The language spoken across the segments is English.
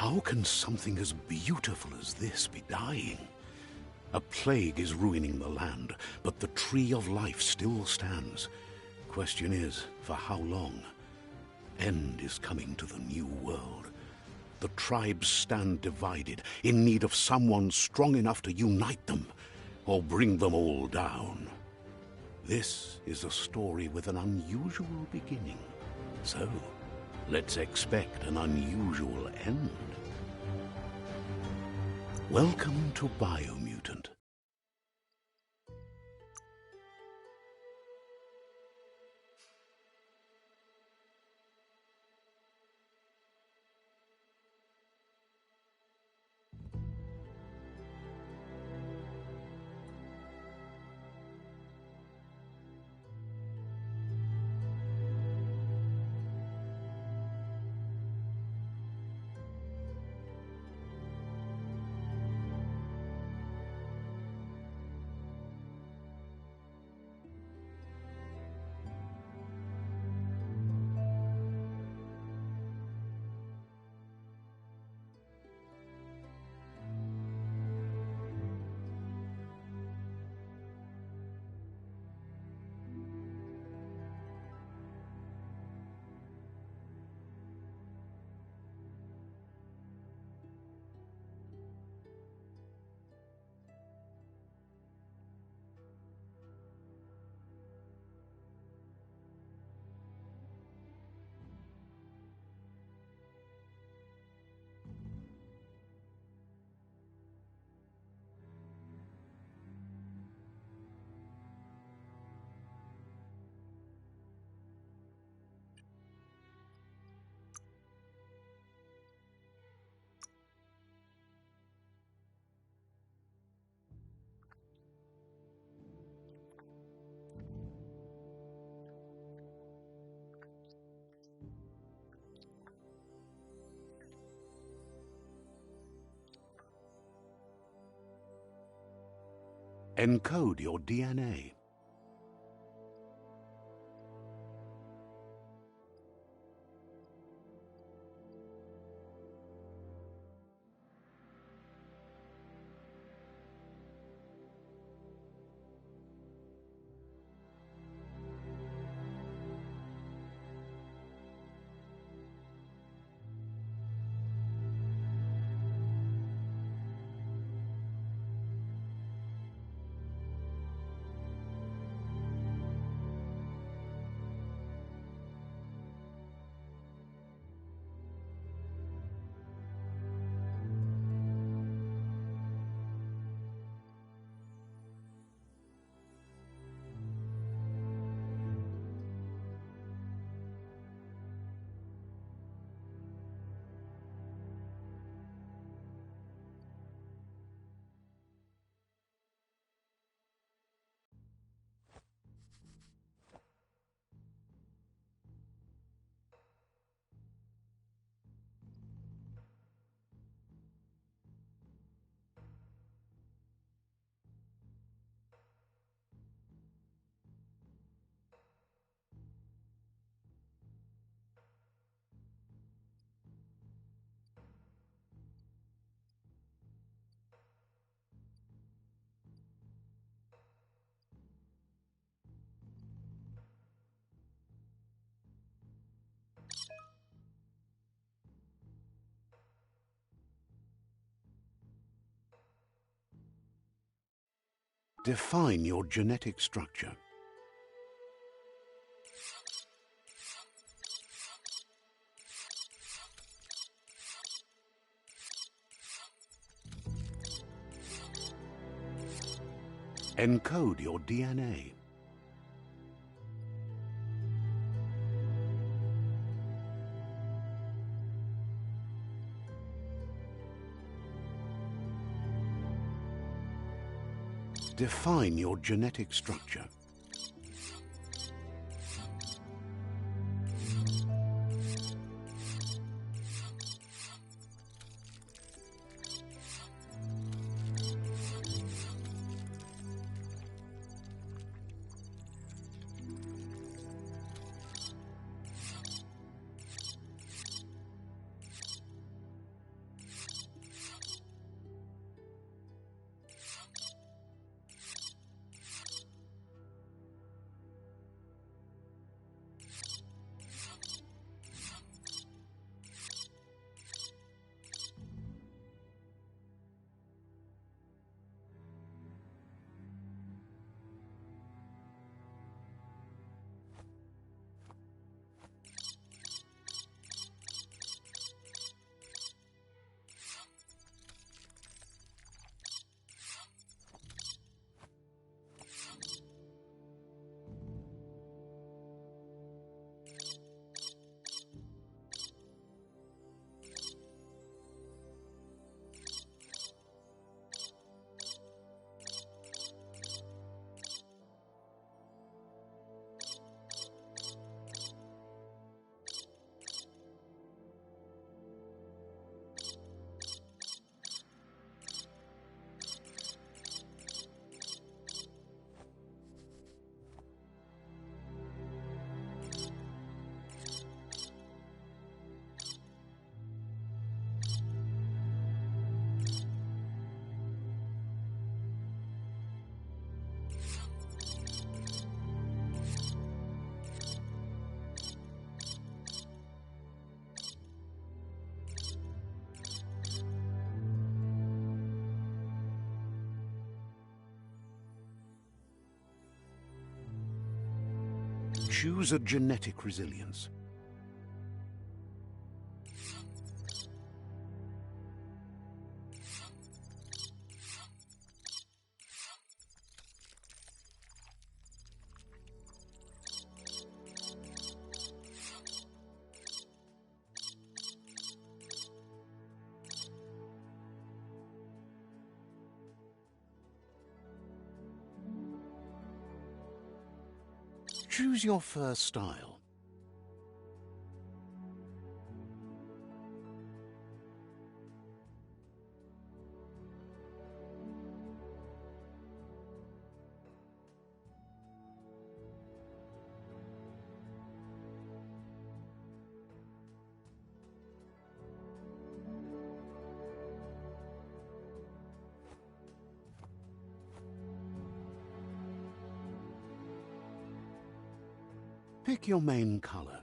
How can something as beautiful as this be dying? A plague is ruining the land, but the tree of life still stands. Question is, for how long? End is coming to the new world. The tribes stand divided, in need of someone strong enough to unite them, or bring them all down. This is a story with an unusual beginning. So, let's expect an unusual end. Welcome to Biomutant. Encode your DNA. Define your genetic structure. Encode your DNA. Define your genetic structure. Choose a genetic resilience. Choose your first style. Pick your main color.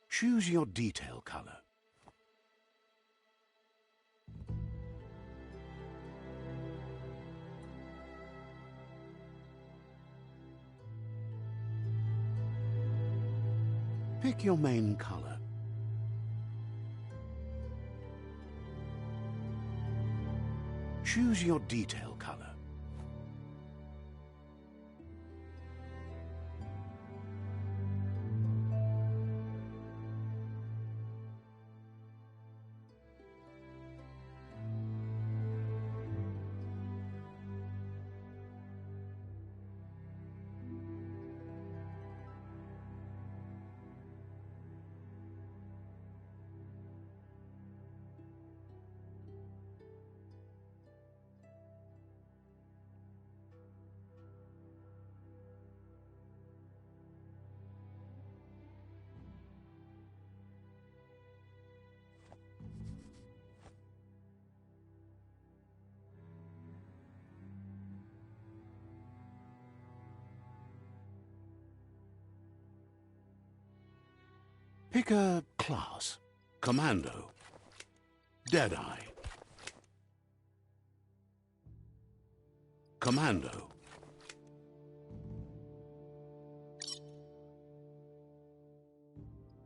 Choose your detail color. Pick your main color. Choose your detail color. Pick a class. Commando. Deadeye. Commando.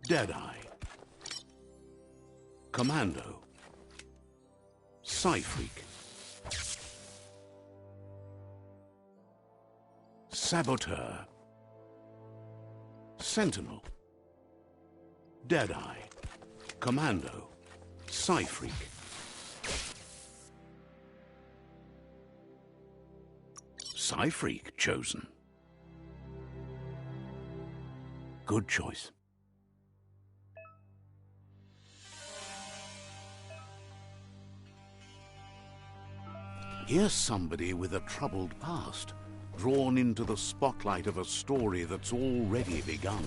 Deadeye. Commando. Psi-Freak. Saboteur. Sentinel. Deadeye. Commando. Psi-Freak. Psi-Freak chosen. Good choice. Here's somebody with a troubled past, drawn into the spotlight of a story that's already begun.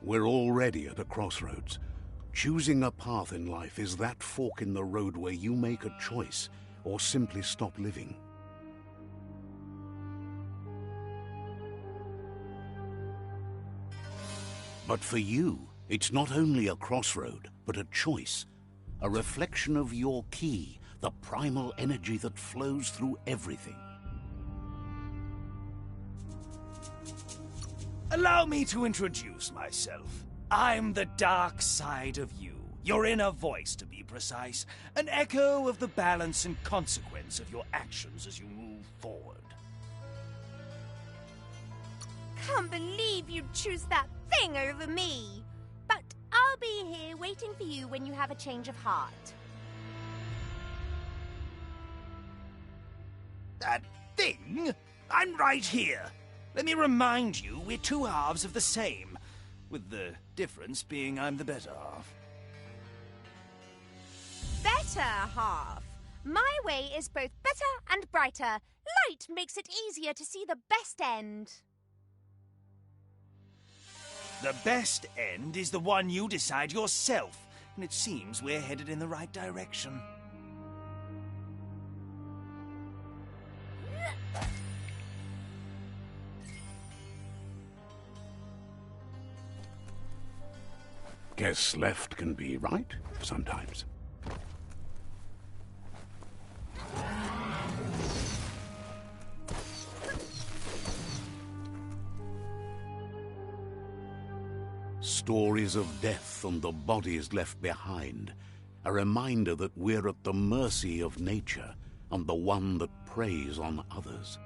We're already at a crossroads. Choosing a path in life is that fork in the road where you make a choice or simply stop living. But for you, it's not only a crossroad, but a choice. A reflection of your key, the primal energy that flows through everything. Allow me to introduce myself. I'm the dark side of you. Your inner voice, to be precise. An echo of the balance and consequence of your actions as you move forward. Can't believe you'd choose that thing over me. But I'll be here waiting for you when you have a change of heart. That thing? I'm right here. Let me remind you, we're two halves of the same, with the difference being I'm the better half. Better half? My way is both better and brighter. Light makes it easier to see the best end. The best end is the one you decide yourself, and it seems we're headed in the right direction. Guess left can be right sometimes. Stories of death and the bodies left behind, a reminder that we're at the mercy of nature and the one that preys on others.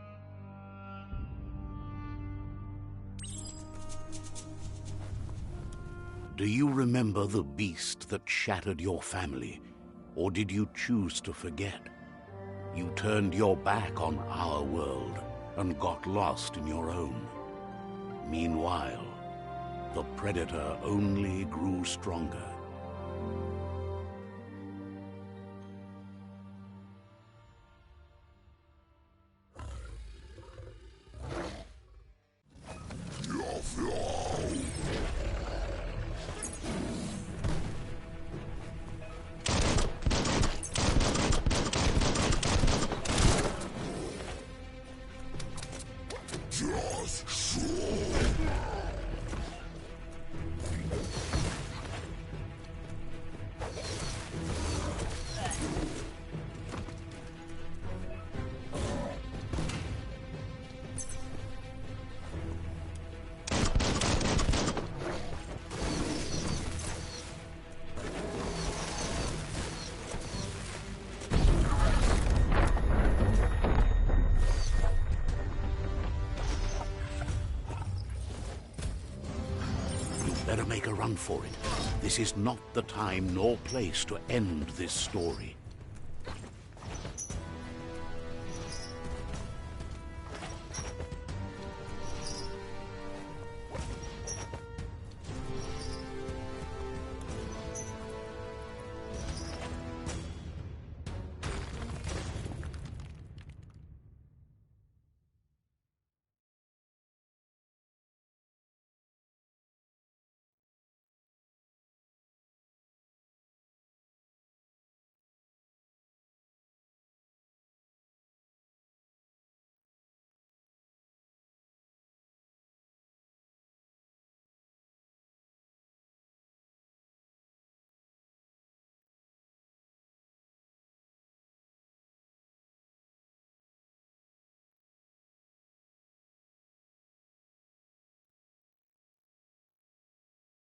Do you remember the beast that shattered your family, or did you choose to forget? You turned your back on our world and got lost in your own. Meanwhile, the predator only grew stronger. Better make a run for it. This is not the time nor place to end this story.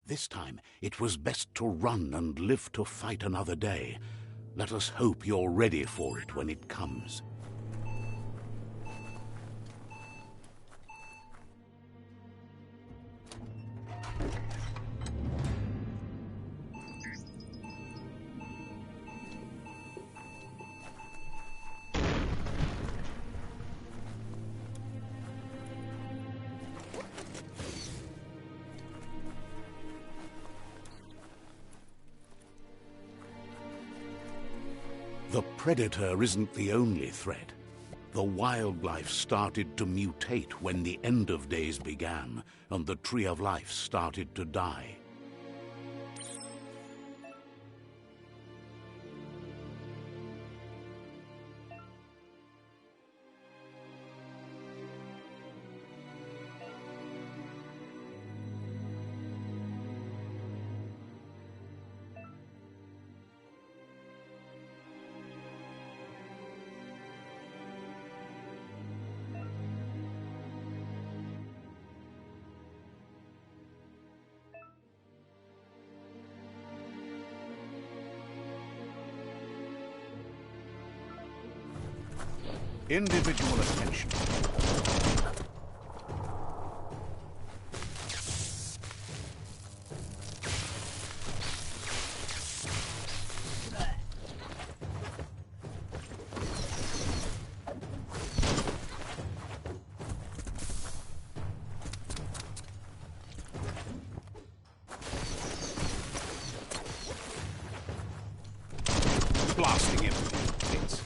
This time, it was best to run and live to fight another day. Let us hope you're ready for it when it comes. The predator isn't the only threat. The wildlife started to mutate when the end of days began, and the tree of life started to die. Individual attention. Blasting him. Hits.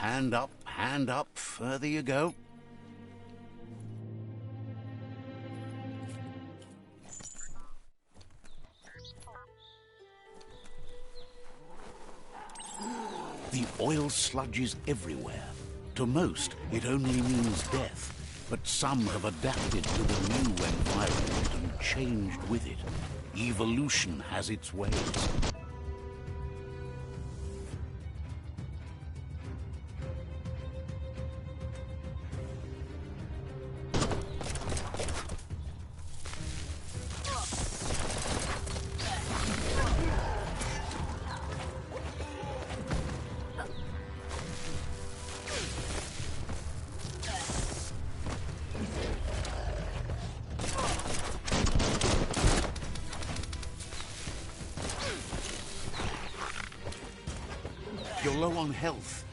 hand up, further you go. The oil sludges everywhere. To most, it only means death, but some have adapted to the new environment and changed with it. Evolution has its ways. You're low on health.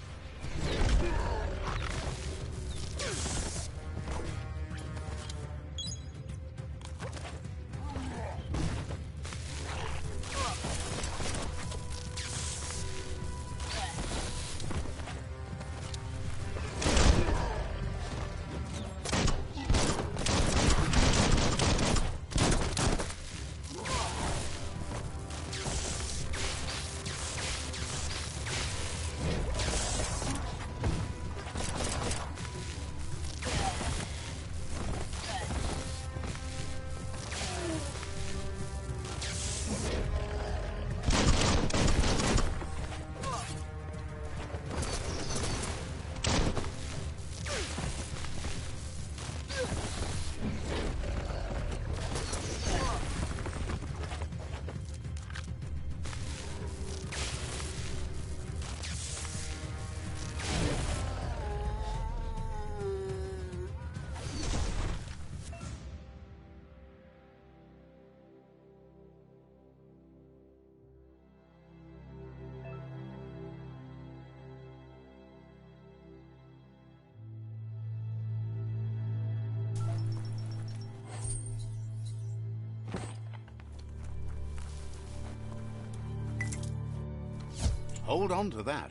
Hold on to that.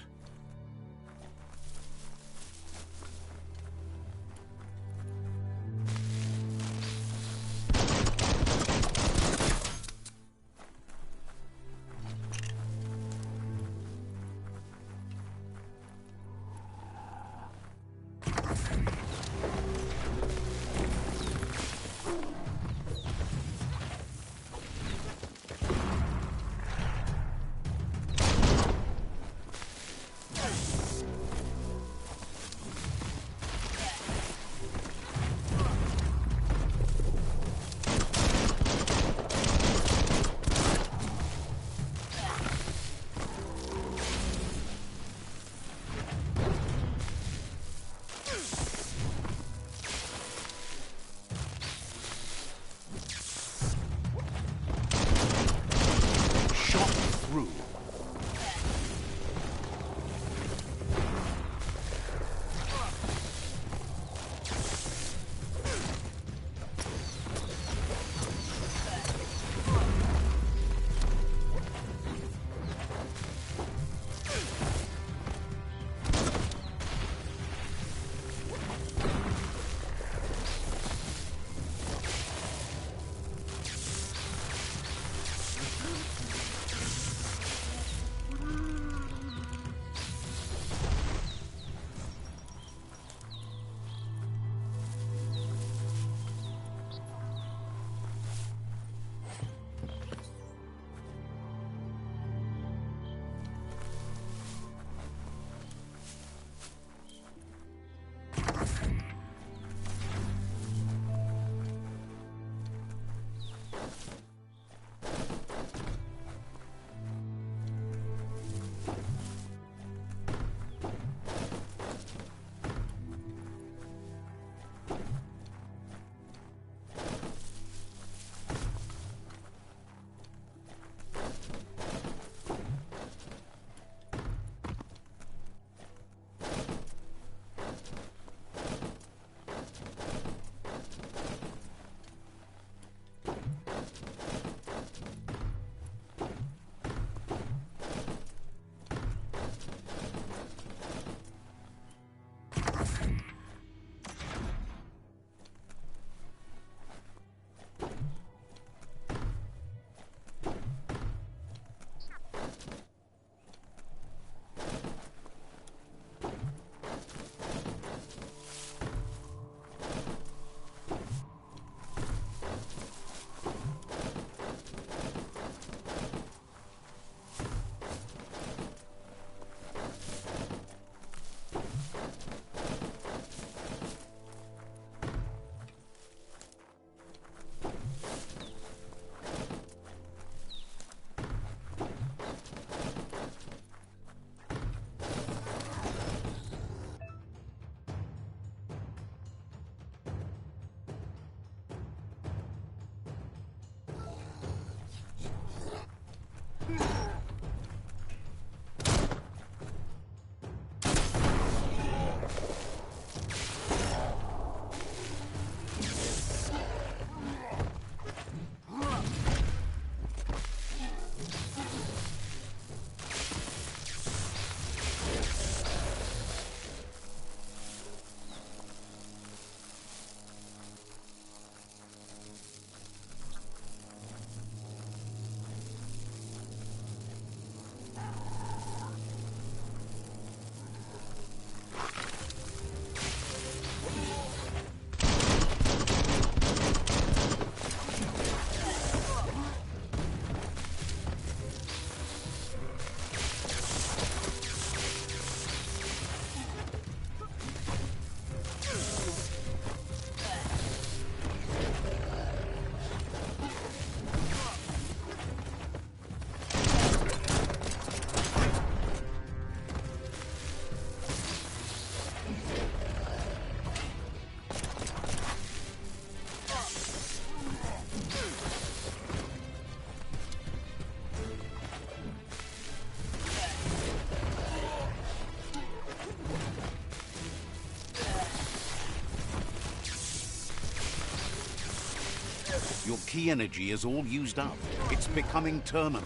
Your key energy is all used up. It's becoming terminal.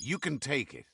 You can take it.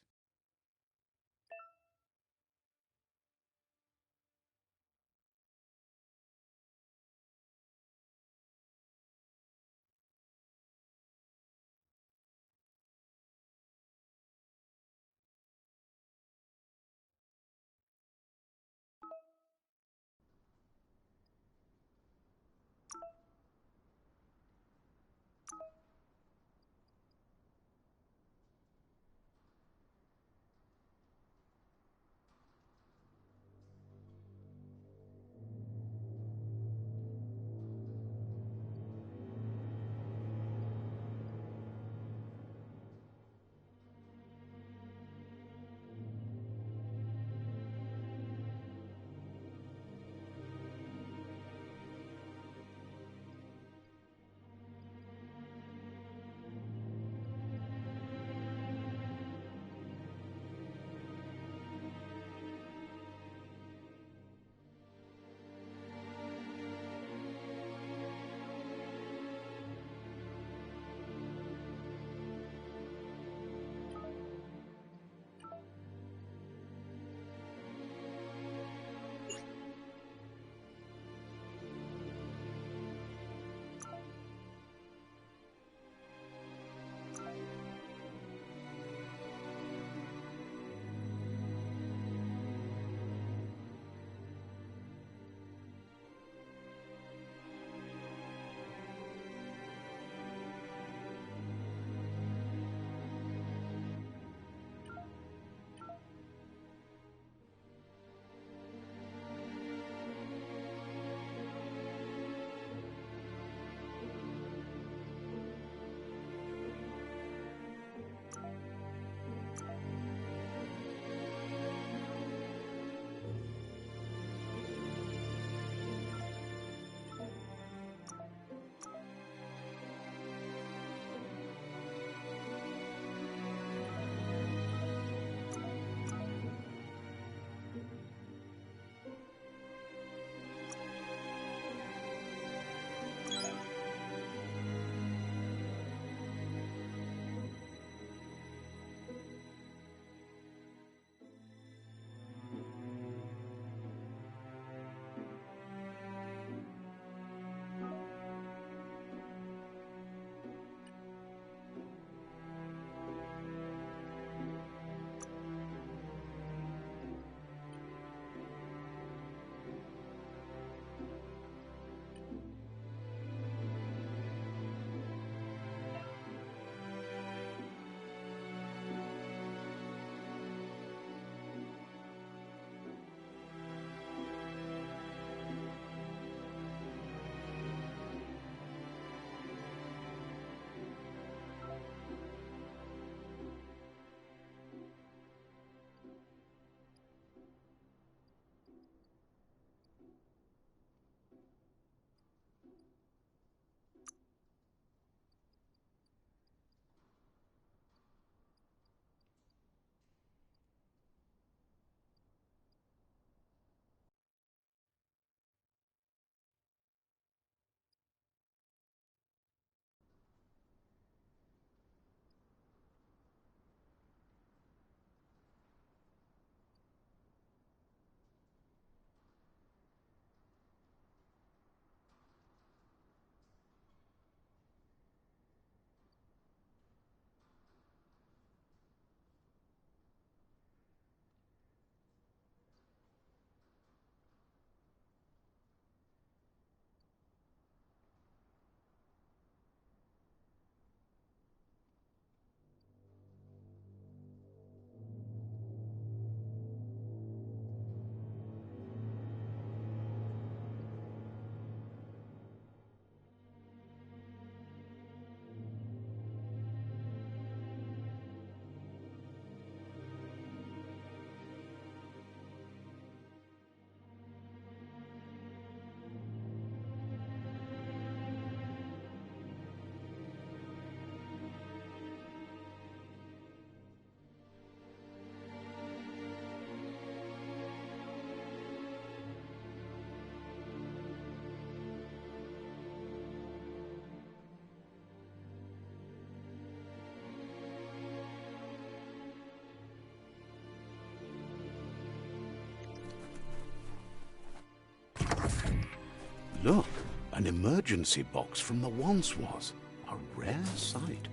Look, an emergency box from the once was. A rare sight.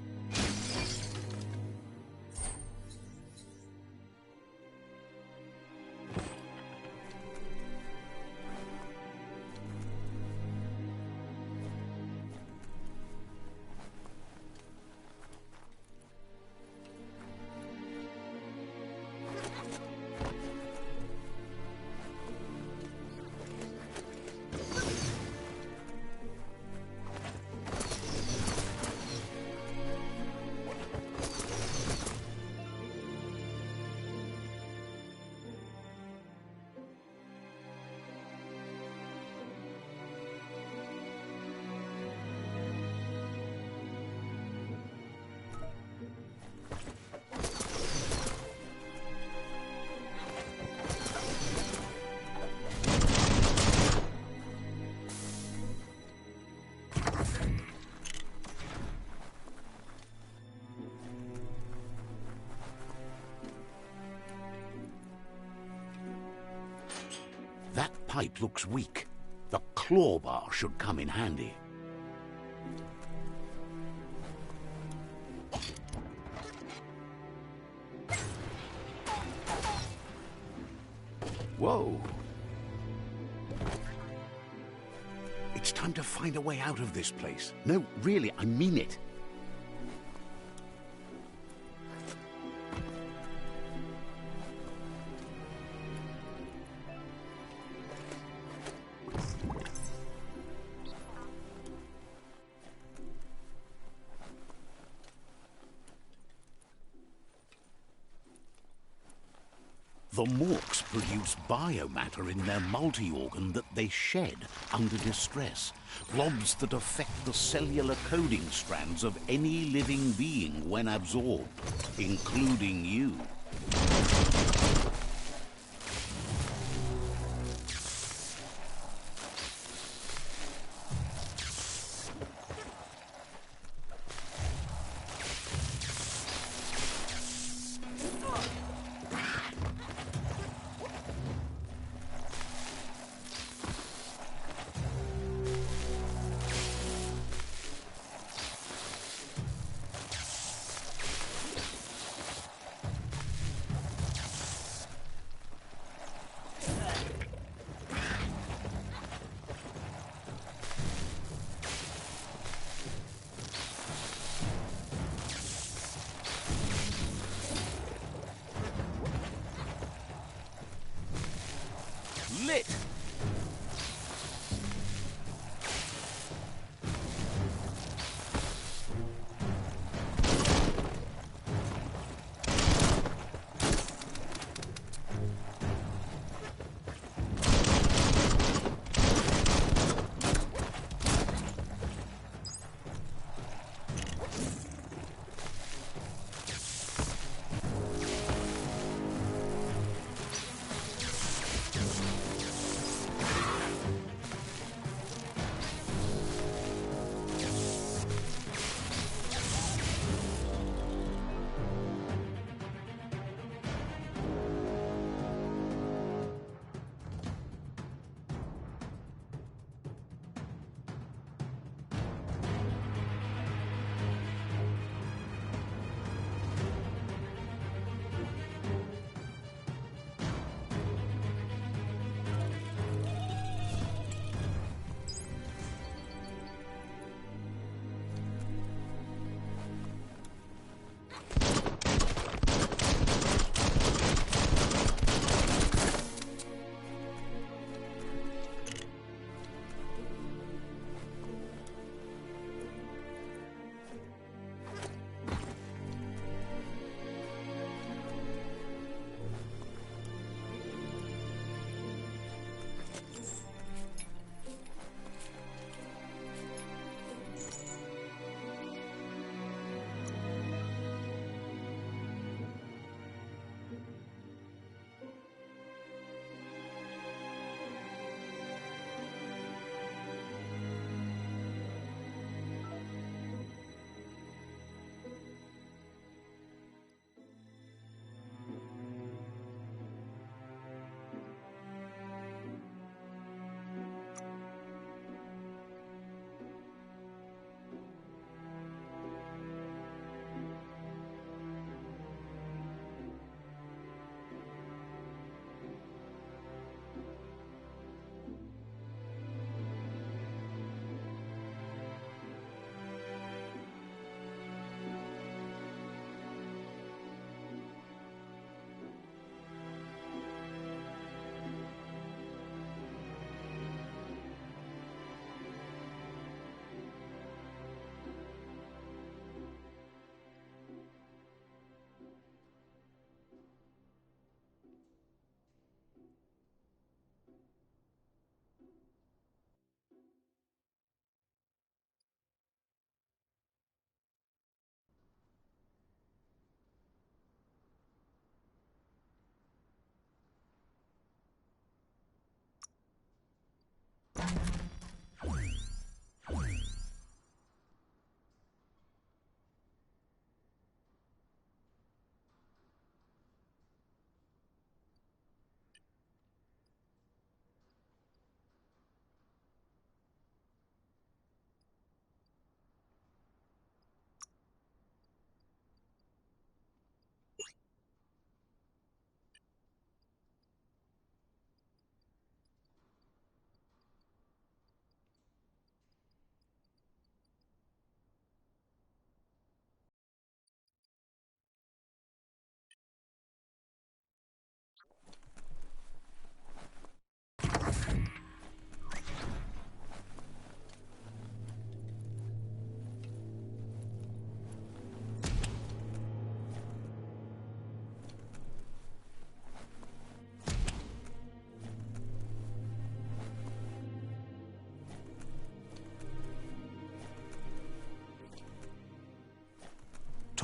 That pipe looks weak. The claw bar should come in handy. Whoa! It's time to find a way out of this place. No, really, I mean it. The Morks produce biomatter in their multi-organ that they shed under distress. Blobs that affect the cellular coding strands of any living being when absorbed, including you. Lit!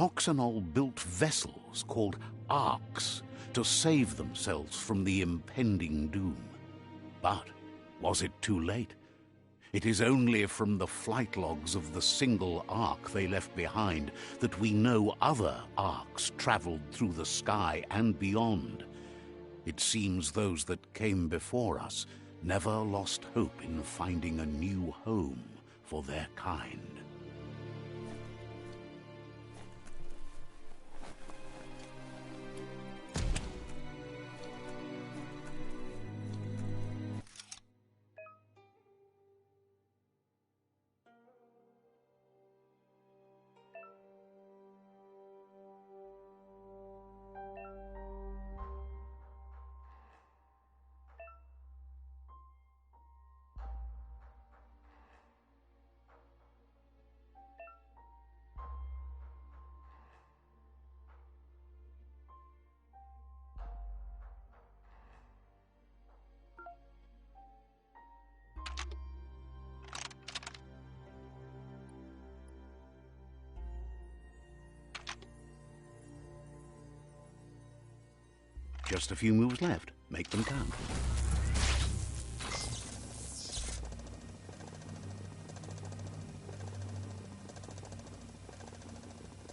Toxanol built vessels called arks to save themselves from the impending doom. But was it too late? It is only from the flight logs of the single ark they left behind that we know other arks traveled through the sky and beyond. It seems those that came before us never lost hope in finding a new home for their kind. Just a few moves left. Make them count.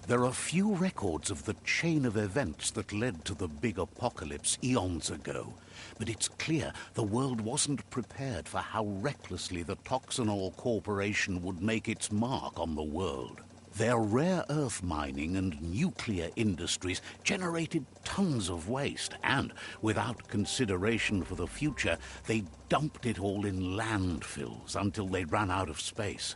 There are few records of the chain of events that led to the big apocalypse eons ago, but it's clear the world wasn't prepared for how recklessly the Toxanol Corporation would make its mark on the world. Their rare earth mining and nuclear industries generated tons of waste, and without consideration for the future, they dumped it all in landfills until they ran out of space.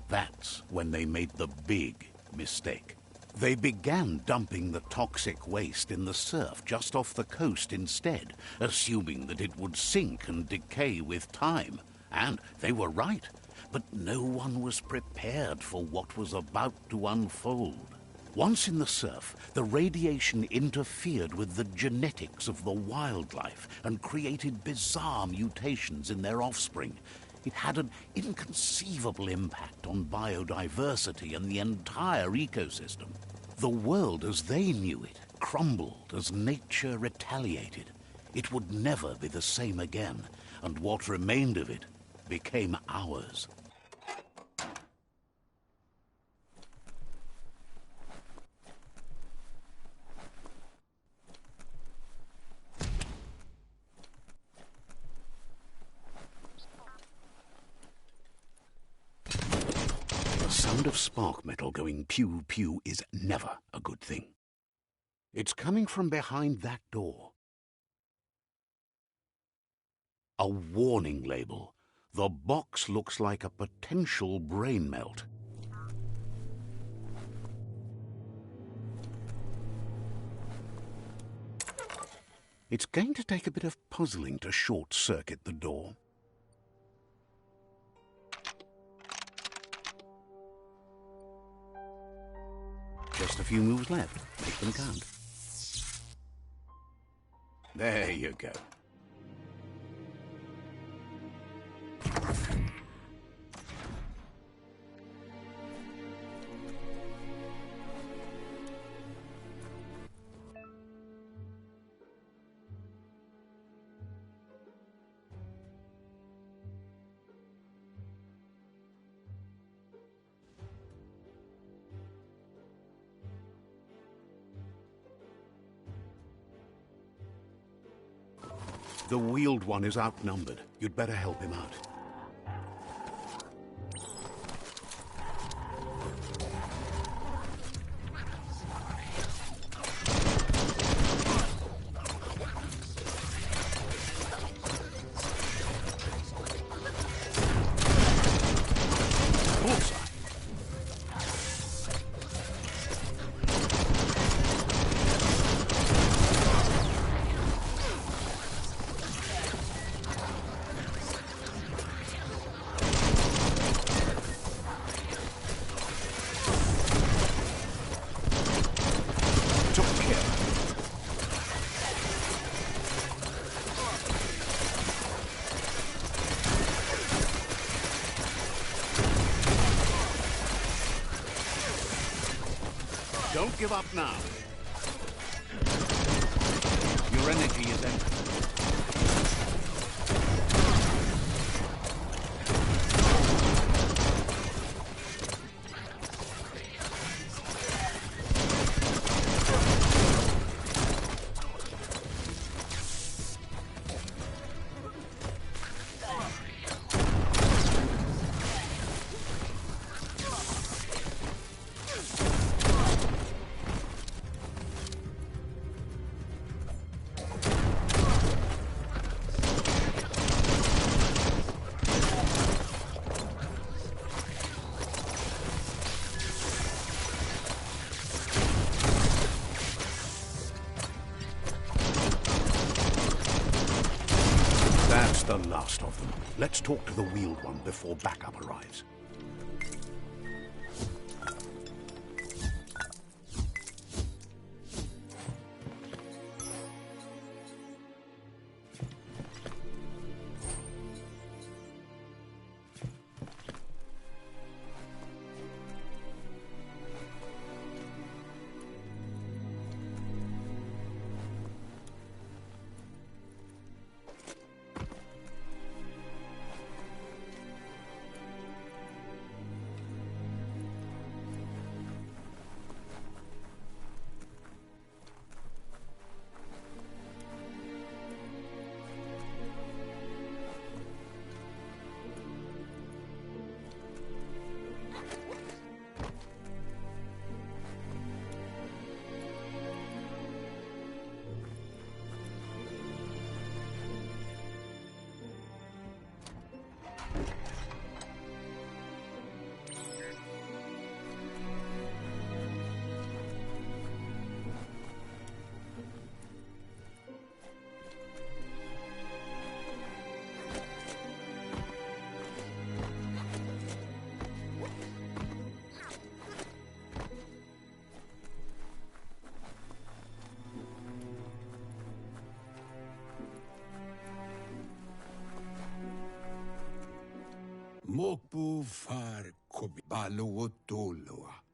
That's when they made the big mistake. They began dumping the toxic waste in the surf just off the coast instead, assuming that it would sink and decay with time. And they were right. But no one was prepared for what was about to unfold. Once in the surf, the radiation interfered with the genetics of the wildlife and created bizarre mutations in their offspring. It had an inconceivable impact on biodiversity and the entire ecosystem. The world as they knew it crumbled as nature retaliated. It would never be the same again, and what remained of it became ours. The sound of spark metal going pew-pew is never a good thing. It's coming from behind that door. A warning label. The box looks like a potential brain melt. It's going to take a bit of puzzling to short-circuit the door. Just a few moves left. Make them count. There you go. The wheeled one is outnumbered. You'd better help him out. Don't give up now. Your energy is empty. That's the last of them. Let's talk to the wheeled one before backup arrives.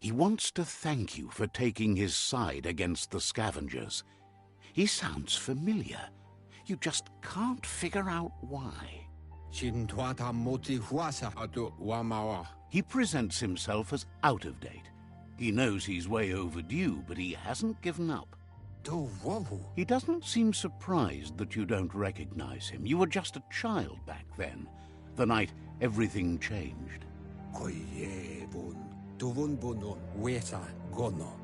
He wants to thank you for taking his side against the scavengers. He sounds familiar. You just can't figure out why. He presents himself as out of date. He knows he's way overdue, but he hasn't given up. He doesn't seem surprised that you don't recognize him. You were just a child back then, the night everything changed.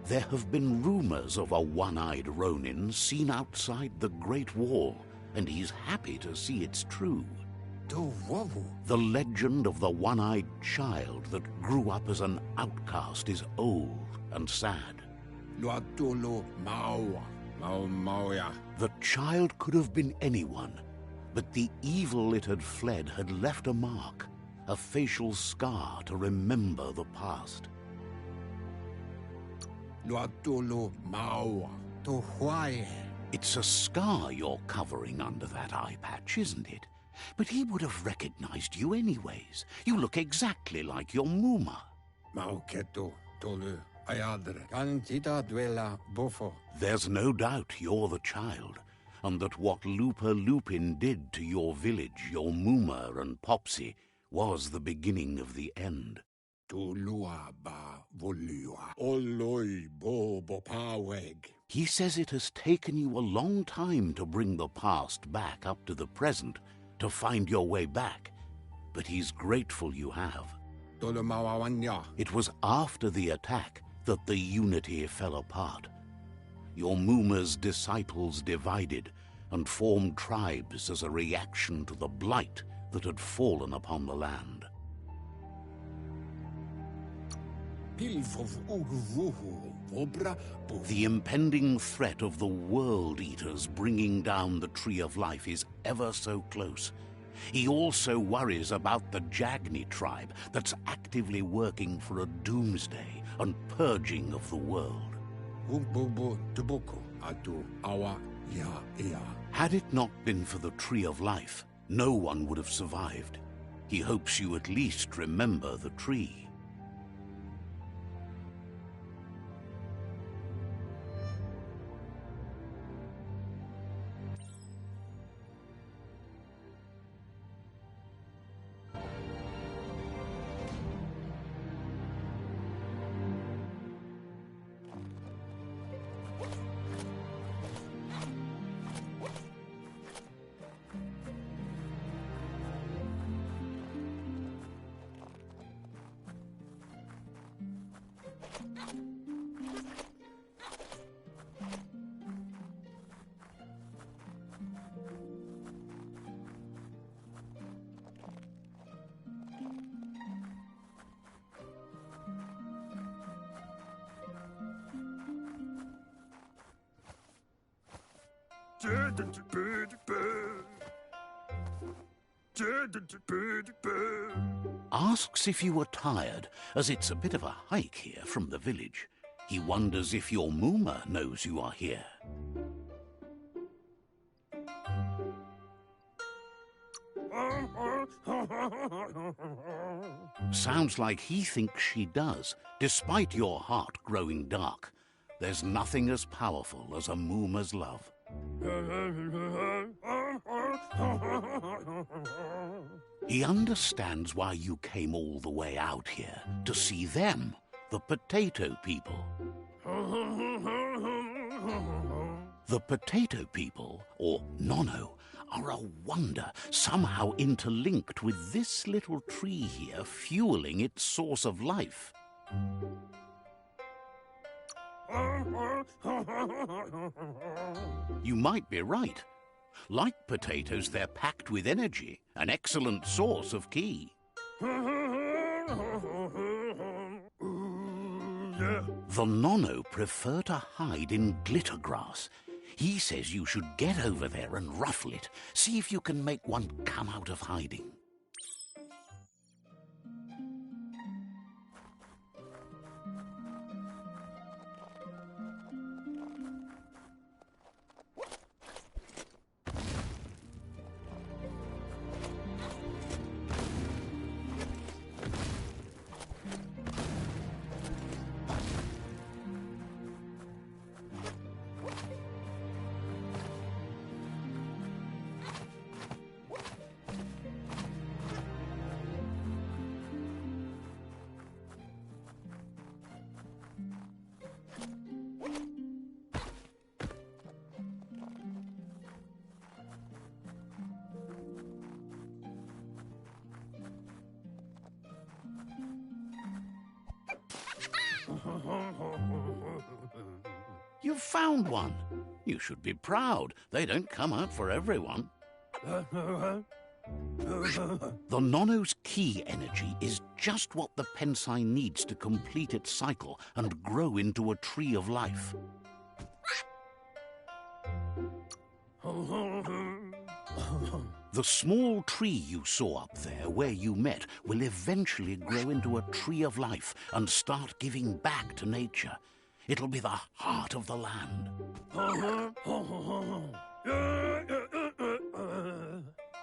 There have been rumors of a one-eyed Ronin seen outside the Great Wall, and he's happy to see it's true. The legend of the one-eyed child that grew up as an outcast is old and sad. The child could have been anyone, but the evil it had fled had left a mark, a facial scar to remember the past. It's a scar you're covering under that eye patch, isn't it? But he would have recognized you anyways. You look exactly like your Muma. There's no doubt you're the child, and that what Lupa Lupin did to your village, your Muma and Popsy, was the beginning of the end. He says it has taken you a long time to bring the past back up to the present, to find your way back, but he's grateful you have. It was after the attack that the unity fell apart. Your Muma's disciples divided and formed tribes as a reaction to the blight that had fallen upon the land. The impending threat of the World Eaters bringing down the Tree of Life is ever so close. He also worries about the Jagni tribe that's actively working for a doomsday and purging of the world. Had it not been for the Tree of Life, no one would have survived. He hopes you at least remember the tree. Asks if you are tired, as it's a bit of a hike here from the village. He wonders if your Mooma knows you are here. Sounds like he thinks she does, despite your heart growing dark. There's nothing as powerful as a Mooma's love. He understands why you came all the way out here, to see them, the potato people. The potato people, or Nono, are a wonder, somehow interlinked with this little tree here, fueling its source of life. You might be right. Like potatoes, they're packed with energy, an excellent source of ki. The Nono prefer to hide in glitter grass. He says you should get over there and ruffle it. See if you can make one come out of hiding. You've found one. You should be proud. They don't come out for everyone. The Nono's ki energy is just what the Pensai needs to complete its cycle and grow into a tree of life. The small tree you saw up there where you met will eventually grow into a tree of life and start giving back to nature. It'll be the heart of the land.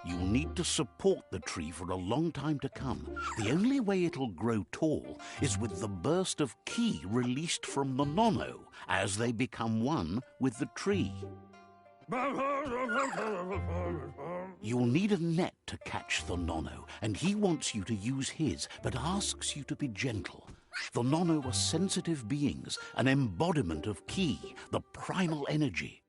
You'll need to support the tree for a long time to come. The only way it'll grow tall is with the burst of ki released from the Nono as they become one with the tree. You'll need a net to catch the Nono, and he wants you to use his, but asks you to be gentle. The Nono are sensitive beings, an embodiment of ki, the primal energy.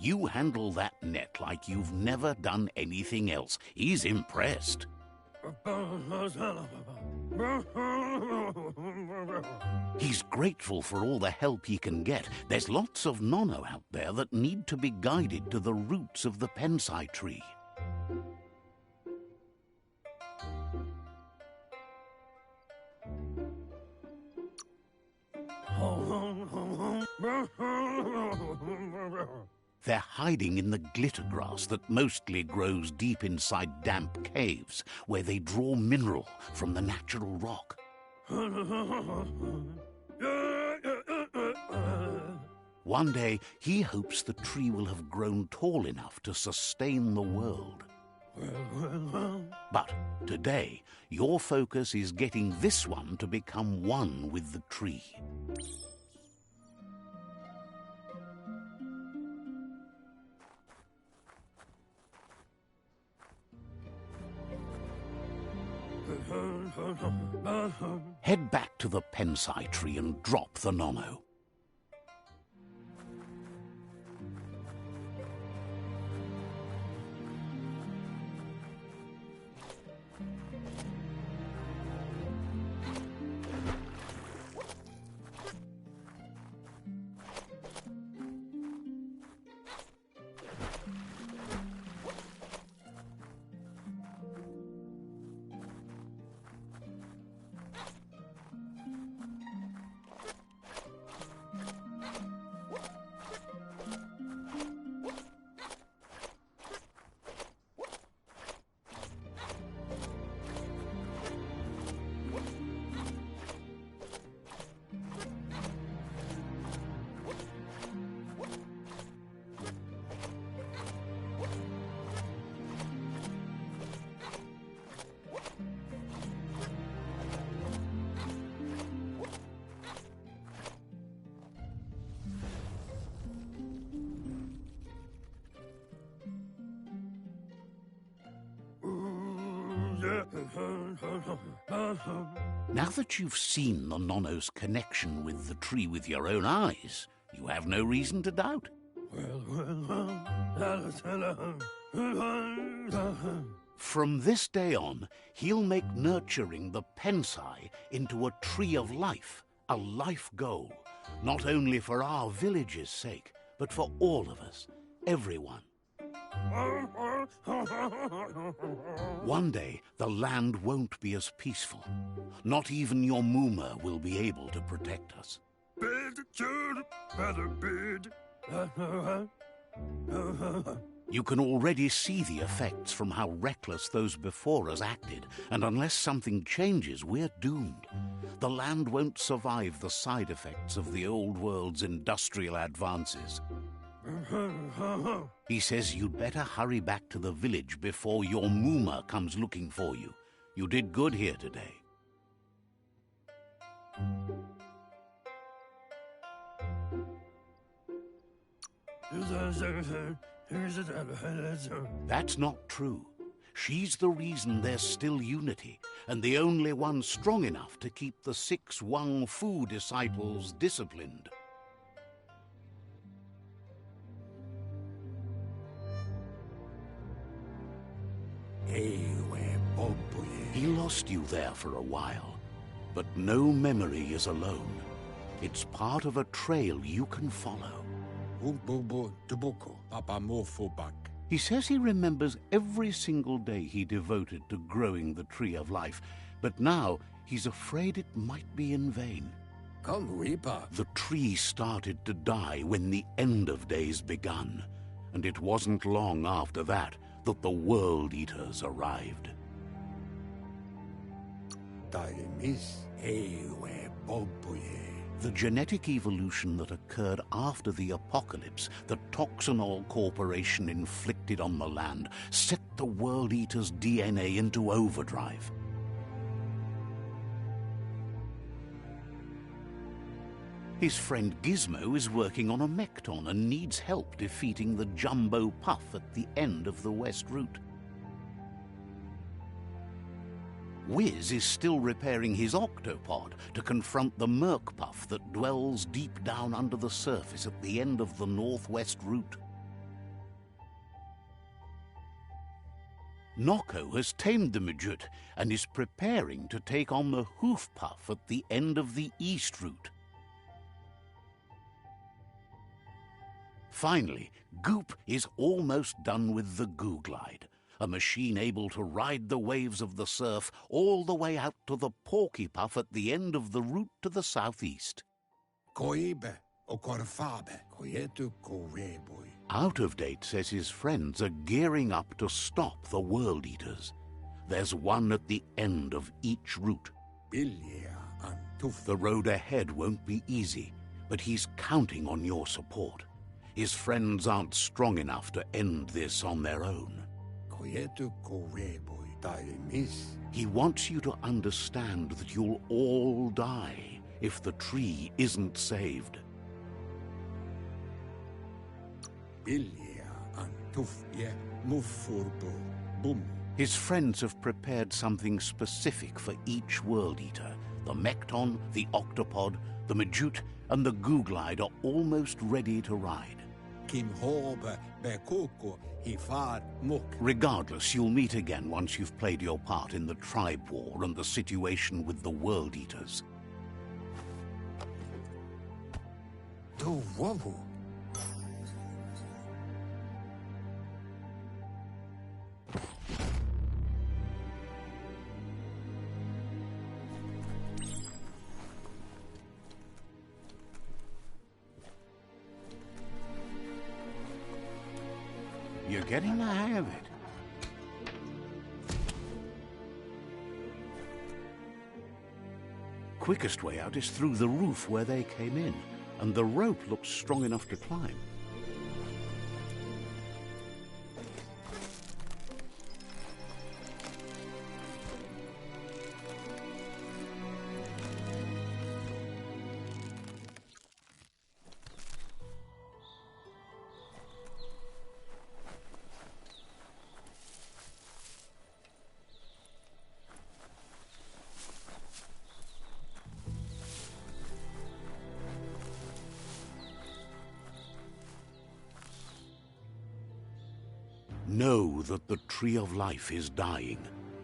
You handle that net like you've never done anything else. He's impressed. He's grateful for all the help he can get. There's lots of Nono out there that need to be guided to the roots of the Pensai tree. They're hiding in the glitter grass that mostly grows deep inside damp caves, where they draw mineral from the natural rock. One day, he hopes the tree will have grown tall enough to sustain the world. But today, your focus is getting this one to become one with the tree. Head back to the Pensai tree and drop the Nono. Now that you've seen the Nono's connection with the tree with your own eyes, you have no reason to doubt. From this day on, he'll make nurturing the Psi into a tree of life, a life goal, not only for our village's sake, but for all of us, everyone. One day, the land won't be as peaceful. Not even your Mooma will be able to protect us. You can already see the effects from how reckless those before us acted, and unless something changes, we're doomed. The land won't survive the side effects of the old world's industrial advances. He says you'd better hurry back to the village before your Mooma comes looking for you. You did good here today. That's not true. She's the reason there's still unity, and the only one strong enough to keep the 6 Wang Fu disciples disciplined. He lost you there for a while, but no memory is alone. It's part of a trail you can follow. He says he remembers every single day he devoted to growing the Tree of Life, but now he's afraid it might be in vain. The tree started to die when the end of days begun, and it wasn't long after that that the World Eaters arrived. The genetic evolution that occurred after the apocalypse that Toxanol Corporation inflicted on the land set the World Eater's DNA into overdrive. His friend Gizmo is working on a Mekton and needs help defeating the Jumbo Puff at the end of the West Route. Wiz is still repairing his octopod to confront the Merc Puff that dwells deep down under the surface at the end of the Northwest Route. Noko has tamed the Midget and is preparing to take on the Hoof Puff at the end of the East Route. Finally, Goop is almost done with the Googlide, a machine able to ride the waves of the surf all the way out to the Porky Puff at the end of the route to the southeast. Out of Date says his friends are gearing up to stop the World Eaters. There's one at the end of each route. The road ahead won't be easy, but he's counting on your support. His friends aren't strong enough to end this on their own. He wants you to understand that you'll all die if the tree isn't saved. His friends have prepared something specific for each World Eater. The Mekton, the Octopod, the Majute, and the Googlide are almost ready to ride. Regardless, you'll meet again once you've played your part in the tribe war and the situation with the World Eaters. You're getting the hang of it. Quickest way out is through the roof where they came in, and the rope looks strong enough to climb. Know that the Tree of Life is dying.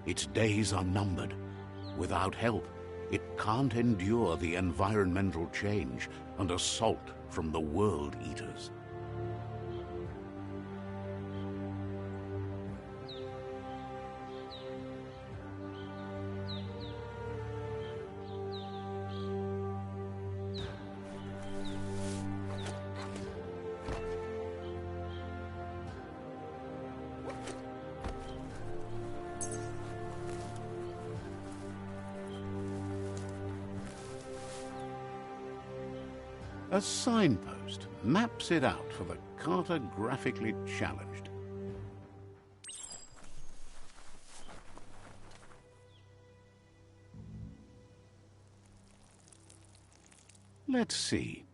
Its days are numbered. Without help, it can't endure the environmental change and assault from the World Eaters. A signpost maps it out for the cartographically challenged. Let's see.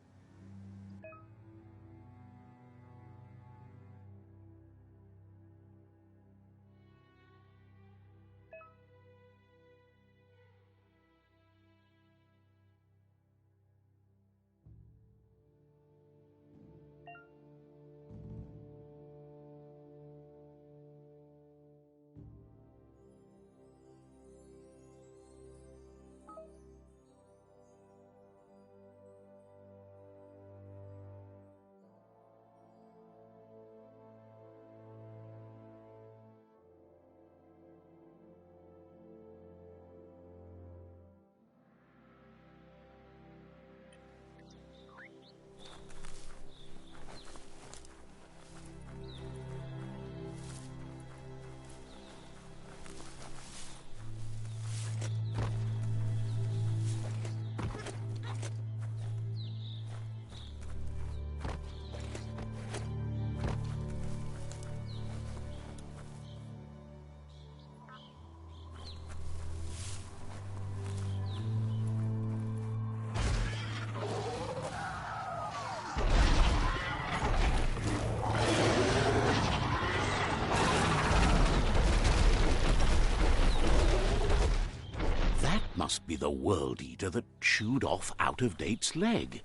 Must be the World Eater that chewed off Out-of-Date's leg.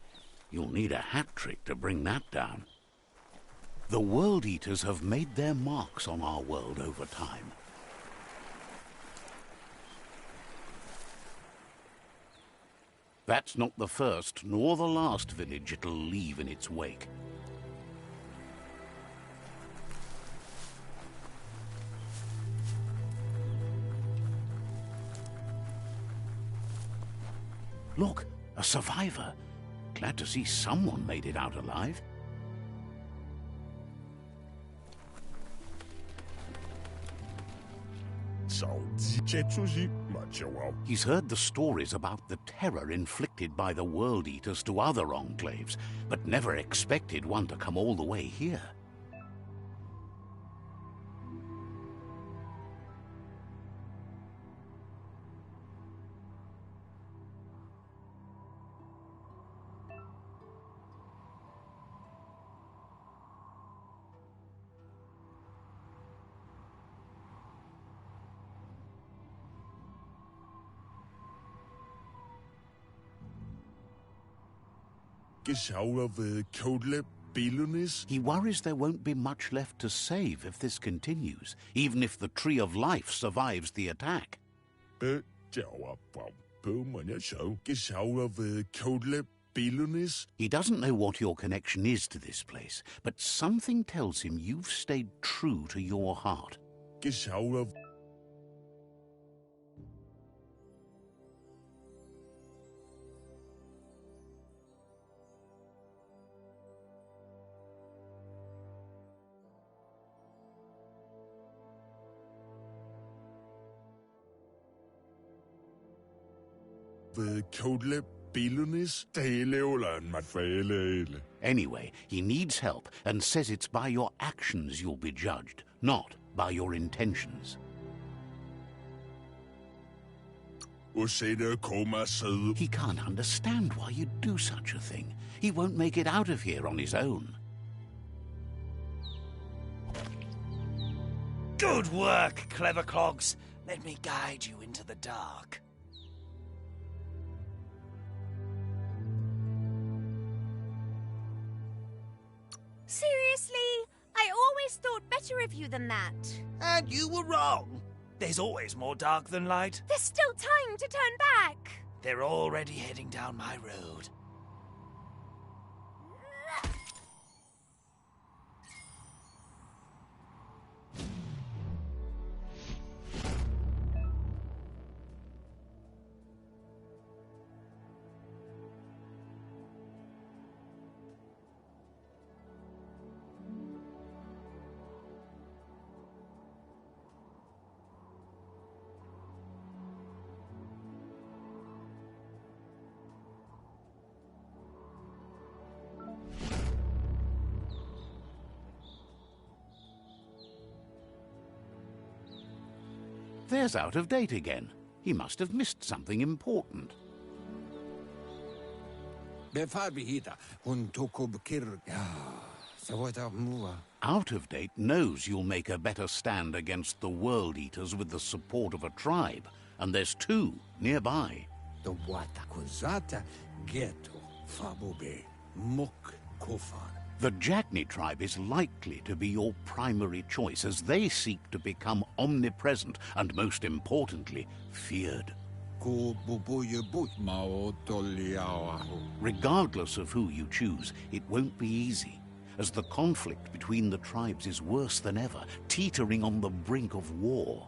You'll need a hat trick to bring that down. The World Eaters have made their marks on our world over time. That's not the first nor the last village it'll leave in its wake. Look, a survivor. Glad to see someone made it out alive. He's heard the stories about the terror inflicted by the World Eaters to other enclaves, but never expected one to come all the way here. He worries there won't be much left to save if this continues, even if the Tree of Life survives the attack. He doesn't know what your connection is to this place, but something tells him you've stayed true to your heart. Anyway, he needs help and says it's by your actions you'll be judged, not by your intentions. He can't understand why you'd do such a thing. He won't make it out of here on his own. Good work, clever clogs. Let me guide you into the dark. Seriously? I always thought better better of you than that. And you were wrong. There's always more dark than light. There's still time to turn back. They're already heading down my road. There's Out of Date again. He must have missed something important. Out of Date knows you'll make a better stand against the World Eaters with the support of a tribe, and there's two nearby. The Jagni tribe is likely to be your primary choice as they seek to become omnipresent and, most importantly, feared. Regardless of who you choose, it won't be easy, as the conflict between the tribes is worse than ever, teetering on the brink of war.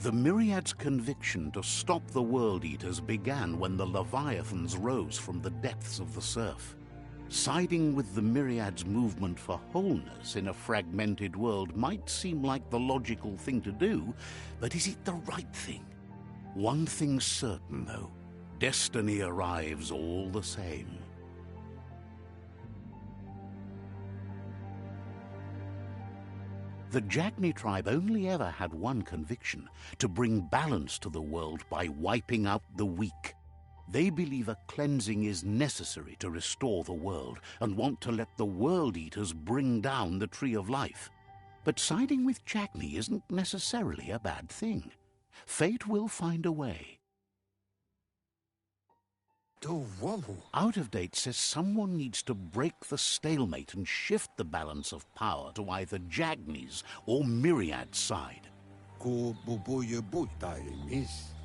The Myriad's conviction to stop the World Eaters began when the Leviathans rose from the depths of the surf. Siding with the Myriad's movement for wholeness in a fragmented world might seem like the logical thing to do, but is it the right thing? One thing's certain, though. Destiny arrives all the same. The Jagni tribe only ever had one conviction: to bring balance to the world by wiping out the weak. They believe a cleansing is necessary to restore the world and want to let the World Eaters bring down the Tree of Life. But siding with Jagni isn't necessarily a bad thing. Fate will find a way. Out of Date says someone needs to break the stalemate and shift the balance of power to either Jagni's or Myriad's side.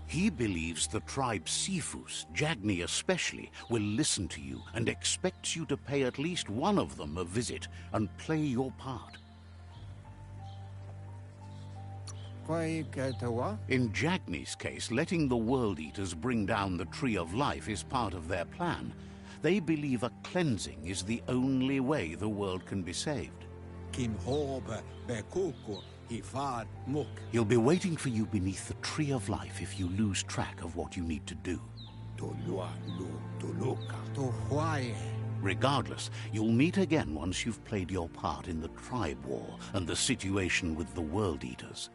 He believes the tribe Sifus, Jagni especially, will listen to you and expects you to pay at least one of them a visit and play your part. In Jagni's case, letting the World Eaters bring down the Tree of Life is part of their plan. They believe a cleansing is the only way the world can be saved. He'll be waiting for you beneath the Tree of Life if you lose track of what you need to do. Regardless, you'll meet again once you've played your part in the tribe war and the situation with the World Eaters.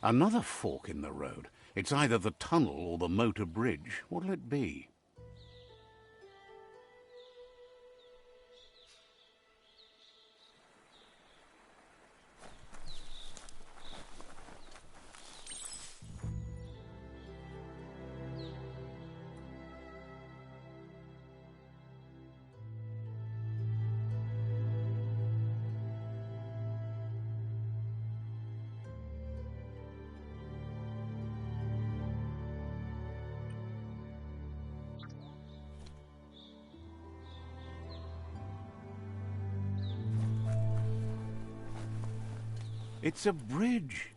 Another fork in the road. It's either the tunnel or the motor bridge. What'll it be? It's a bridge.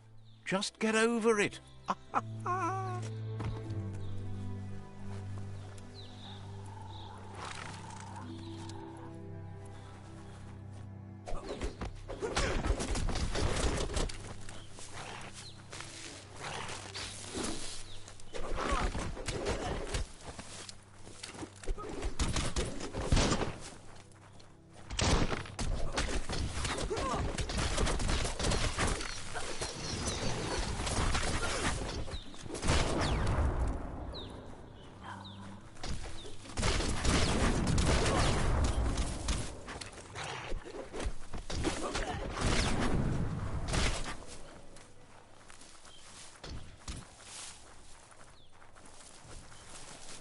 Just get over it.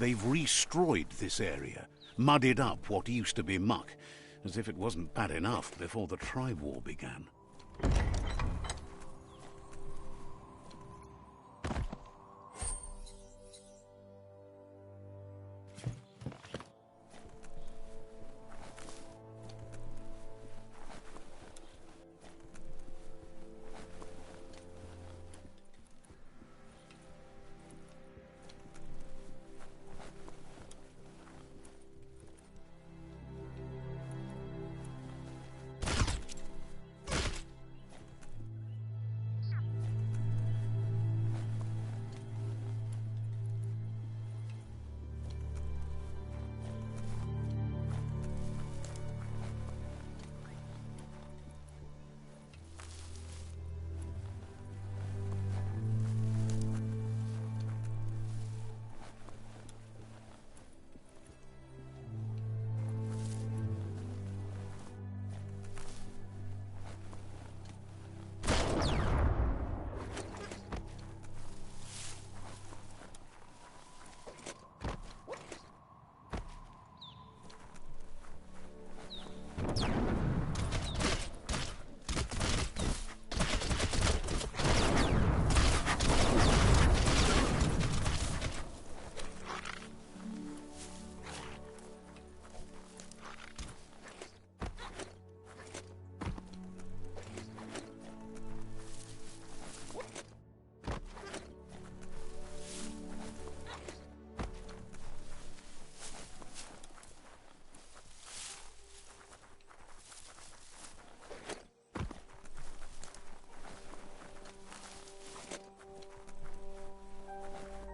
They've restroyed this area, muddied up what used to be muck, as if it wasn't bad enough before the tribe war began.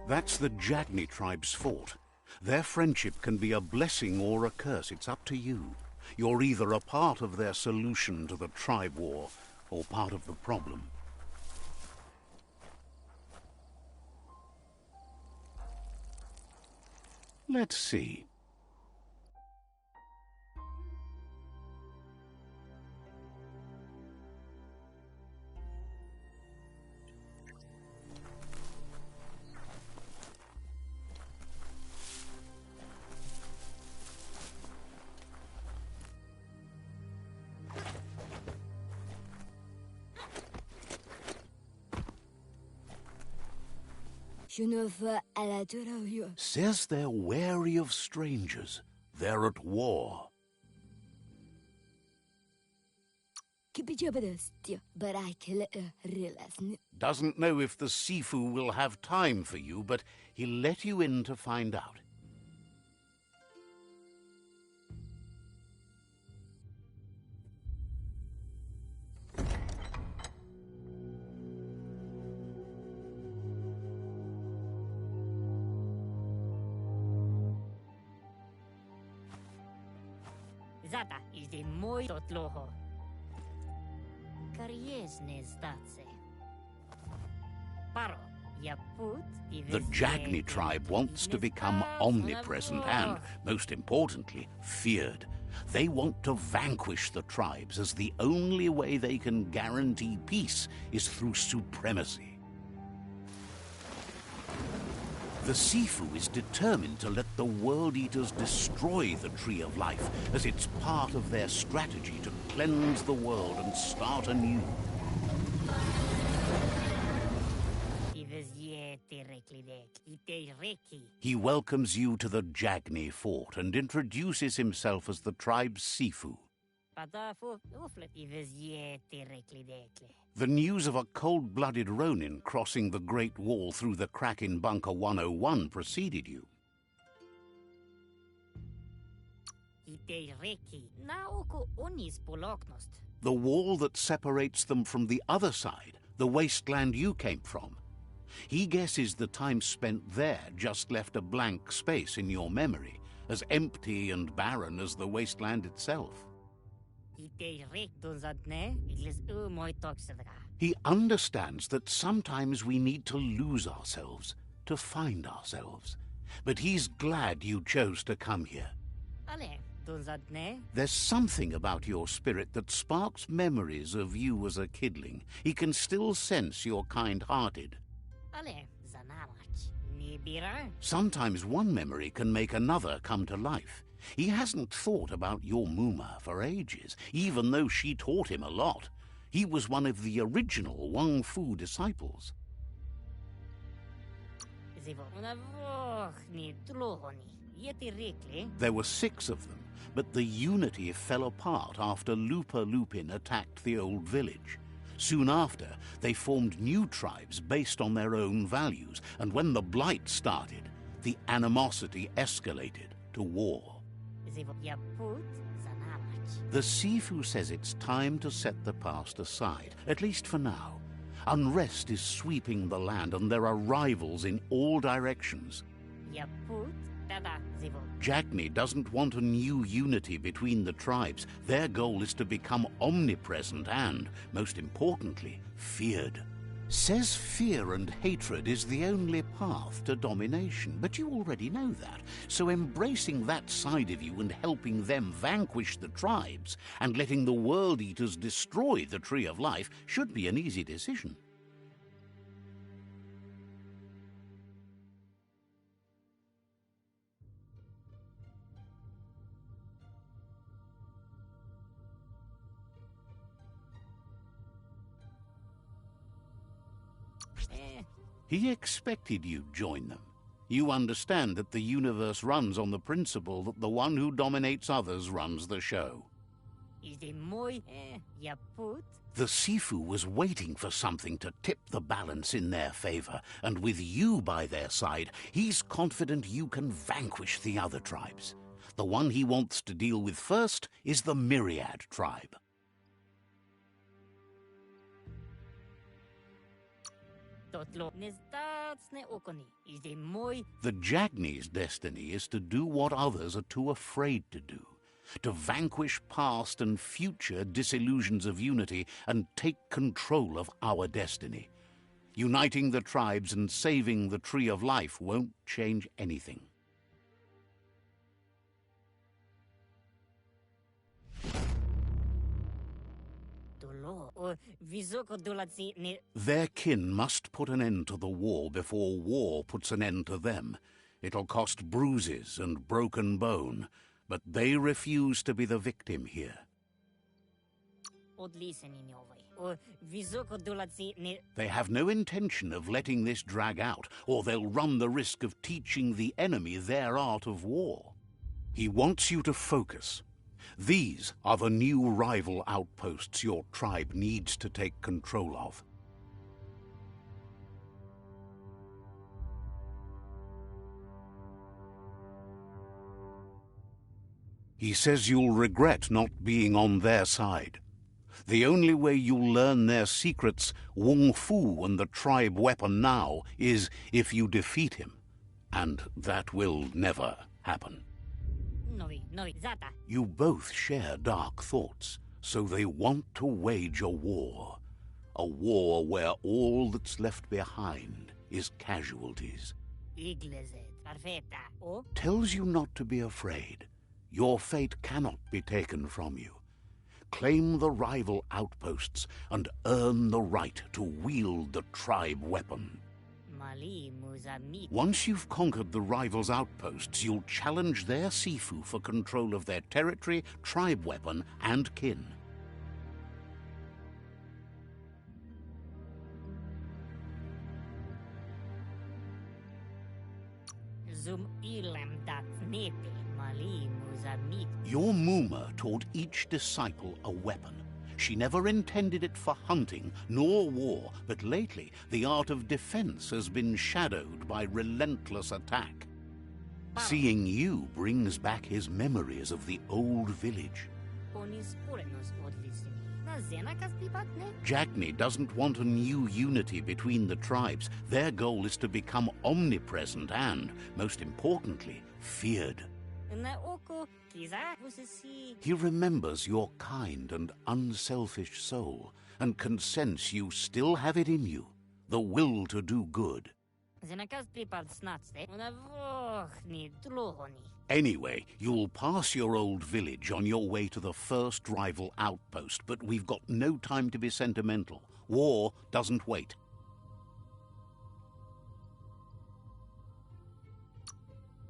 That's the Jagni tribe's fort. Their friendship can be a blessing or a curse. It's up to you. You're either a part of their solution to the tribe war, or part of the problem. Let's see. Says they're wary of strangers. They're at war. Doesn't know if the Sifu will have time for you, but he'll let you in to find out. Zata is the muito tloho. Kariesne statse. Paro, ya put The Jagni tribe wants to become omnipresent and, most importantly, feared. They want to vanquish the tribes, as the only way they can guarantee peace is through supremacy. The Sifu is determined to let the World Eaters destroy the Tree of Life, as it's part of their strategy to cleanse the world and start anew. He welcomes you to the Jagni fort and introduces himself as the tribe's Sifu. The news of a cold-blooded Ronin crossing the Great Wall through the crack in Bunker 101 preceded you. The wall that separates them from the other side, the wasteland you came from. He guesses the time spent there just left a blank space in your memory, as empty and barren as the wasteland itself. He understands that sometimes we need to lose ourselves, to find ourselves. But he's glad you chose to come here. There's something about your spirit that sparks memories of you as a kidling. He can still sense you're kind-hearted. Sometimes one memory can make another come to life. He hasn't thought about your Muma for ages, even though she taught him a lot. He was one of the original Wang Fu disciples. There were 6 of them, but the unity fell apart after Lupa Lupin attacked the old village. Soon after, they formed new tribes based on their own values, and when the Blight started, the animosity escalated to war. The Sifu says it's time to set the past aside, at least for now. Unrest is sweeping the land, and there are rivals in all directions. Jagni doesn't want a new unity between the tribes. Their goal is to become omnipresent and, most importantly, feared. Says fear and hatred is the only path to domination, but you already know that. So embracing that side of you and helping them vanquish the tribes and letting the World Eaters destroy the Tree of Life should be an easy decision. He expected you'd join them. You understand that the universe runs on the principle that the one who dominates others runs the show. The Sifu was waiting for something to tip the balance in their favor, and with you by their side, he's confident you can vanquish the other tribes. The one he wants to deal with first is the Myriad tribe. The Jagni's destiny is to do what others are too afraid to do, to vanquish past and future disillusions of unity and take control of our destiny. Uniting the tribes and saving the Tree of Life won't change anything. Their kin must put an end to the war before war puts an end to them. It'll cost bruises and broken bone, but they refuse to be the victim here. They have no intention of letting this drag out, or they'll run the risk of teaching the enemy their art of war. He wants you to focus. These are the new rival outposts your tribe needs to take control of. He says you'll regret not being on their side. The only way you'll learn their secrets, Wung Fu and the tribe weapon now, is if you defeat him. And that will never happen. You both share dark thoughts, so they want to wage a war. A war where all that's left behind is casualties. Tells you not to be afraid. Your fate cannot be taken from you. Claim the rival outposts and earn the right to wield the tribe weapon. Once you've conquered the rivals' outposts, you'll challenge their Sifu for control of their territory, tribe weapon, and kin. Mali Muzamik. Your Muma taught each disciple a weapon. She never intended it for hunting nor war, but lately the art of defense has been shadowed by relentless attack. Seeing you brings back his memories of the old village. Ponis Porenos Odvisini. Na Zenakas Pipatne? Jagni doesn't want a new unity between the tribes. Their goal is to become omnipresent and, most importantly, feared. Na Oko Kiza Vusisi. He remembers your kind and unselfish soul, and can sense you still have it in you, the will to do good. Zenakas Pipat Snatste. Una Vochni Dlohoni. Anyway, you'll pass your old village on your way to the first rival outpost, but we've got no time to be sentimental. War doesn't wait.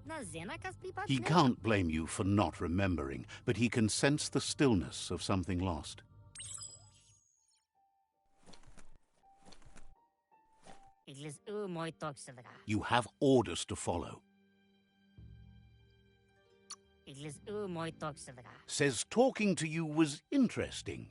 Na Zenakas Pipat. He can't blame you for not remembering, but he can sense the stillness of something lost. Iglis Moy Toxelra. You have orders to follow. Iglis Moy Toxelra. Says talking to you was interesting.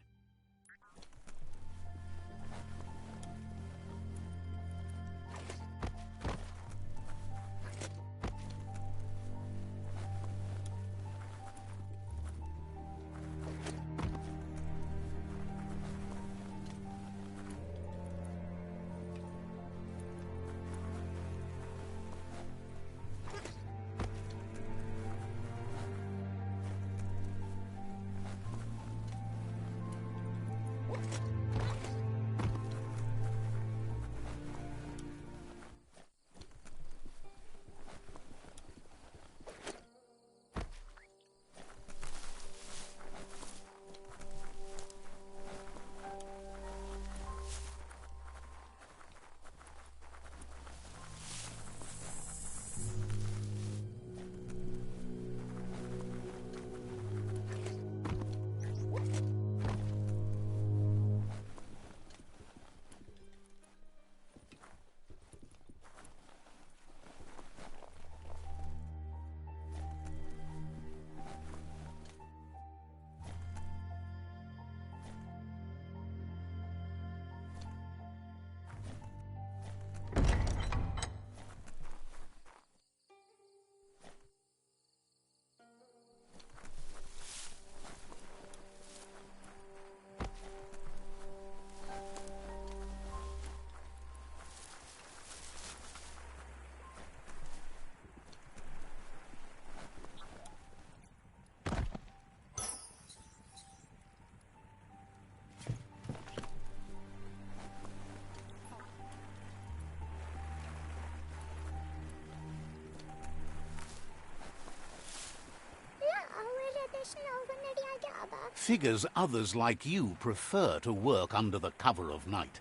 Figures others like you prefer to work under the cover of night.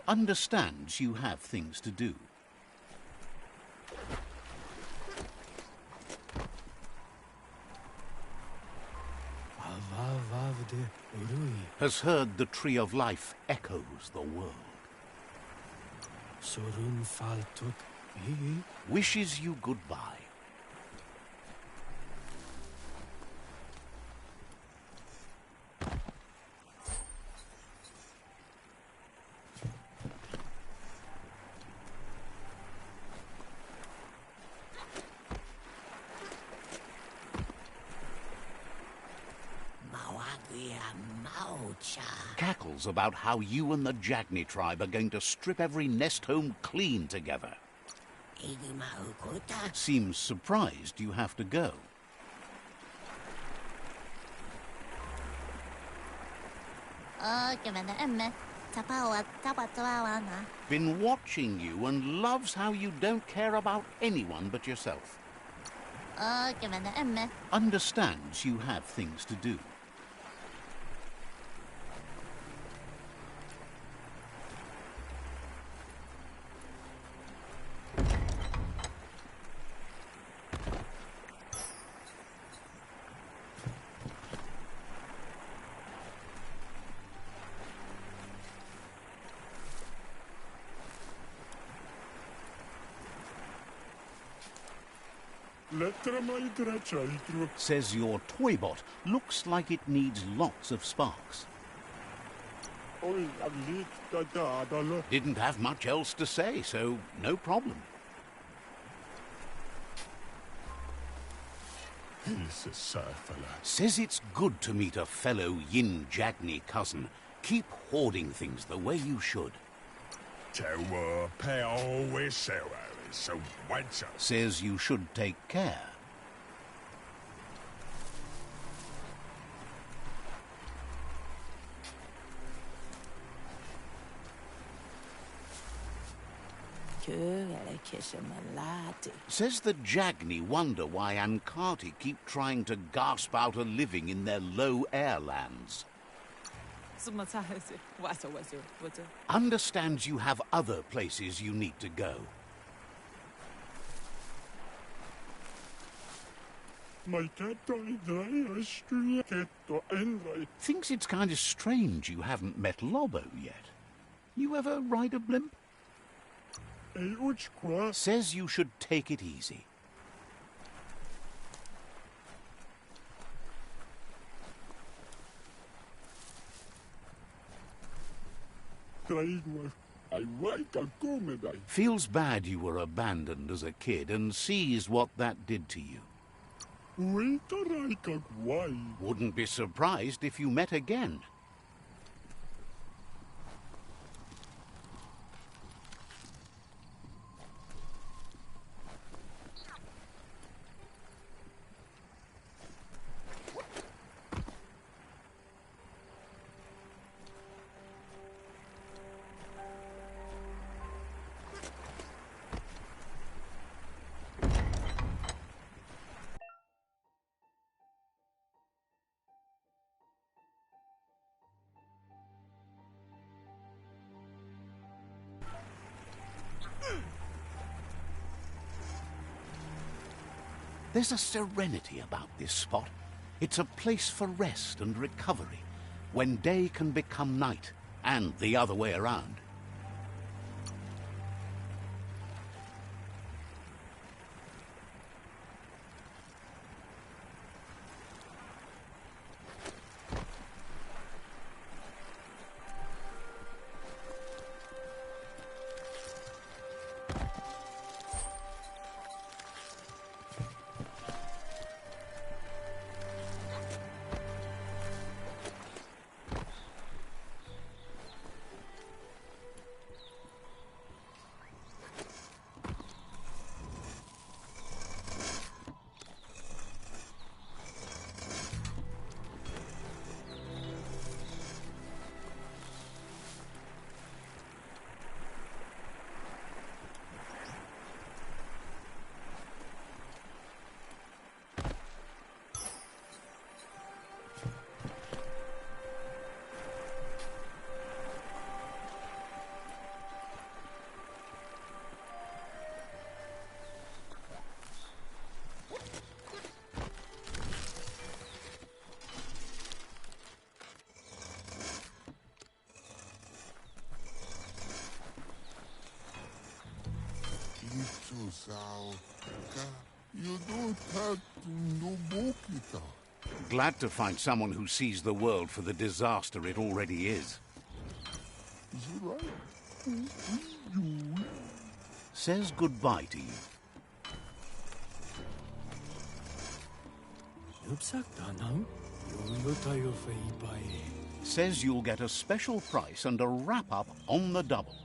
Understands you have things to do. Has heard the Tree of Life echoes the world. Wishes you goodbye. Cackles about how you and the Jagni tribe are going to strip every nest home clean together. Seems surprised you have to go. Been watching you and loves how you don't care about anyone but yourself. Understands you have things to do. Says your toy bot looks like it needs lots of sparks. Didn't have much else to say, so no problem. Says it's good to meet a fellow Yin Jagni cousin. Keep hoarding things the way you should. Says you should take care. Says the Jagni wonder why Ankati keep trying to gasp out a living in their low air lands. Understands you have other places you need to go. Thinks it's kind of strange you haven't met Lobo yet. You ever ride a blimp? Says you should take it easy. Feels bad you were abandoned as a kid and sees what that did to you. Wouldn't be surprised if you met again. There's a serenity about this spot. It's a place for rest and recovery, when day can become night, and the other way around. You don't have to know Bokita. Glad to find someone who sees the world for the disaster it already is. Is it right? Says goodbye to you. Says you'll get a special price and a wrap-up on the double.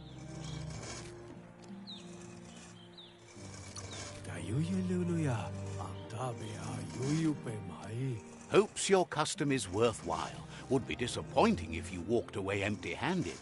Hopes your custom is worthwhile. Would be disappointing if you walked away empty-handed.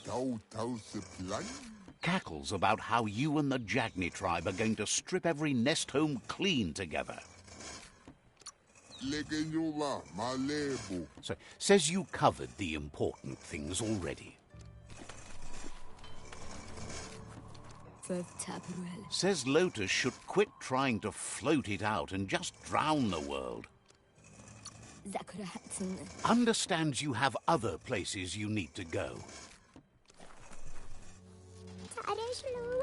tau supply. Cackles about how you and the Jagni tribe are going to strip every nest home clean together. Legenyola, malebo. So, says you covered the important things already. Says Lotus should quit trying to float it out and just drown the world. Understands you have other places you need to go.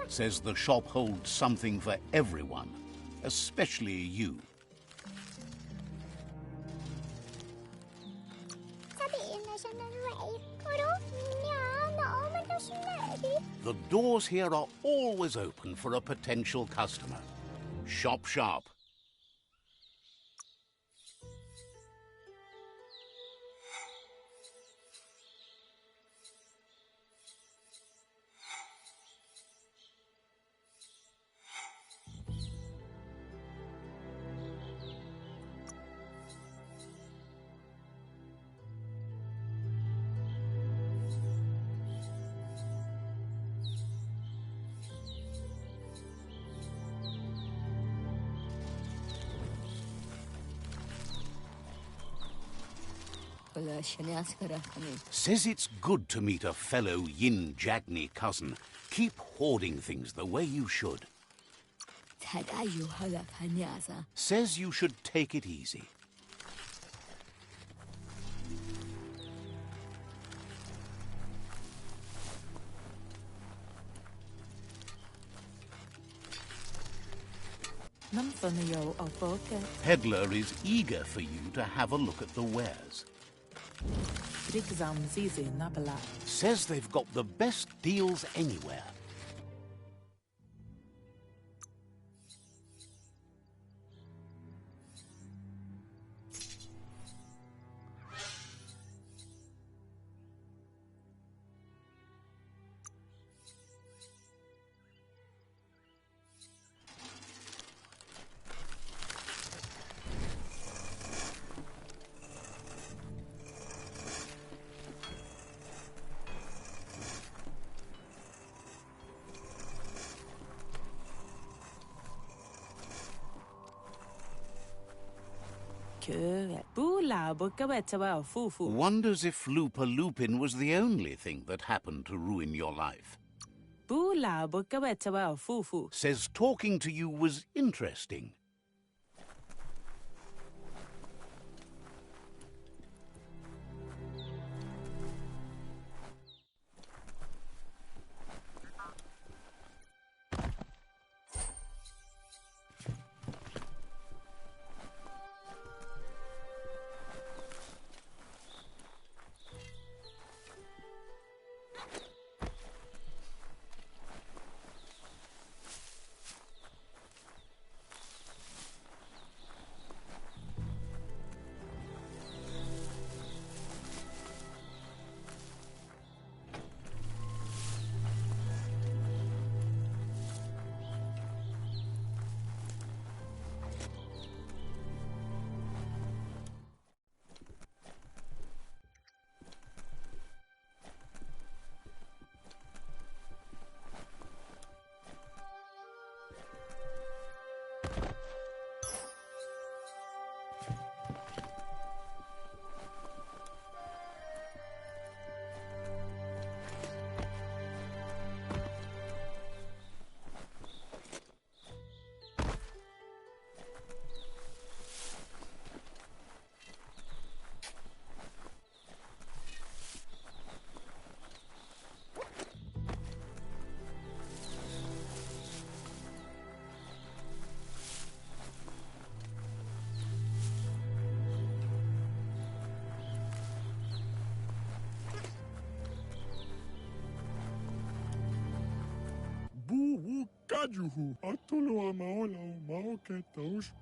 Says the shop holds something for everyone, especially you. The doors here are always open for a potential customer. Shop sharp. Says it's good to meet a fellow Yin Jagni cousin. Keep hoarding things the way you should. Says you should take it easy. Peddler is eager for you to have a look at the wares. Says they've got the best deals anywhere. Wonders if Lupa Lupin was the only thing that happened to ruin your life. Says talking to you was interesting.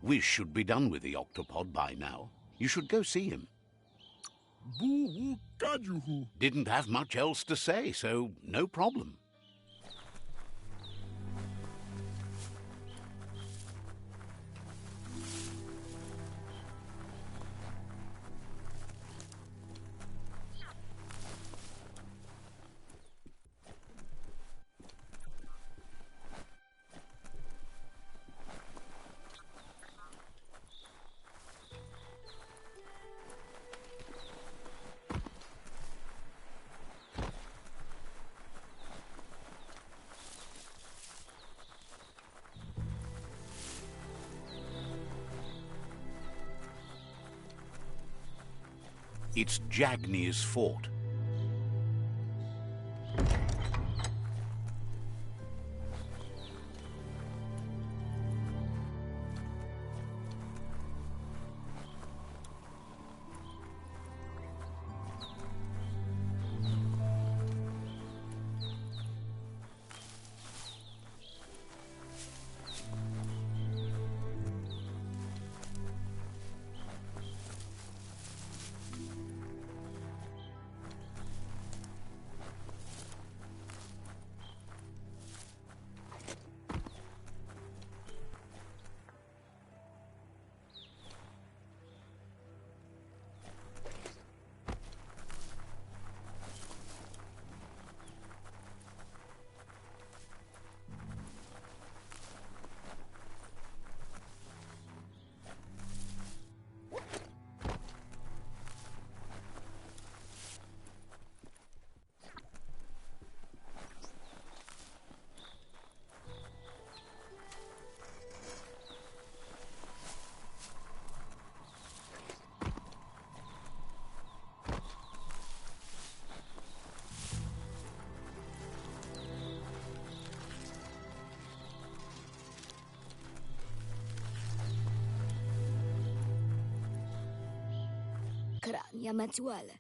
We should be done with the octopod by now. You should go see him. Didn't have much else to say, so no problem. It's Jagni's fort.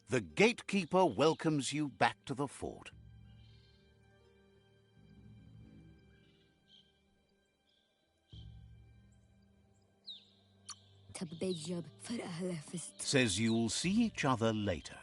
The gatekeeper welcomes you back to the fort. Says you'll see each other later.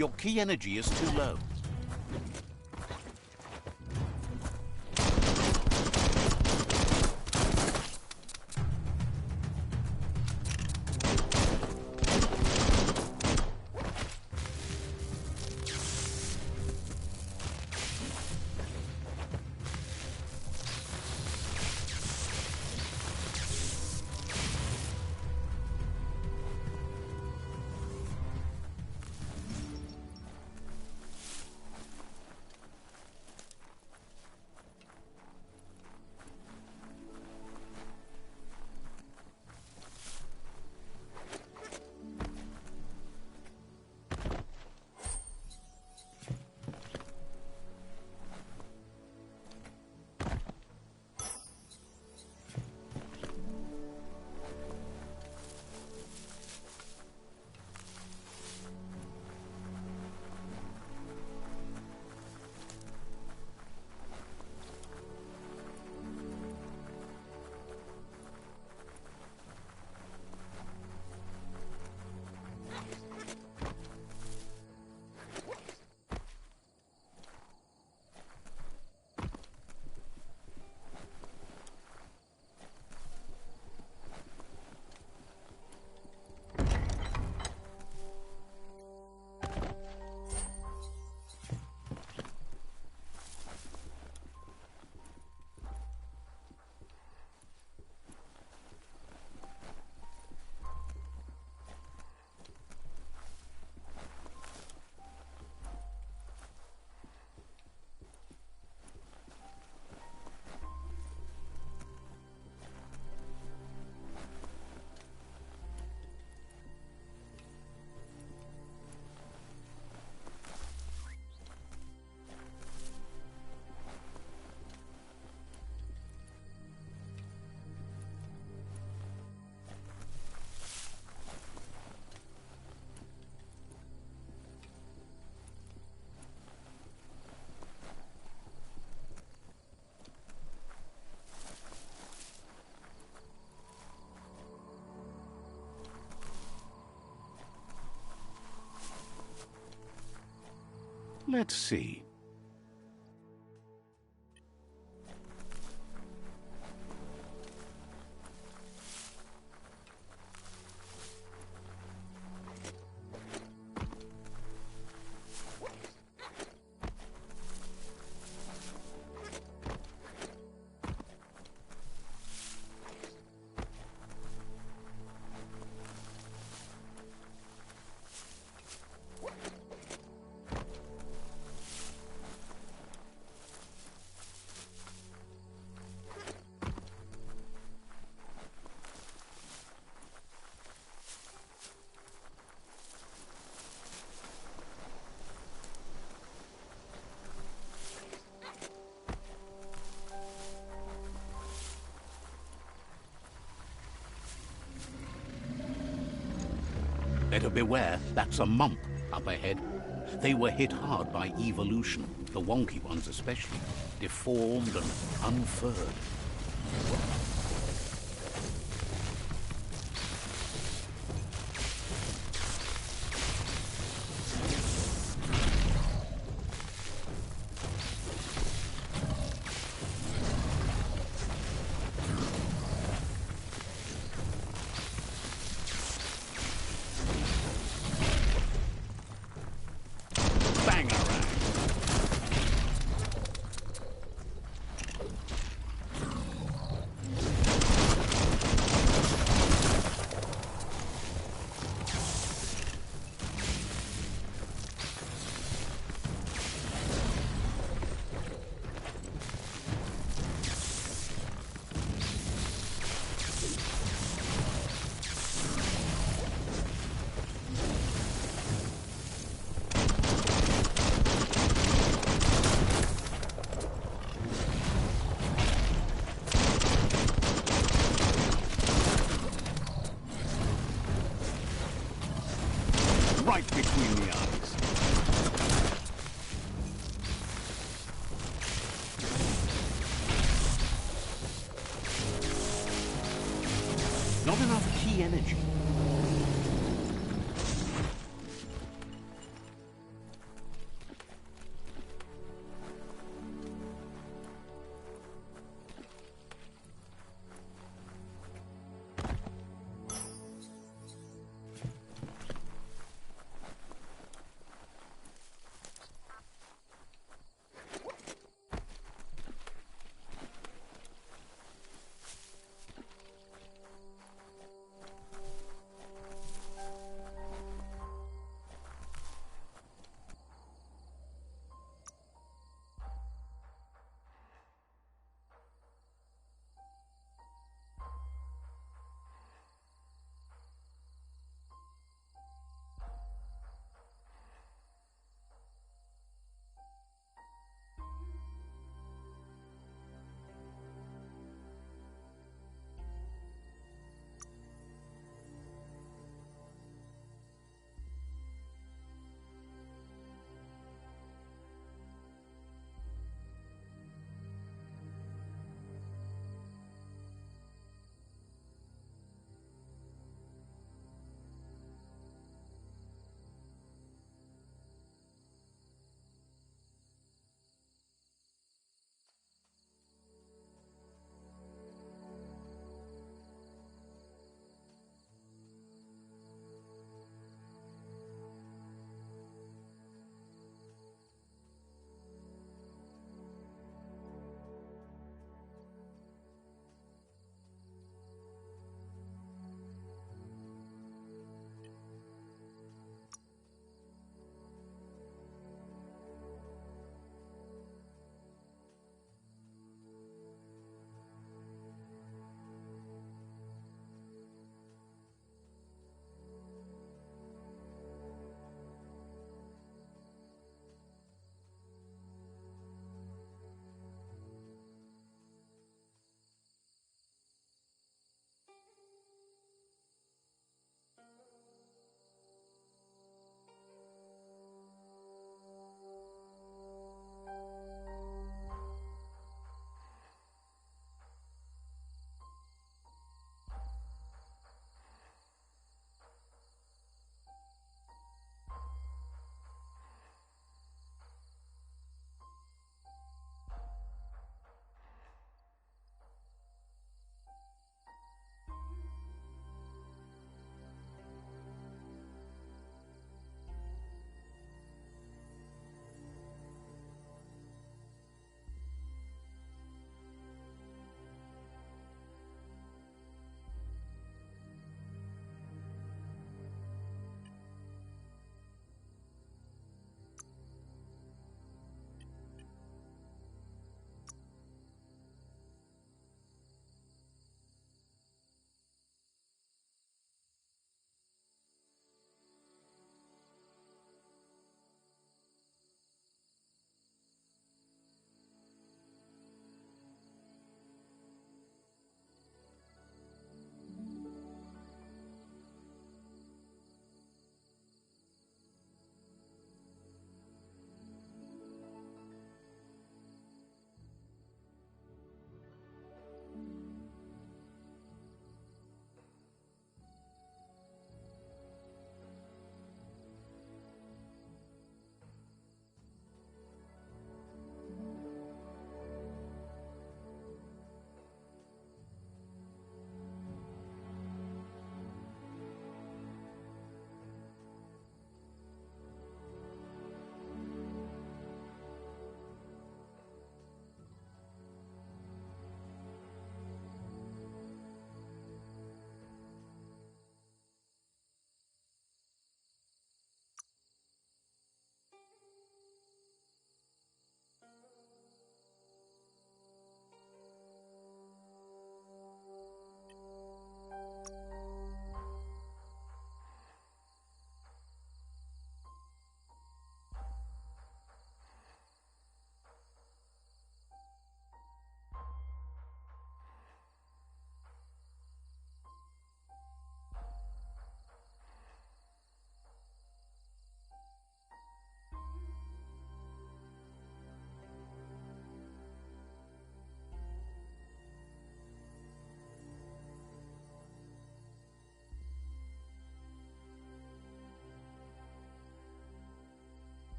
Your key energy is too low. Let's see. Better beware, that's a mump up ahead. They were hit hard by evolution, the wonky ones especially, deformed and unfurred. Right between the eyes. Not enough key energy.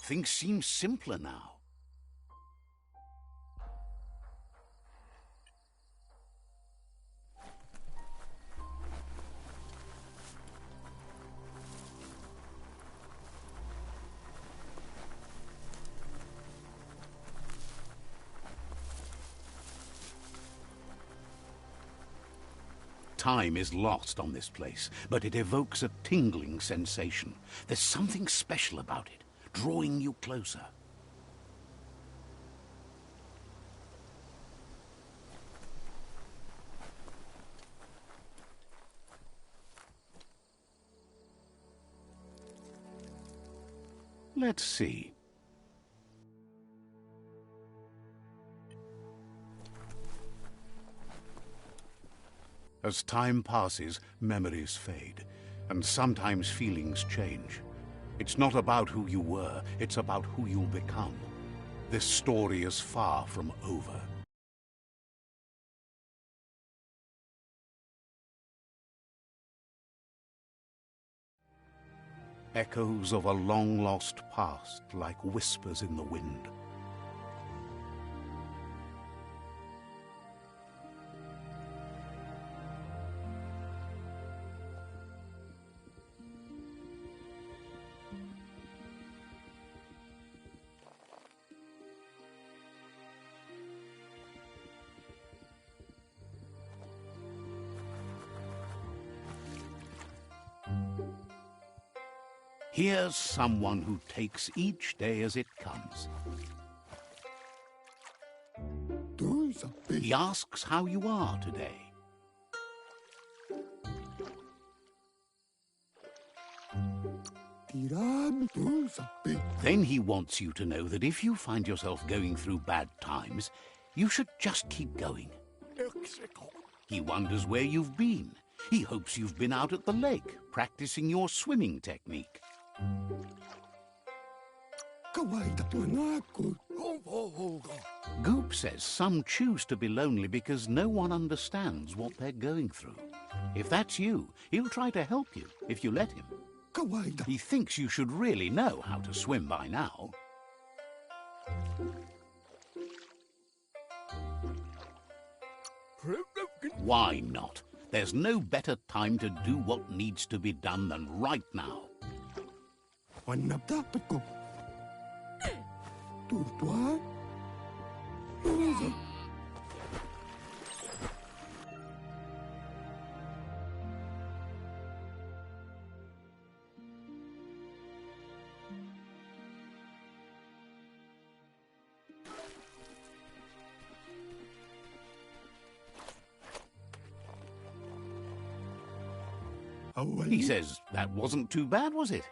Things seem simpler now. Time is lost on this place, but it evokes a tingling sensation. There's something special about it, drawing you closer. Let's see. As time passes, memories fade, and sometimes feelings change. It's not about who you were, it's about who you'll become. This story is far from over. Echoes of a long-lost past, like whispers in the wind. Here's someone who takes each day as it comes. He asks how you are today. Then he wants you to know that if you find yourself going through bad times, you should just keep going. He wonders where you've been. He hopes you've been out at the lake, practicing your swimming technique. Goop says some choose to be lonely because no one understands what they're going through. If that's you, he'll try to help you if you let him. He thinks you should really know how to swim by now. Why not? There's no better time to do what needs to be done than right now. He says that wasn't too bad, was it?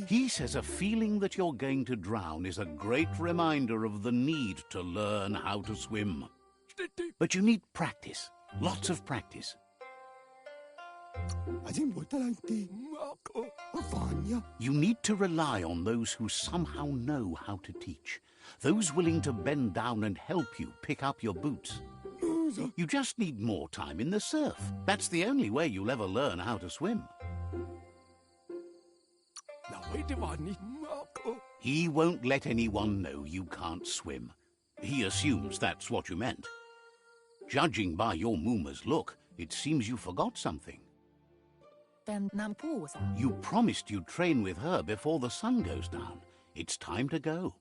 He says a feeling that you're going to drown is a great reminder of the need to learn how to swim. But you need practice, lots of practice. You need to rely on those who somehow know how to teach, those willing to bend down and help you pick up your boots. You just need more time in the surf. That's the only way you'll ever learn how to swim. He won't let anyone know you can't swim. He assumes that's what you meant. Judging by your Mooma's look, it seems you forgot something. You promised you'd train with her before the sun goes down. It's time to go.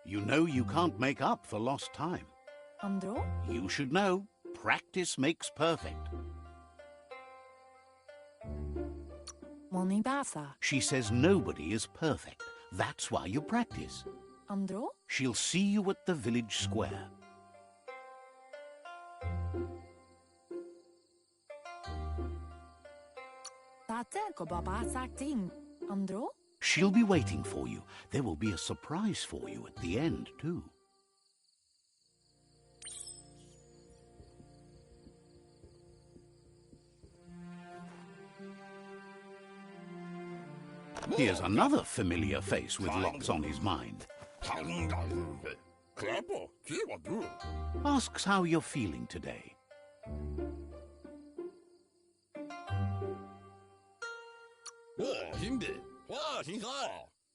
You know you can't make up for lost time. You should know, practice makes perfect. She says nobody is perfect. That's why you practice. She'll see you at the village square. She'll be waiting for you. There will be a surprise for you at the end, too. Here's another familiar face with lots on his mind. Asks how you're feeling today.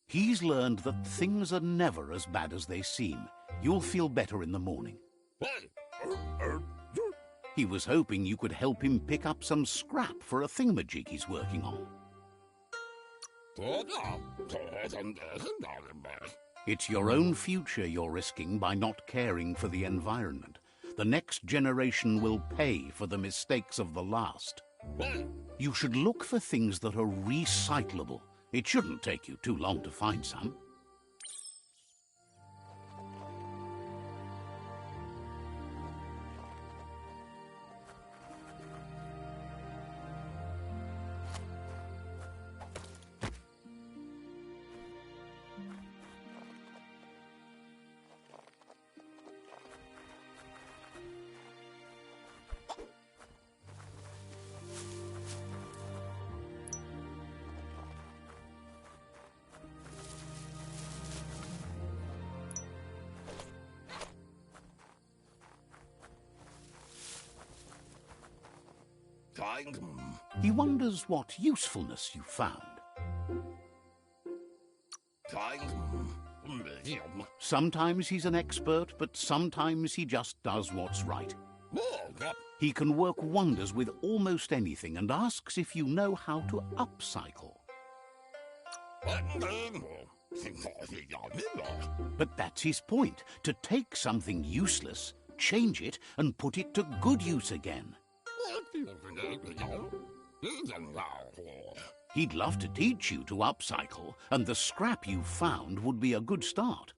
He's learned that things are never as bad as they seem. You'll feel better in the morning. He was hoping you could help him pick up some scrap for a thingamajig he's working on. It's your own future you're risking by not caring for the environment. The next generation will pay for the mistakes of the last. You should look for things that are recyclable. It shouldn't take you too long to find some. He wonders what usefulness you found. Sometimes he's an expert, but sometimes he just does what's right. He can work wonders with almost anything and asks if you know how to upcycle. But that's his point, to take something useless, change it, and put it to good use again. He'd love to teach you to upcycle, and the scrap you found would be a good start.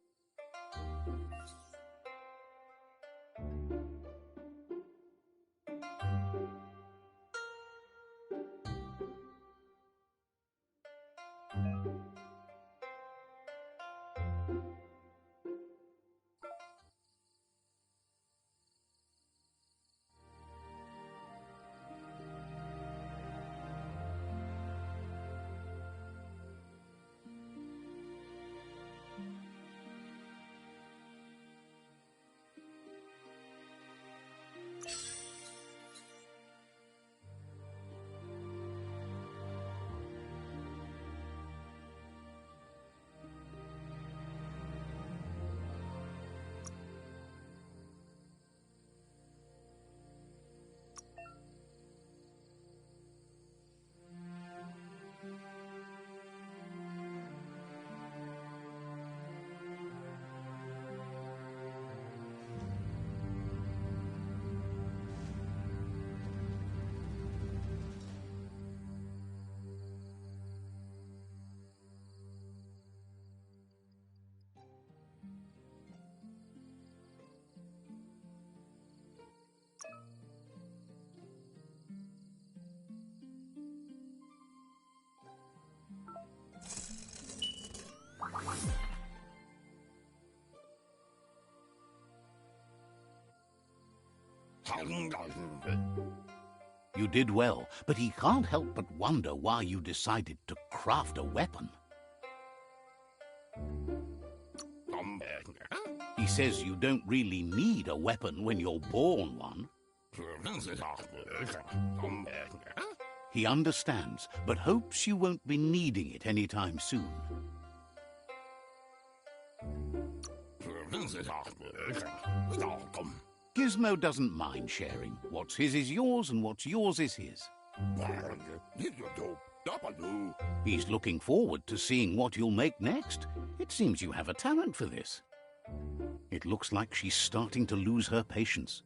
You did well, but he can't help but wonder why you decided to craft a weapon. He says you don't really need a weapon when you're born one. He understands, but hopes you won't be needing it anytime soon. Gizmo doesn't mind sharing. What's his is yours, and what's yours is his. He's looking forward to seeing what you'll make next. It seems you have a talent for this. It looks like she's starting to lose her patience.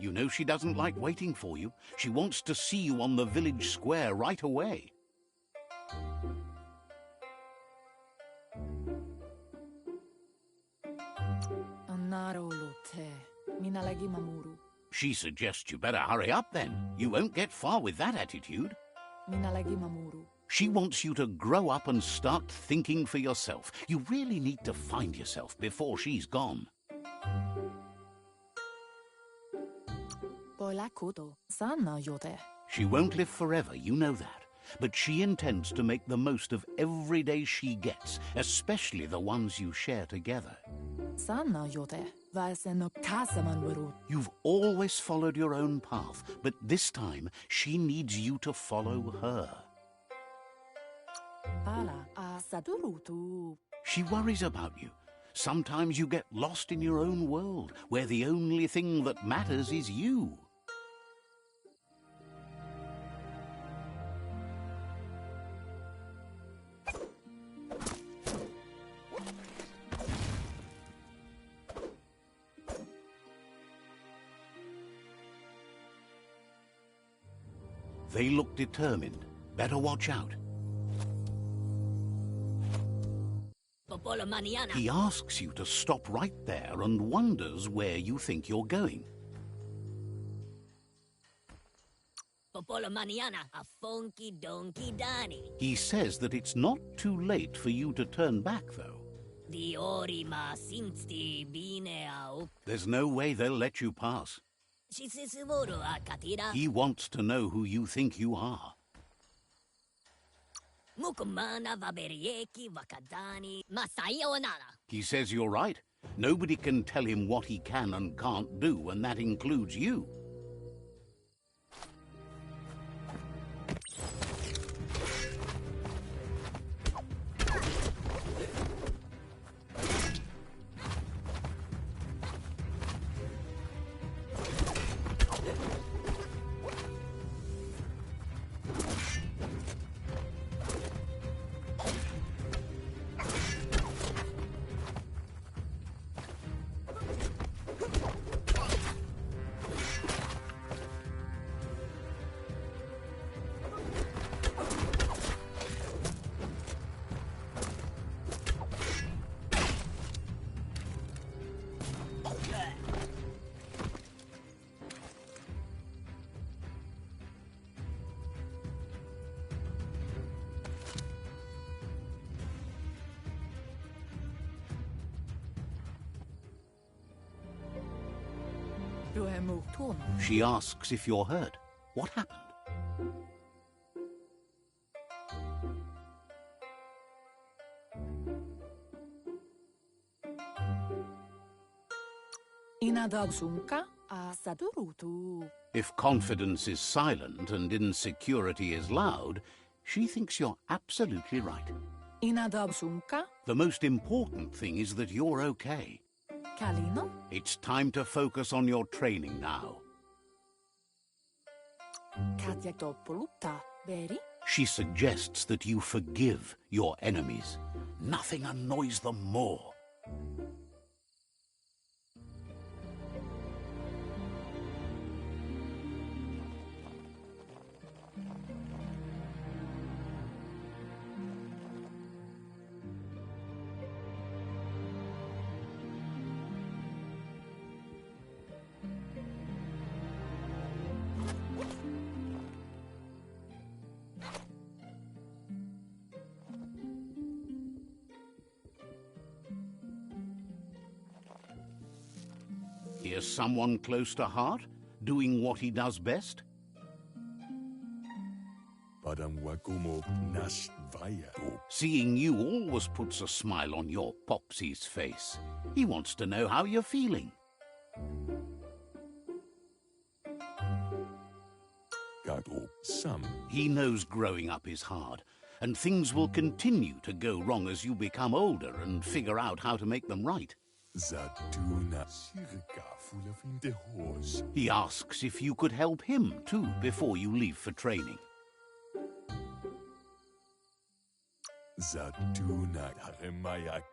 You know she doesn't like waiting for you. She wants to see you on the village square right away. She suggests you better hurry up then. You won't get far with that attitude. She wants you to grow up and start thinking for yourself. You really need to find yourself before she's gone. She won't live forever, you know that. But she intends to make the most of every day she gets, especially the ones you share together. You've always followed your own path, but this time she needs you to follow her. She worries about you. Sometimes you get lost in your own world, where the only thing that matters is you. They look determined. Better watch out. He asks you to stop right there and wonders where you think you're going. He says that it's not too late for you to turn back, though. There's no way they'll let you pass. He wants to know who you think you are. He says you're right. Nobody can tell him what he can and can't do, and that includes you. She asks if you're hurt. What happened? If confidence is silent and insecurity is loud, she thinks you're absolutely right. The most important thing is that you're okay. It's time to focus on your training now. She suggests that you forgive your enemies. Nothing annoys them more. Here's someone close to heart, doing what he does best. Seeing you always puts a smile on your Popsy's face. He wants to know how you're feeling. He knows growing up is hard, and things will continue to go wrong as you become older and figure out how to make them right. He asks if you could help him too before you leave for training.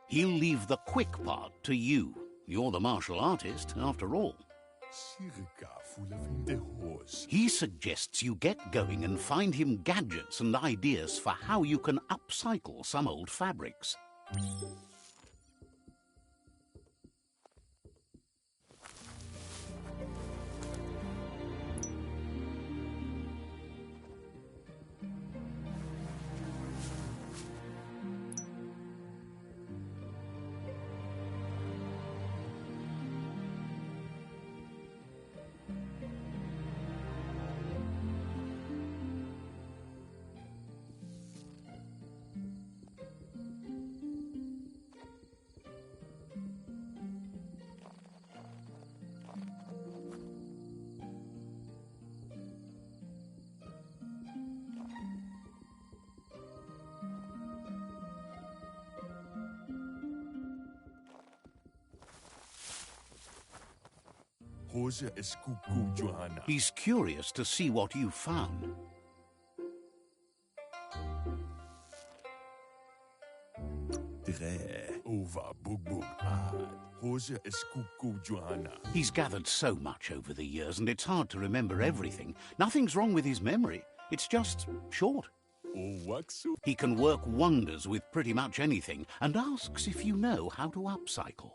He'll leave the quick part to you. You're the martial artist, after all. He suggests you get going and find him gadgets and ideas for how you can upcycle some old fabrics. He's curious to see what you've found. He's gathered so much over the years, and it's hard to remember everything. Nothing's wrong with his memory. It's just short. He can work wonders with pretty much anything, and asks if you know how to upcycle.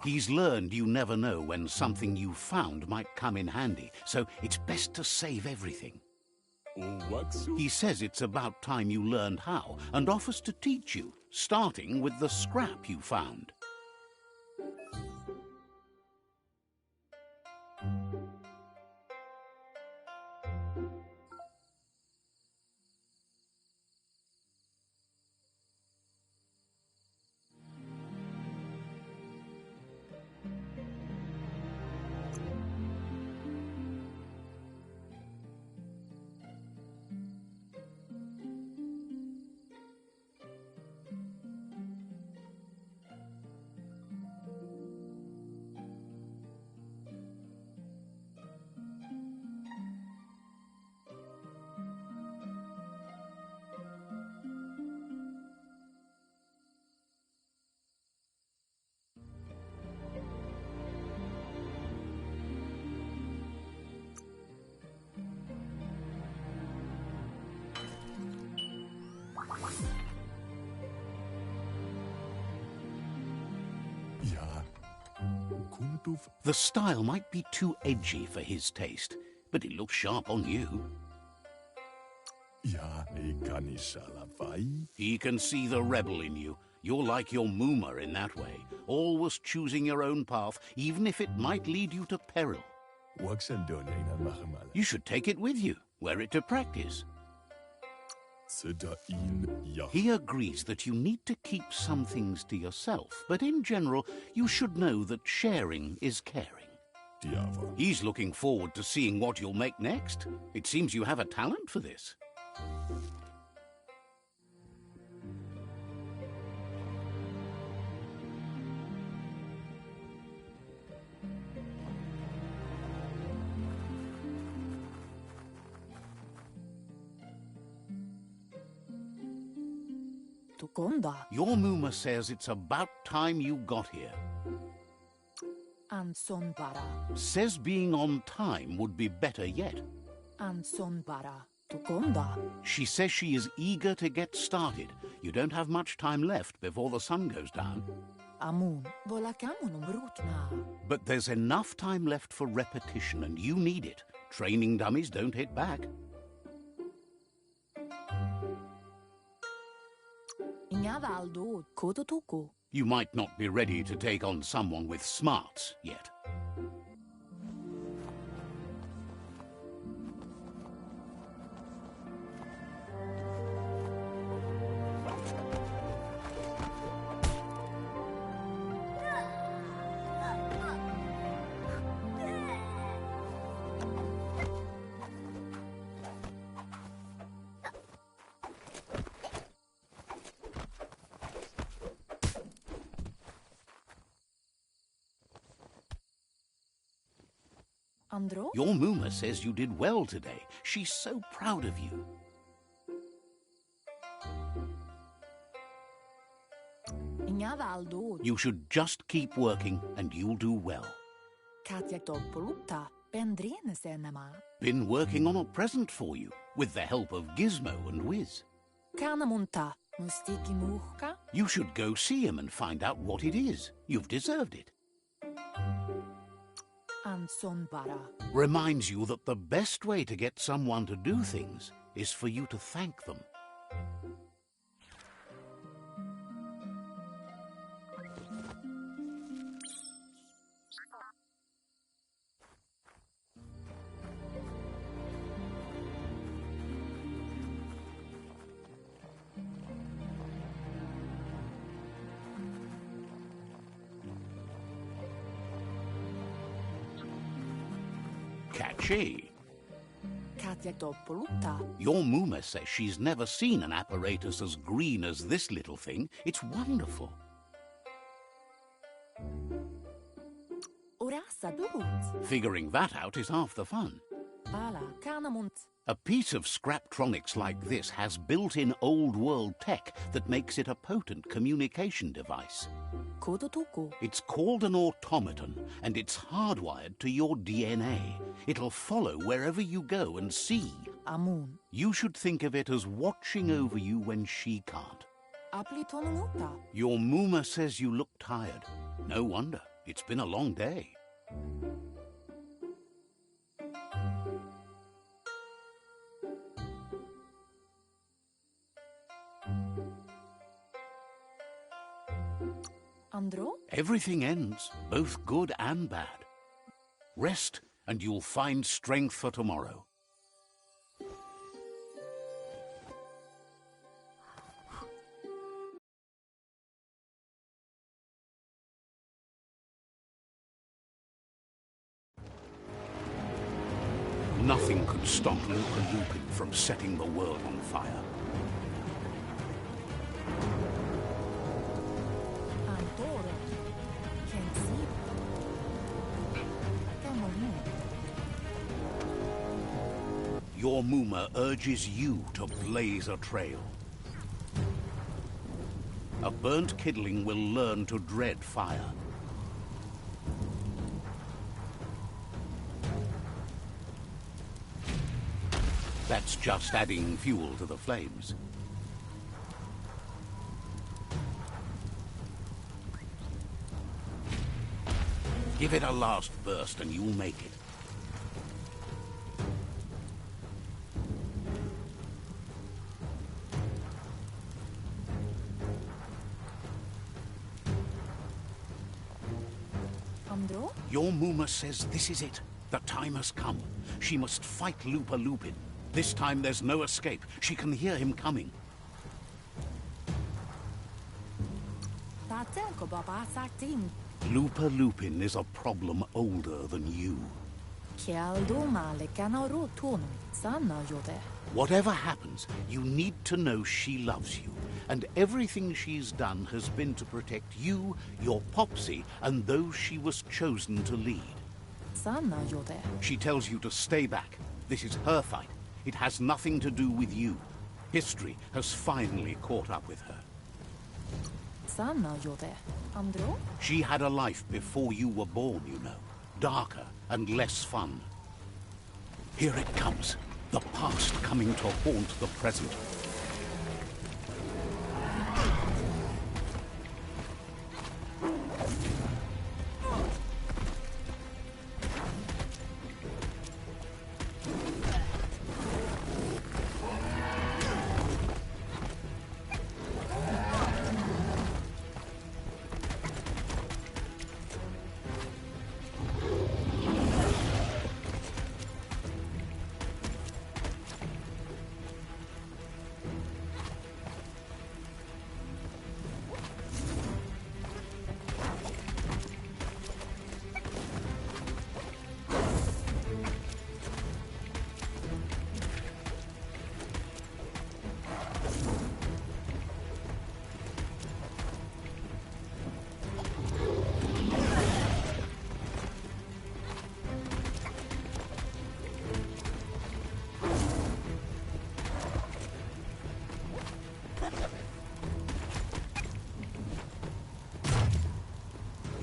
He's learned you never know when something you found might come in handy, so it's best to save everything. He says it's about time you learned how, and offers to teach you, starting with the scrap you found. The style might be too edgy for his taste, but it looks sharp on you. He can see the rebel in you. You're like your Muma in that way, always choosing your own path, even if it might lead you to peril. You should take it with you, wear it to practice. He agrees that you need to keep some things to yourself, but in general, you should know that sharing is caring. He's looking forward to seeing what you'll make next. It seems you have a talent for this. Your Muma says it's about time you got here. Says being on time would be better yet. She says she is eager to get started. You don't have much time left before the sun goes down. But there's enough time left for repetition, and you need it. Training dummies don't hit back. You might not be ready to take on someone with smarts yet. Your Muma says you did well today. She's so proud of you. You should just keep working and you'll do well. Been working on a present for you, with the help of Gizmo and Wiz. You should go see him and find out what it is. You've deserved it. Reminds you that the best way to get someone to do things is for you to thank them. Catchy. Your Muma says she's never seen an apparatus as green as this little thing. It's wonderful. Figuring that out is half the fun. A piece of Scraptronics like this has built-in old-world tech that makes it a potent communication device. It's called an automaton, and it's hardwired to your DNA. It'll follow wherever you go and see. You should think of it as watching over you when she can't. Your Muma says you look tired. No wonder. It's been a long day. Everything ends, both good and bad. Rest, and you'll find strength for tomorrow. Nothing could stop Luca Lupin from setting the world on fire. Your Muma urges you to blaze a trail. A burnt kidling will learn to dread fire. That's just adding fuel to the flames. Give it a last burst and you'll make it. Andro? Your Muma says this is it. The time has come. She must fight Lupa Lupin. This time there's no escape. She can hear him coming. Tatenko baba saktim. Lupa Lupin is a problem older than you. Kialdo malekana roton. Sana yode. Whatever happens, you need to know she loves you. And everything she's done has been to protect you, your Popsy, and those she was chosen to lead. Sana yode. She tells you to stay back. This is her fight. It has nothing to do with you. History has finally caught up with her. Sana yode. Andro? She had a life before you were born, you know. Darker and less fun. Here it comes. The past coming to haunt the present.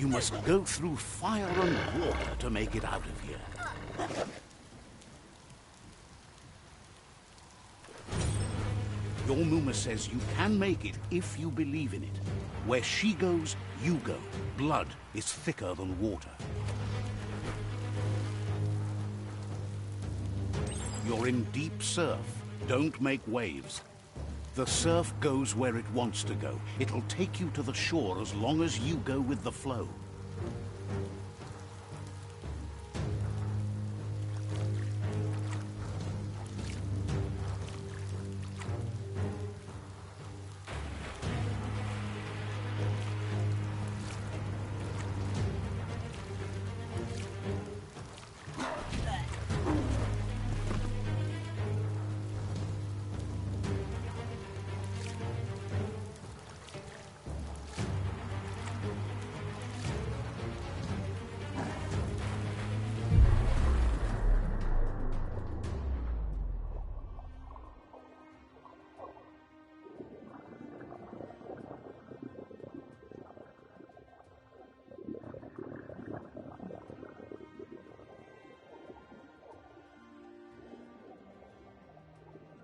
You must go through fire and water to make it out of here. Your Muma says you can make it if you believe in it. Where she goes, you go. Blood is thicker than water. You're in deep surf. Don't make waves. The surf goes where it wants to go. It'll take you to the shore as long as you go with the flow.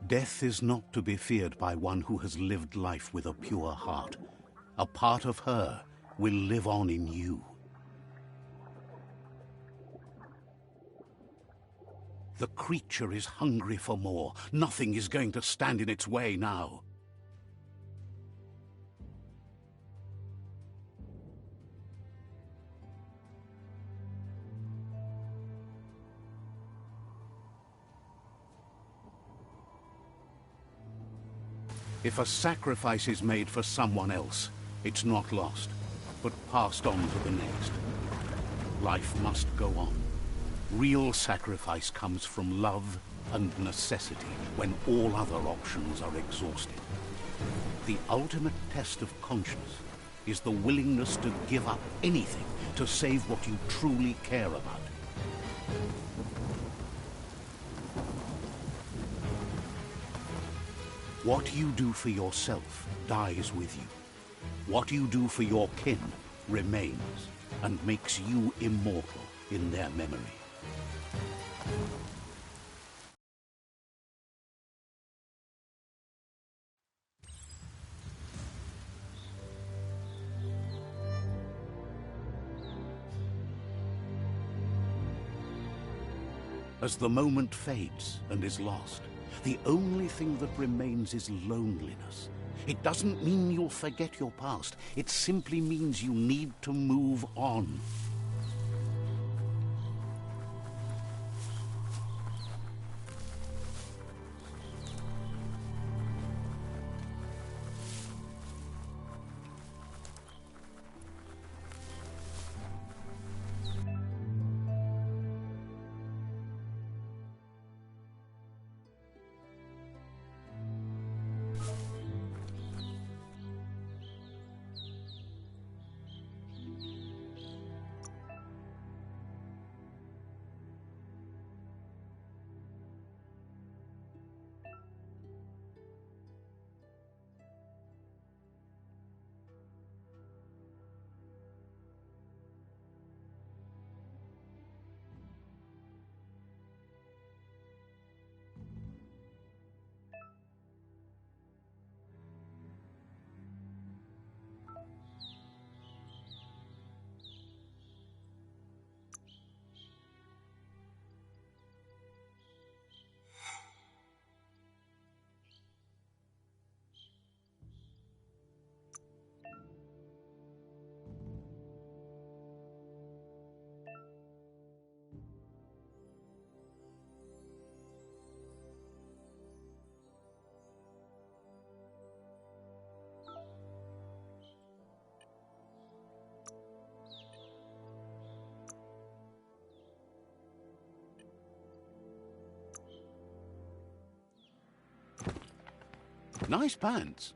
Death is not to be feared by one who has lived life with a pure heart. A part of her will live on in you. The creature is hungry for more. Nothing is going to stand in its way now. If a sacrifice is made for someone else, it's not lost, but passed on to the next. Life must go on. Real sacrifice comes from love and necessity when all other options are exhausted. The ultimate test of conscience is the willingness to give up anything to save what you truly care about. What you do for yourself dies with you. What you do for your kin remains and makes you immortal in their memory. As the moment fades and is lost, the only thing that remains is loneliness. It doesn't mean you'll forget your past. It simply means you need to move on. Nice pants.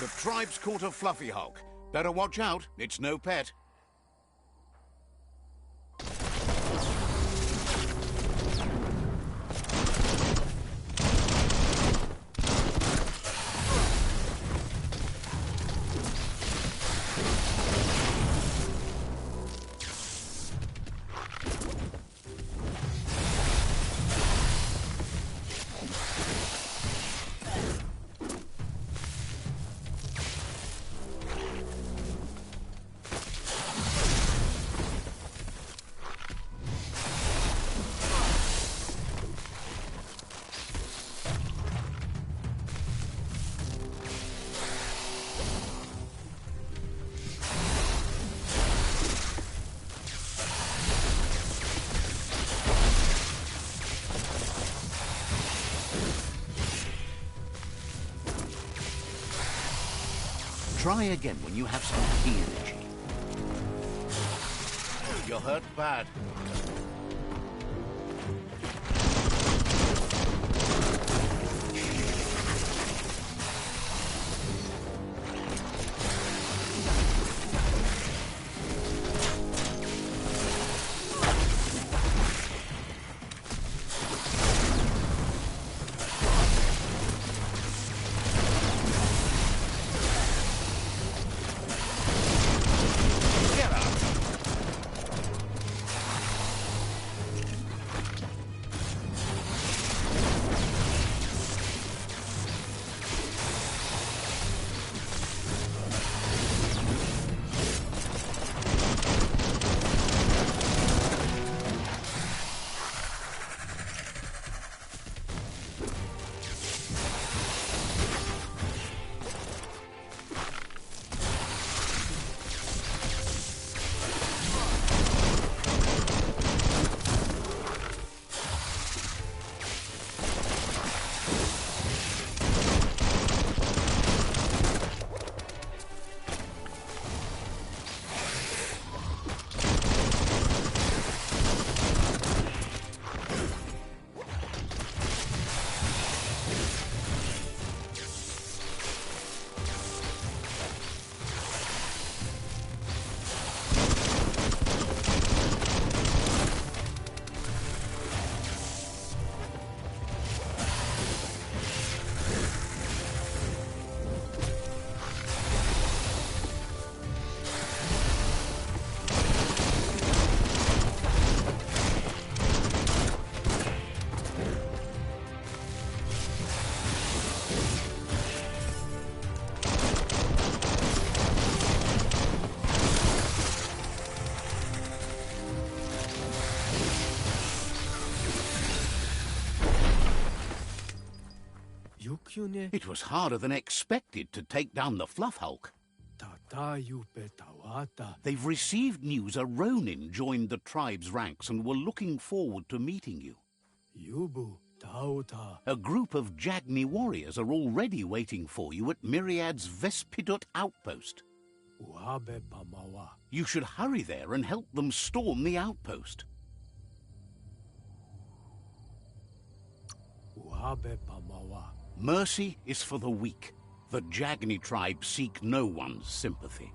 The tribe's caught a fluffy hulk. Better watch out, it's no pet. Try again when you have some key energy. You're hurt bad. It was harder than expected to take down the Fluff Hulk. They've received news a Ronin joined the tribe's ranks and were looking forward to meeting you. A group of Jagni warriors are already waiting for you at Myriad's Vespidut outpost. You should hurry there and help them storm the outpost. Mercy is for the weak. The Jagni tribe seek no one's sympathy.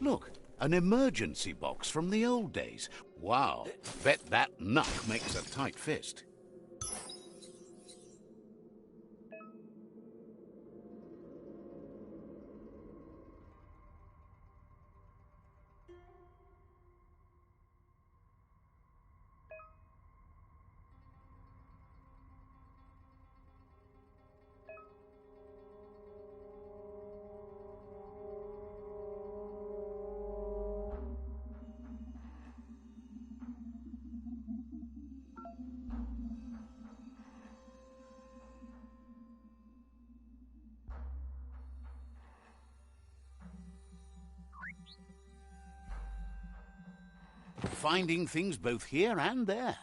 Look, an emergency box from the old days. Wow, bet that nut makes a tight fist. Finding things both here and there.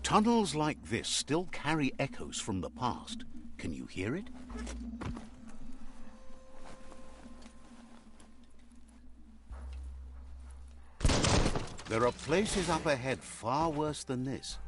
Tunnels like this still carry echoes from the past. Can you hear it? There are places up ahead far worse than this.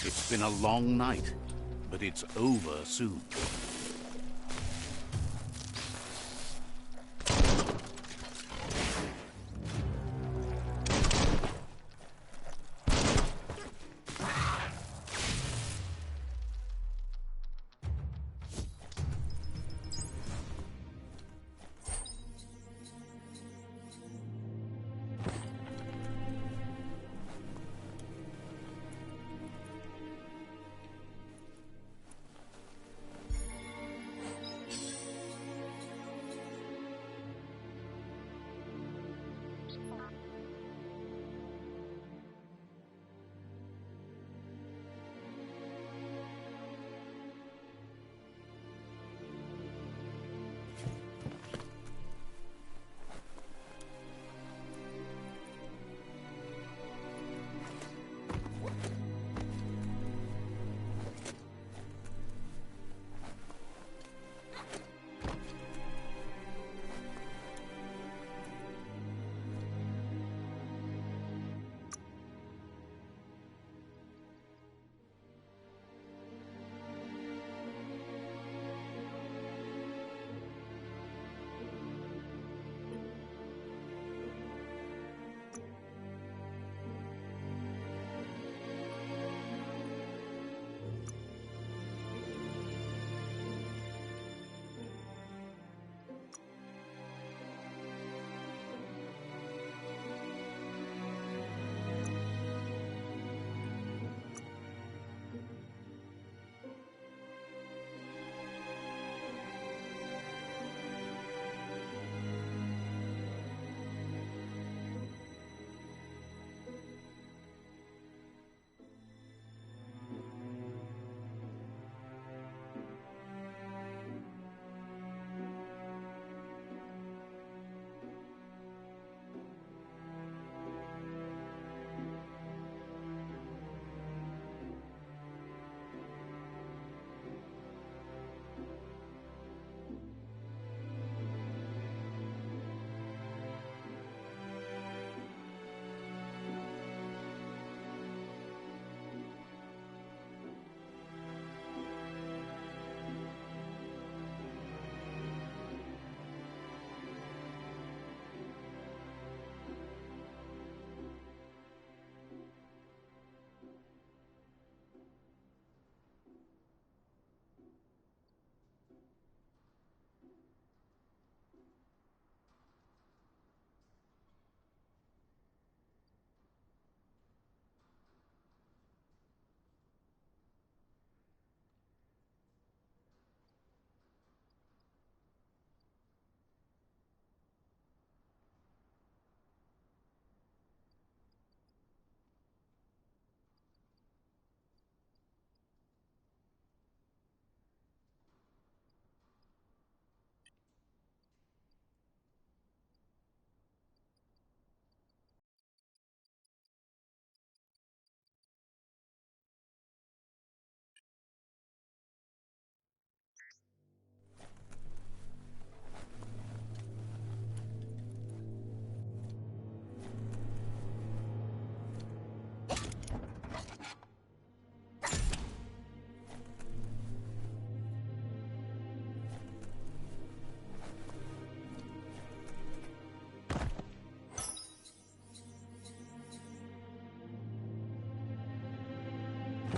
It's been a long night, but it's over soon.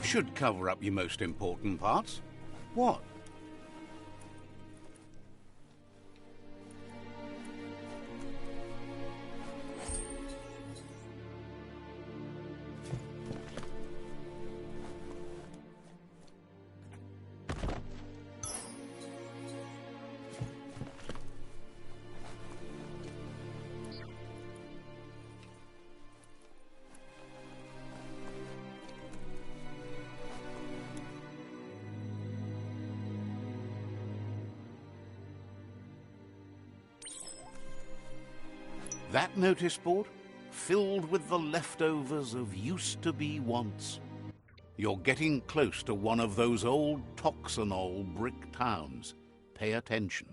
Should cover up your most important parts. What? That notice board? Filled with the leftovers of used-to-be wants. You're getting close to one of those old Toxanol brick towns. Pay attention.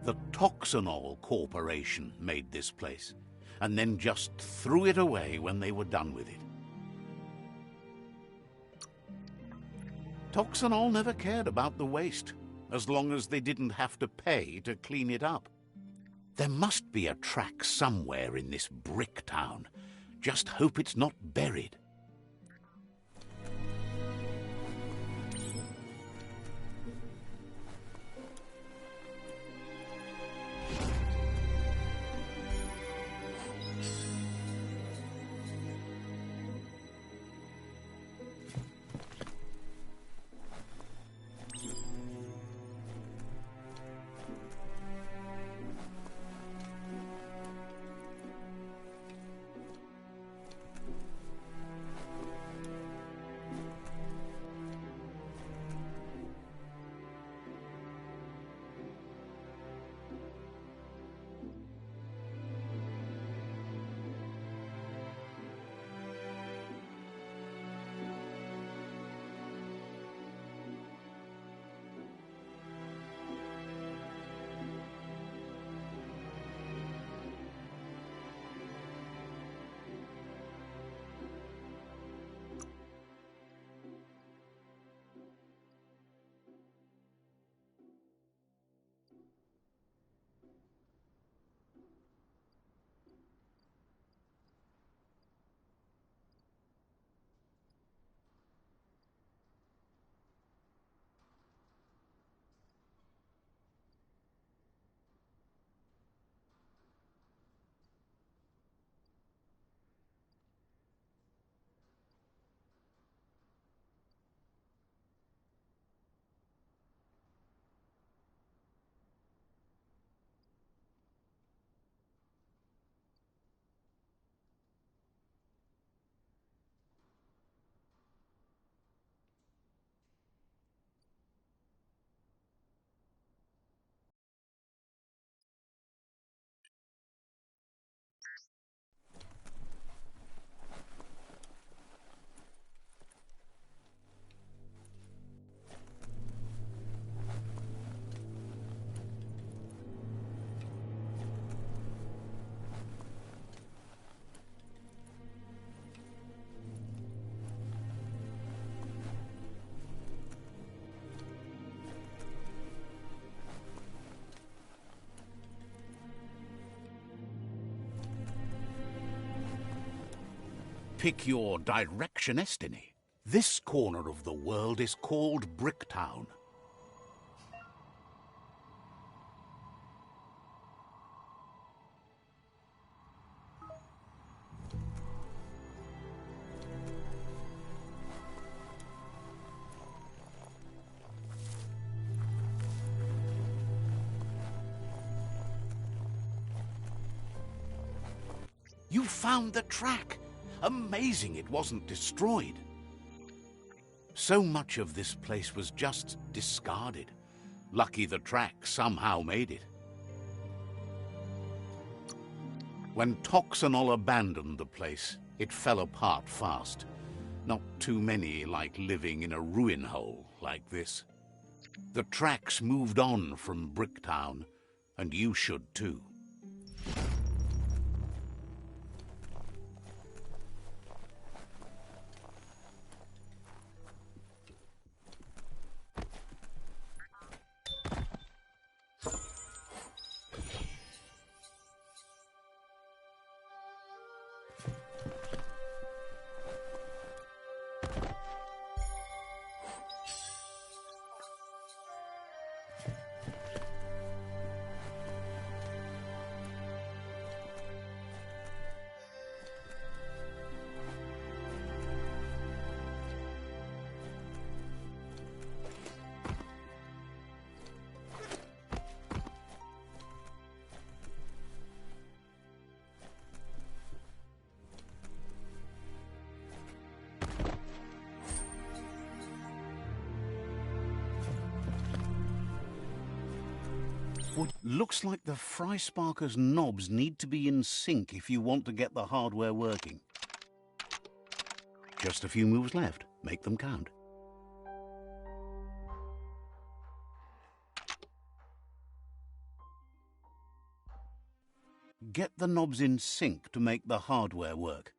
The Toxanol Corporation made this place, and then just threw it away when they were done with it. Toxanol never cared about the waste, as long as they didn't have to pay to clean it up. There must be a track somewhere in this brick town. Just hope it's not buried. Pick your direction, destiny. This corner of the world is called Bricktown. You found the track! Amazing it wasn't destroyed. So much of this place was just discarded. Lucky the track somehow made it. When Toxanol abandoned the place, it fell apart fast. Not too many like living in a ruin hole like this. The tracks moved on from Bricktown, and you should too. Looks like the Fry Sparker's knobs need to be in sync if you want to get the hardware working. Just a few moves left. Make them count. Get the knobs in sync to make the hardware work.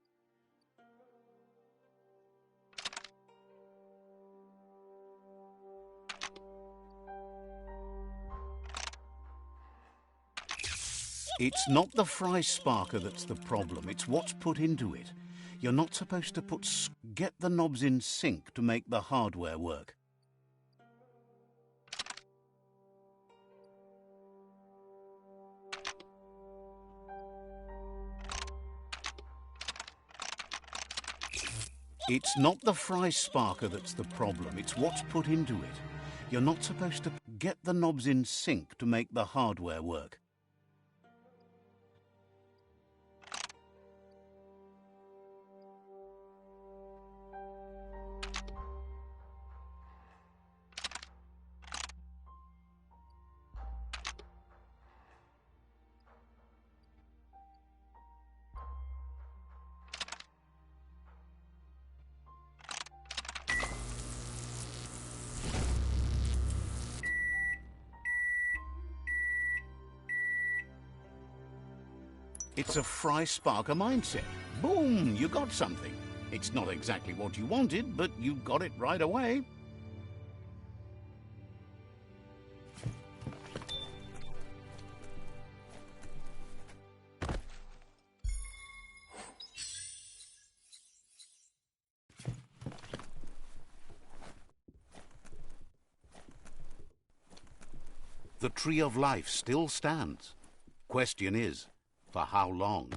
It's not the Fry Sparker that's the problem, it's what's put into it. You're not supposed to get the knobs in sync to make the hardware work. It's not the Fry Sparker that's the problem, it's what's put into it. You're not supposed to get the knobs in sync to make the hardware work. It's a Fry Sparker mindset. Boom, you got something. It's not exactly what you wanted, but you got it right away. The Tree of Life still stands. Question is, for how long?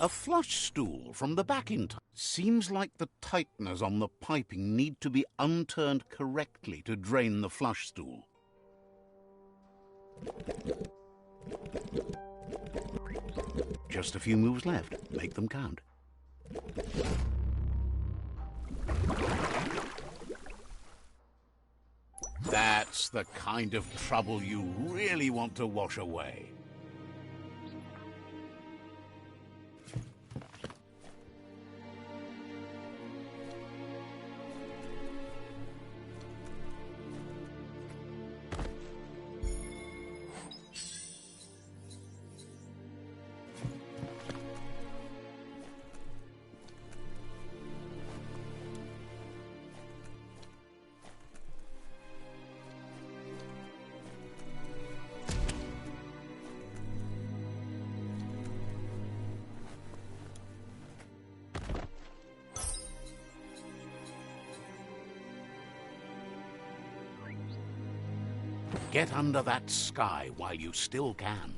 A flush stool from the back in time. Seems like the tighteners on the piping need to be unturned correctly to drain the flush stool. Just a few moves left. Make them count. That's the kind of trouble you really want to wash away. Get under that sky while you still can.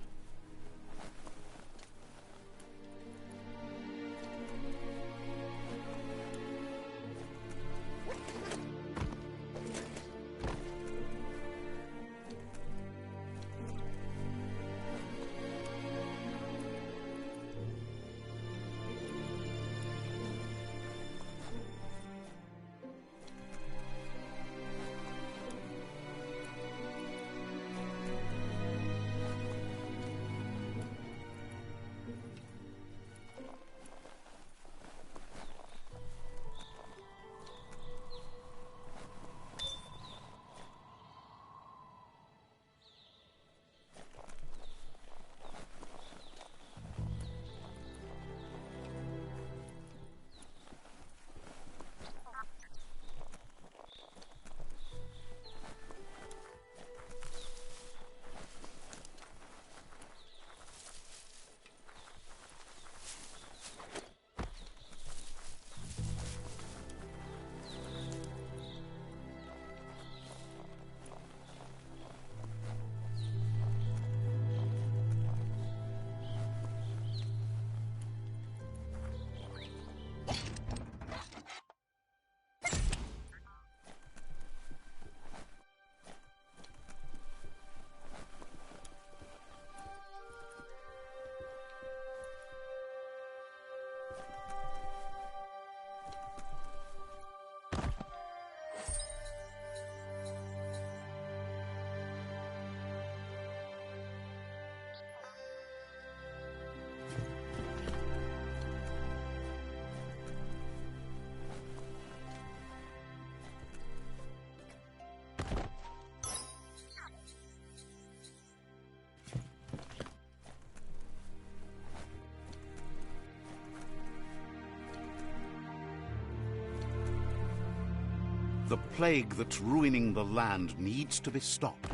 The plague that's ruining the land needs to be stopped.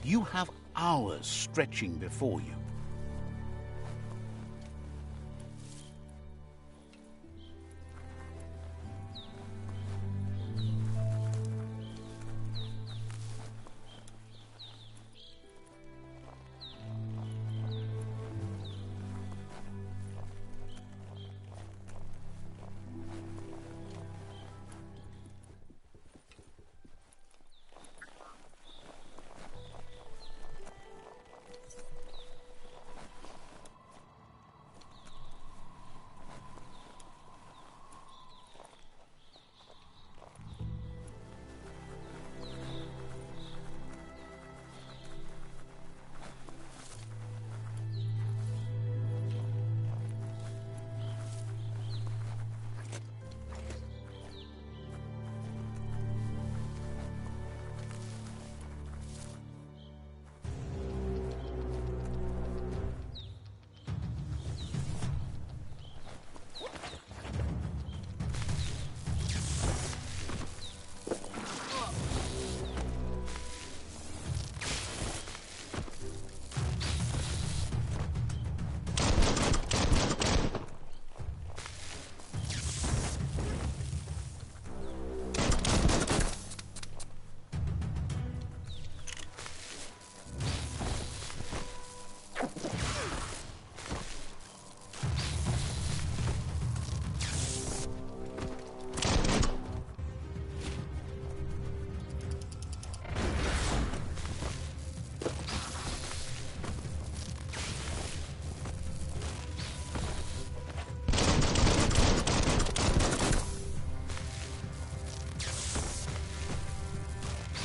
You have hours stretching before you.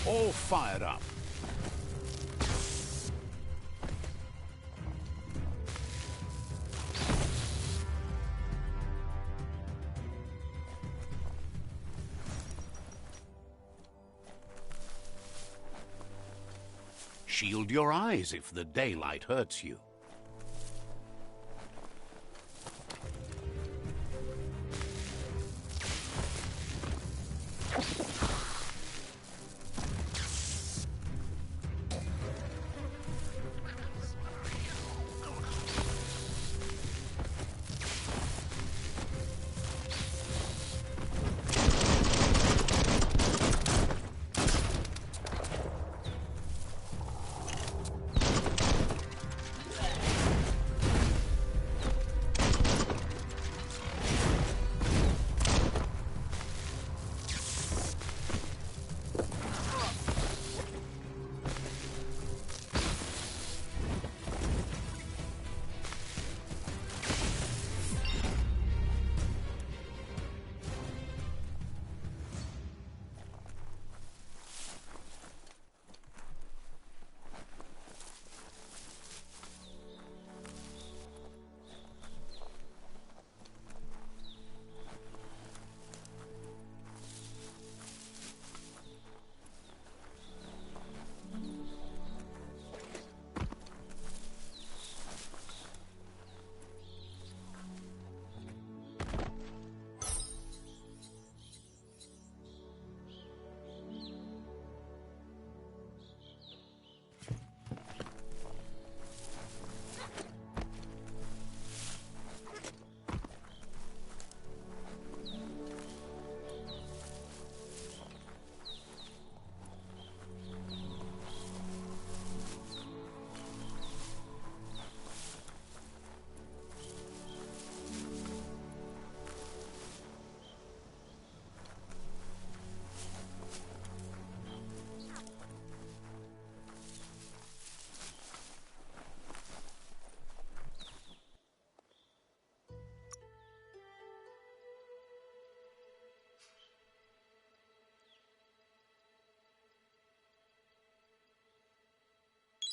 All fired up. Shield your eyes if the daylight hurts you.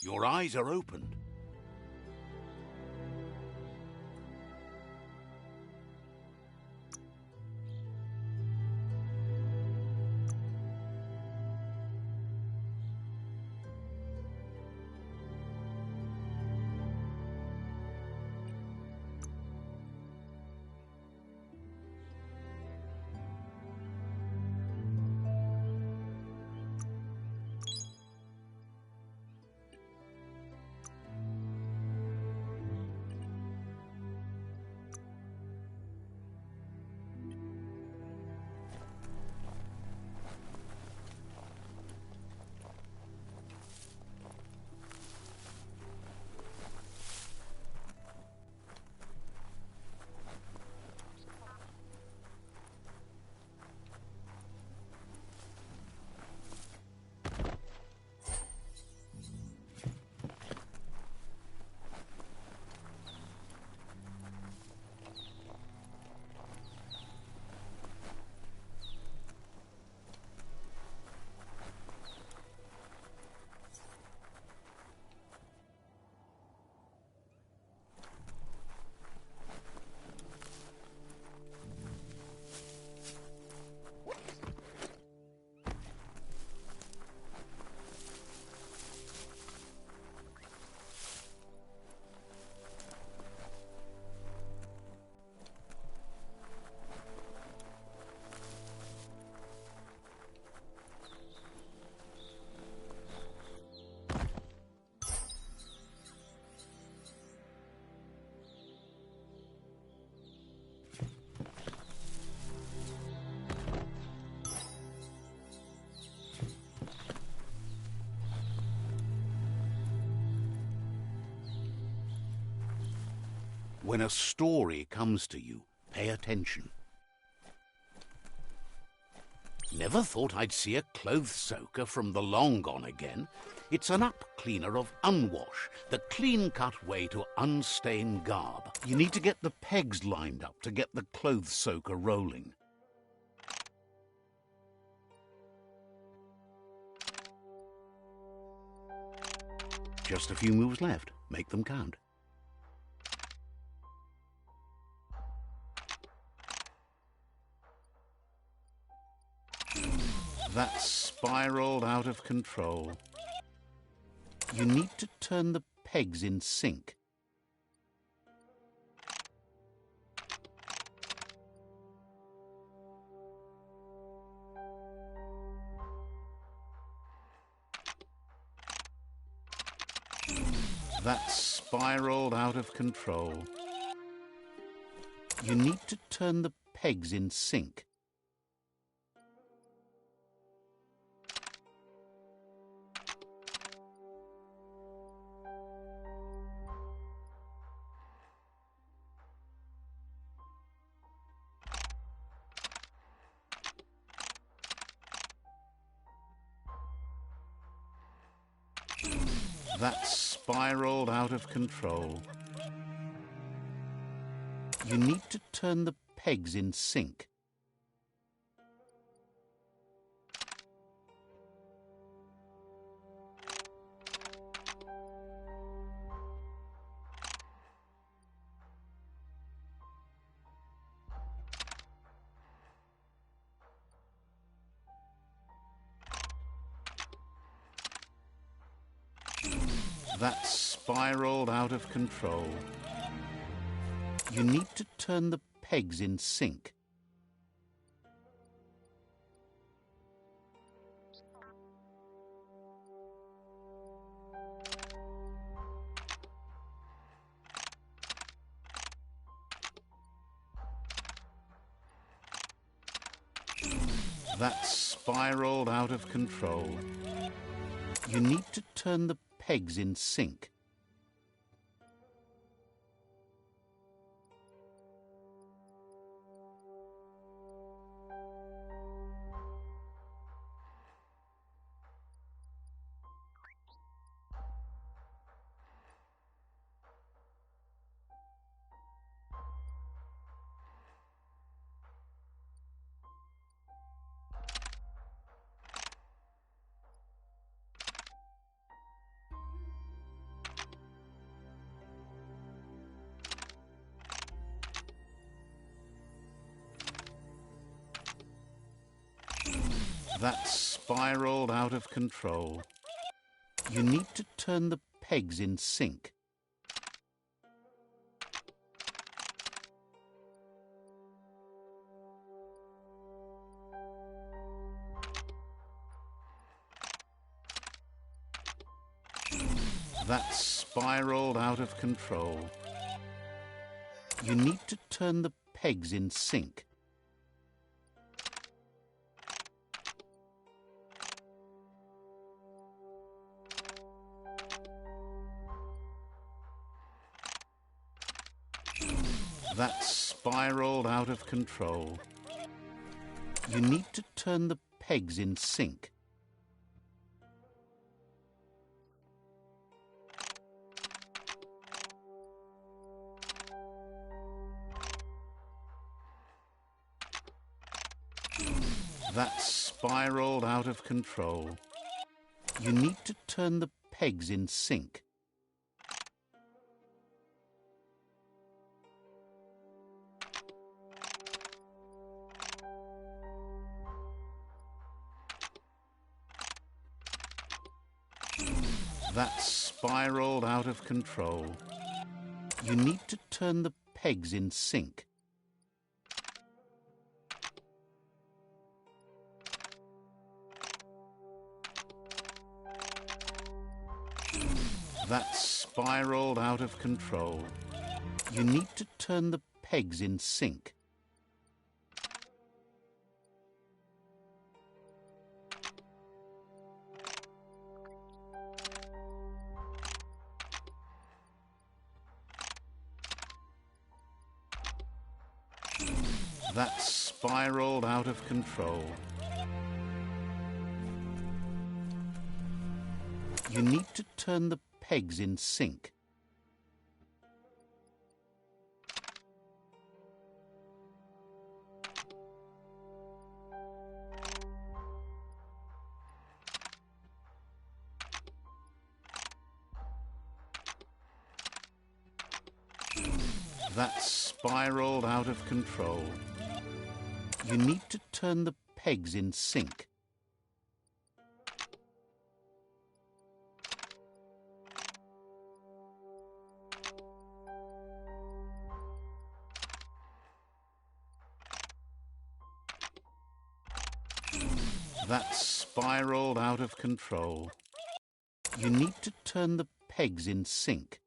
Your eyes are opened. When a story comes to you, pay attention. Never thought I'd see a clothes soaker from the long gone again. It's an up cleaner of unwash, the clean-cut way to unstain garb. You need to get the pegs lined up to get the clothes soaker rolling. Just a few moves left. Make them count. That's spiraled out of control. You need to turn the pegs in sync. That's spiraled out of control. You need to turn the pegs in sync. That's spiraled out of control. You need to turn the pegs in sync. That's spiraled out of control. You need to turn the pegs in sync. That's spiraled out of control. You need to turn the pegs in sync. That's spiraled out of control. You need to turn the pegs in sync. That's spiraled out of control. You need to turn the pegs in sync. That's spiraled out of control. You need to turn the pegs in sync. That's spiraled out of control. You need to turn the pegs in sync. That's spiraled out of control. You need to turn the pegs in sync. That's spiraled out of control. You need to turn the pegs in sync. That's spiraled out of control. You need to turn the pegs in sync. That's spiraled out of control. You need to turn the pegs in sync. That's spiraled out of control. You need to turn the pegs in sync.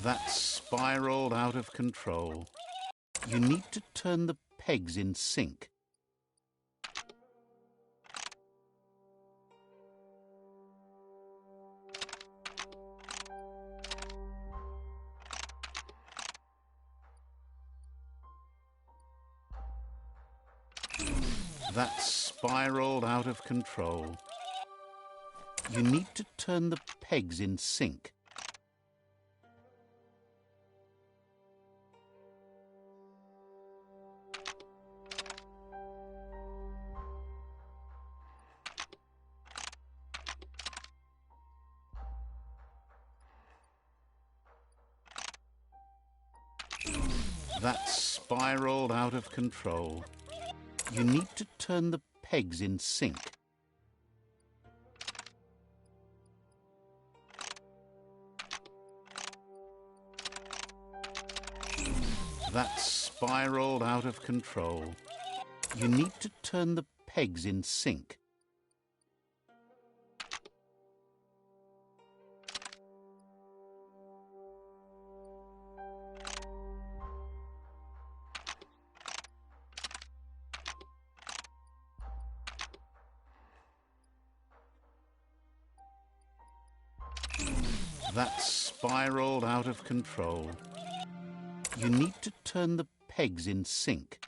That's spiraled out of control. You need to turn the pegs in sync. That's spiraled out of control. You need to turn the pegs in sync. That's spiraled out of control. You need to turn the pegs in sync. That's spiraled out of control. You need to turn the pegs in sync. That's spiraled out of control. You need to turn the pegs in sync.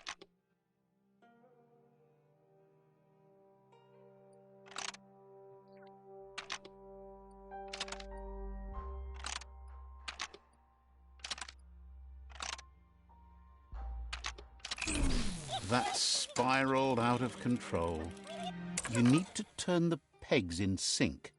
That's spiraled out of control. You need to turn the pegs in sync.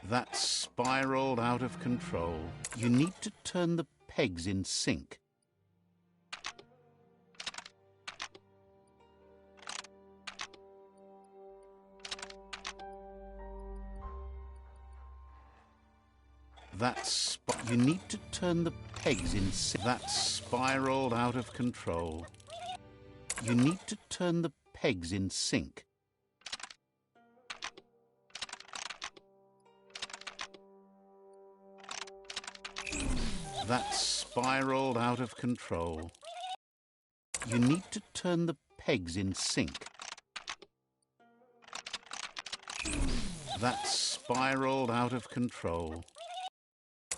That's spiraled out of control. You need to turn the pegs in sync. You need to turn the pegs in sync. That's spiraled out of control. You need to turn the pegs in sync. That's spiraled out of control. You need to turn the pegs in sync. That's spiraled out of control.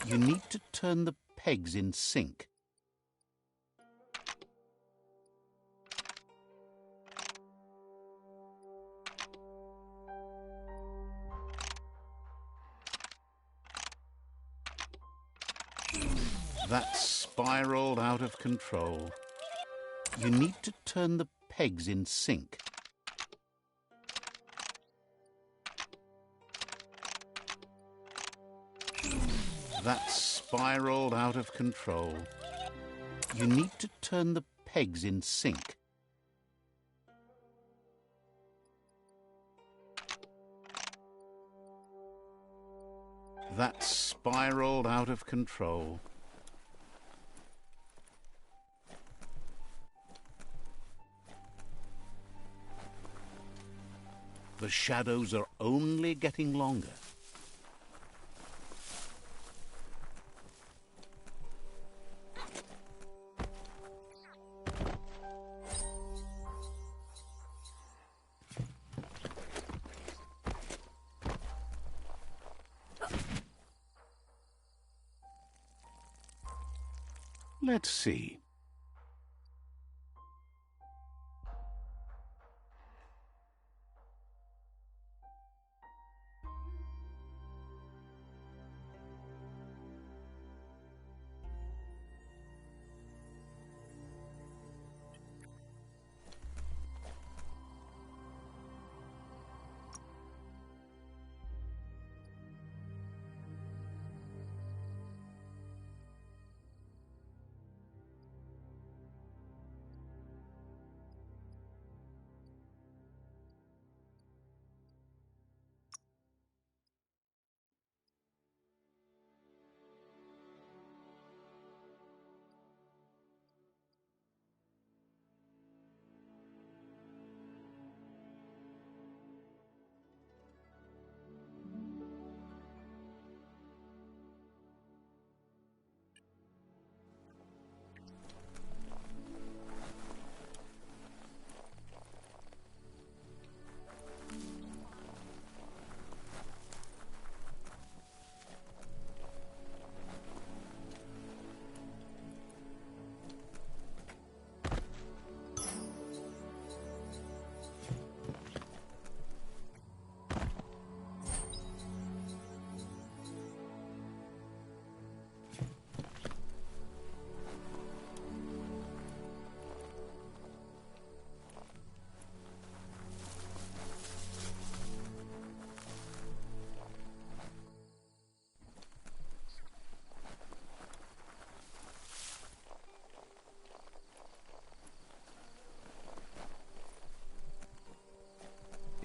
You need to turn the pegs in sync. That's spiraled out of control. You need to turn the pegs in sync. That's spiraled out of control. You need to turn the pegs in sync. That's spiraled out of control. The shadows are only getting longer. Let's see.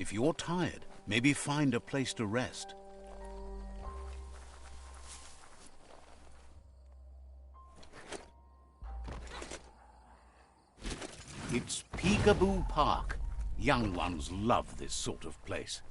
If you're tired, maybe find a place to rest. It's Peekaboo Park. Young ones love this sort of place.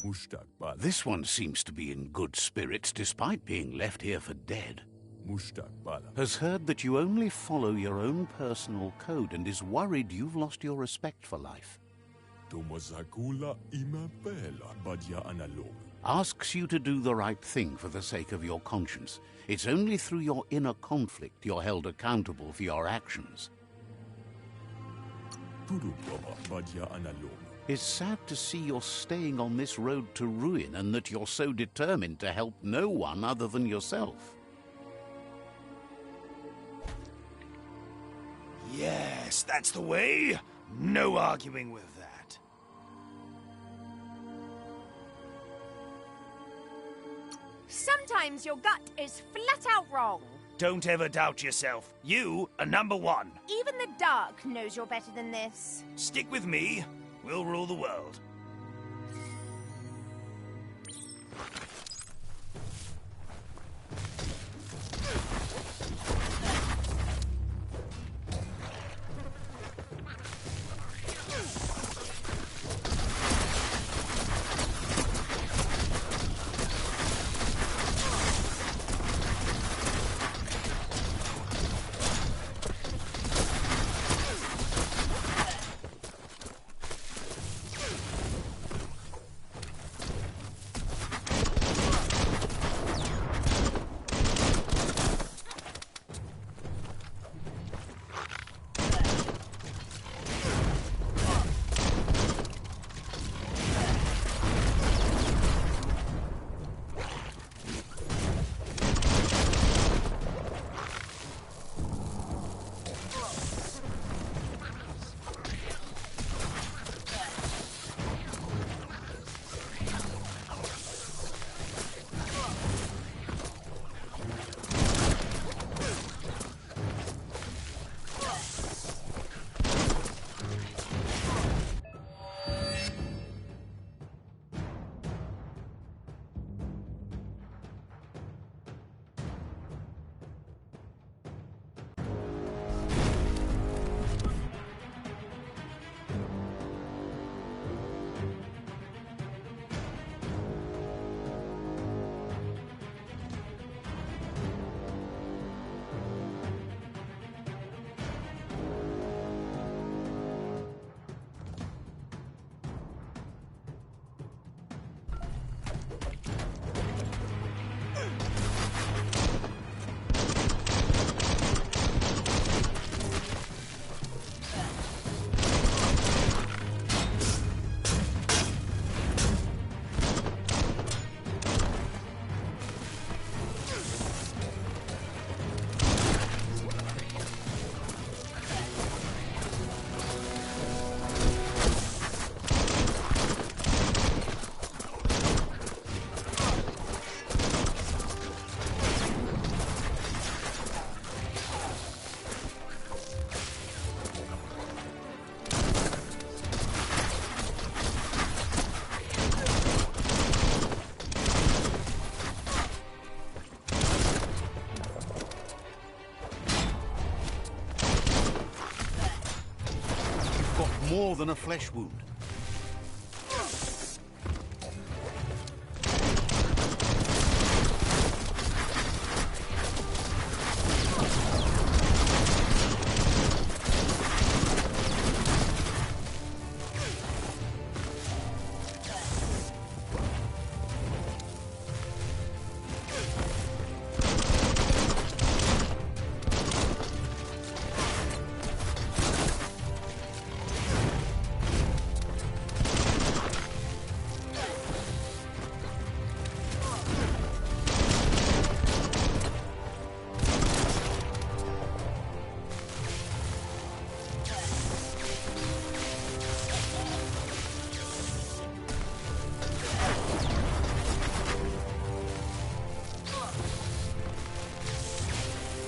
Mustakbala. This one seems to be in good spirits despite being left here for dead. Mustakbala. Has heard that you only follow your own personal code and is worried you've lost your respect for life. Tomazagula imabela badya analog. Asks you to do the right thing for the sake of your conscience. It's only through your inner conflict you're held accountable for your actions. Turubaba badya analog. It's sad to see you're staying on this road to ruin and that you're so determined to help no one other than yourself. Yes, that's the way. No arguing with that. Sometimes your gut is flat out wrong. Don't ever doubt yourself. You are number one. Even the dark knows you're better than this. Stick with me. We'll rule the world. More than a flesh wound.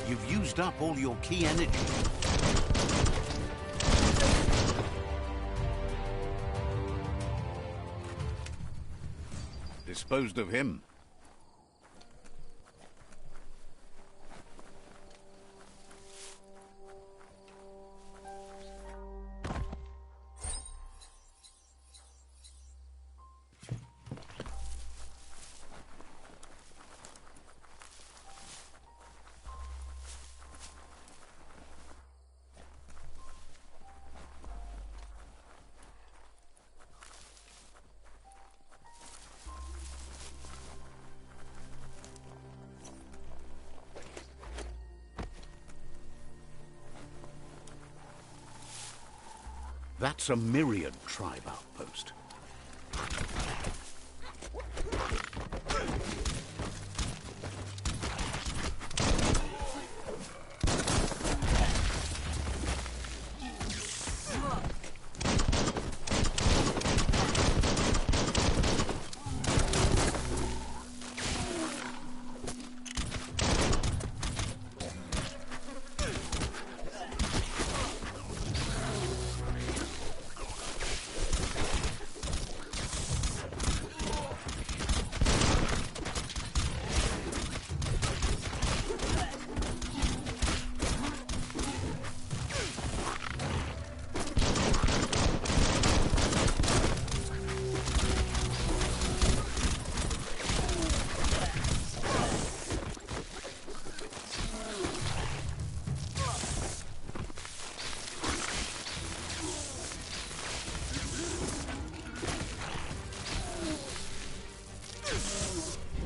You've used up all your key energy. Disposed of him. That's a myriad tribe outpost.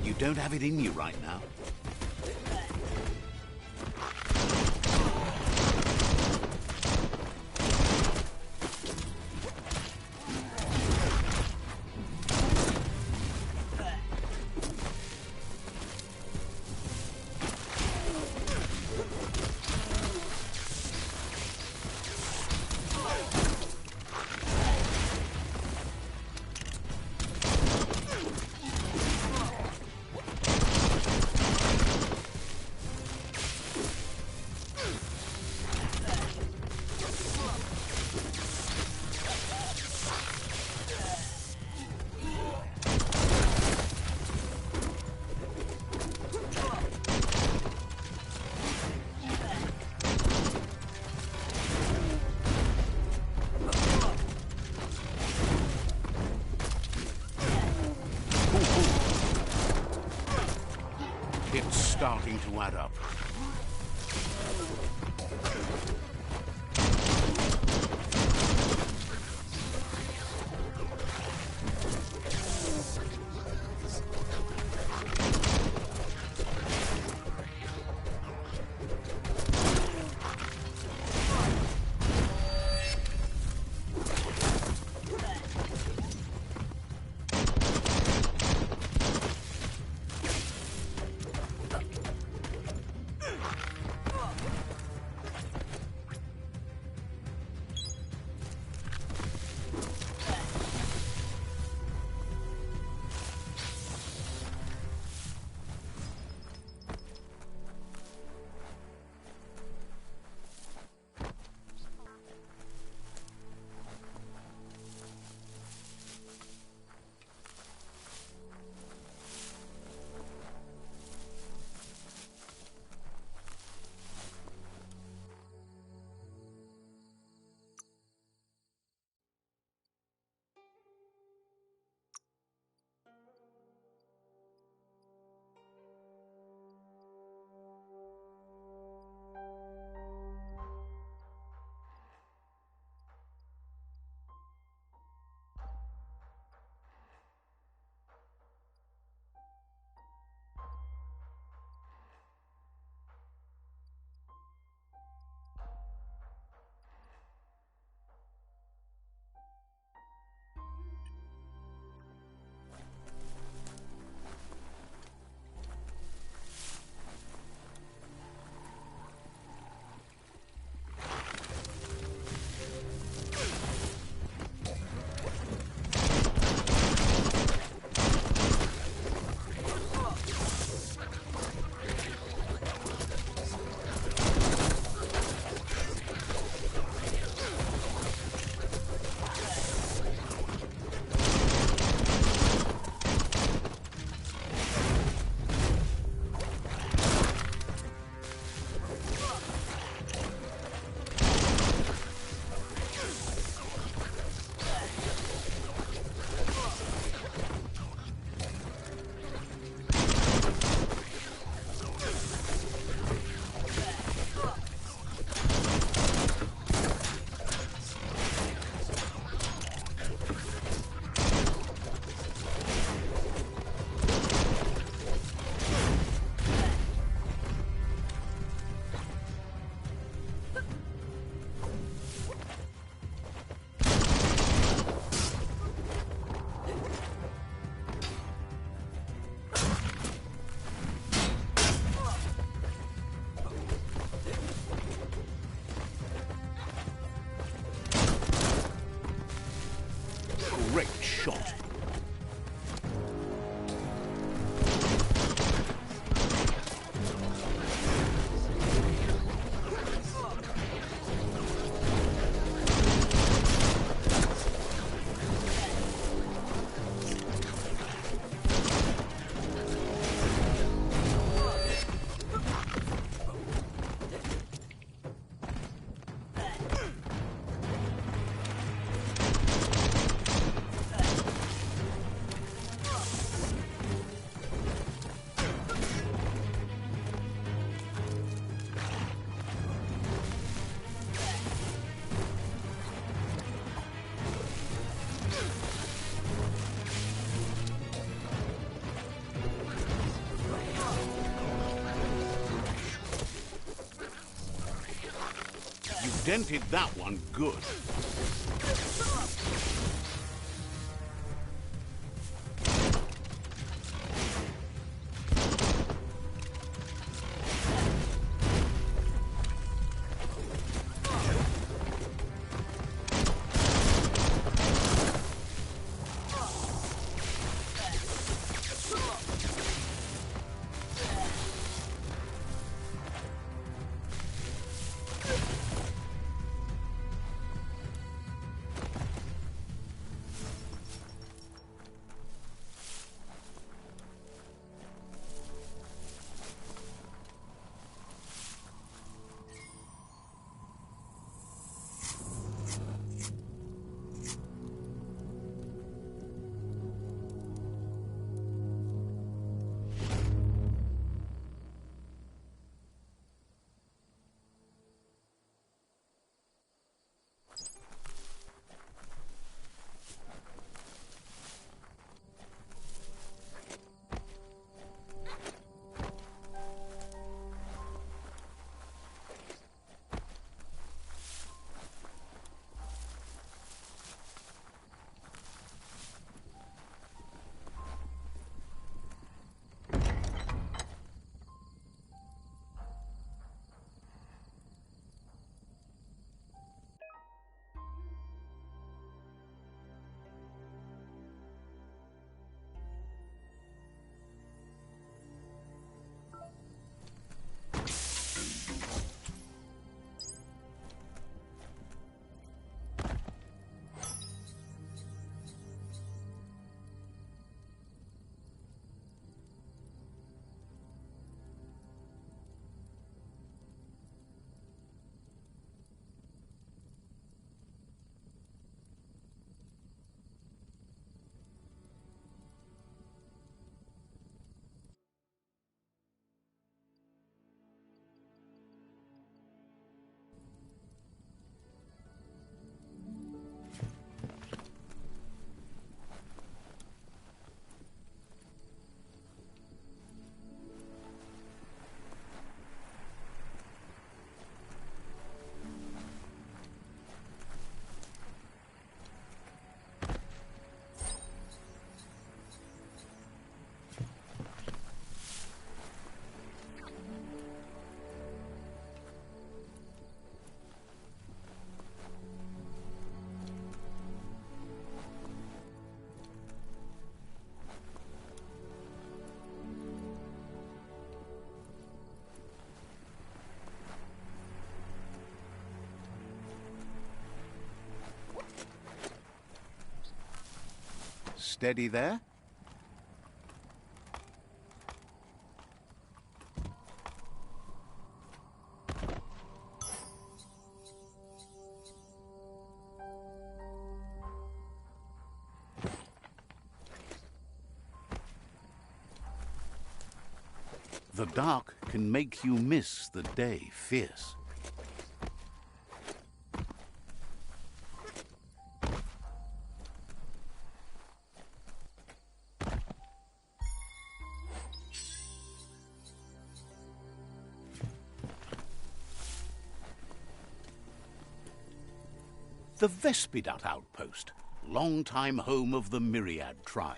You don't have it in you right now. It's starting to add up. shot. You dented that one good. Steady there. The dark can make you miss the day fierce. The Vespidat outpost, long-time home of the Myriad tribe.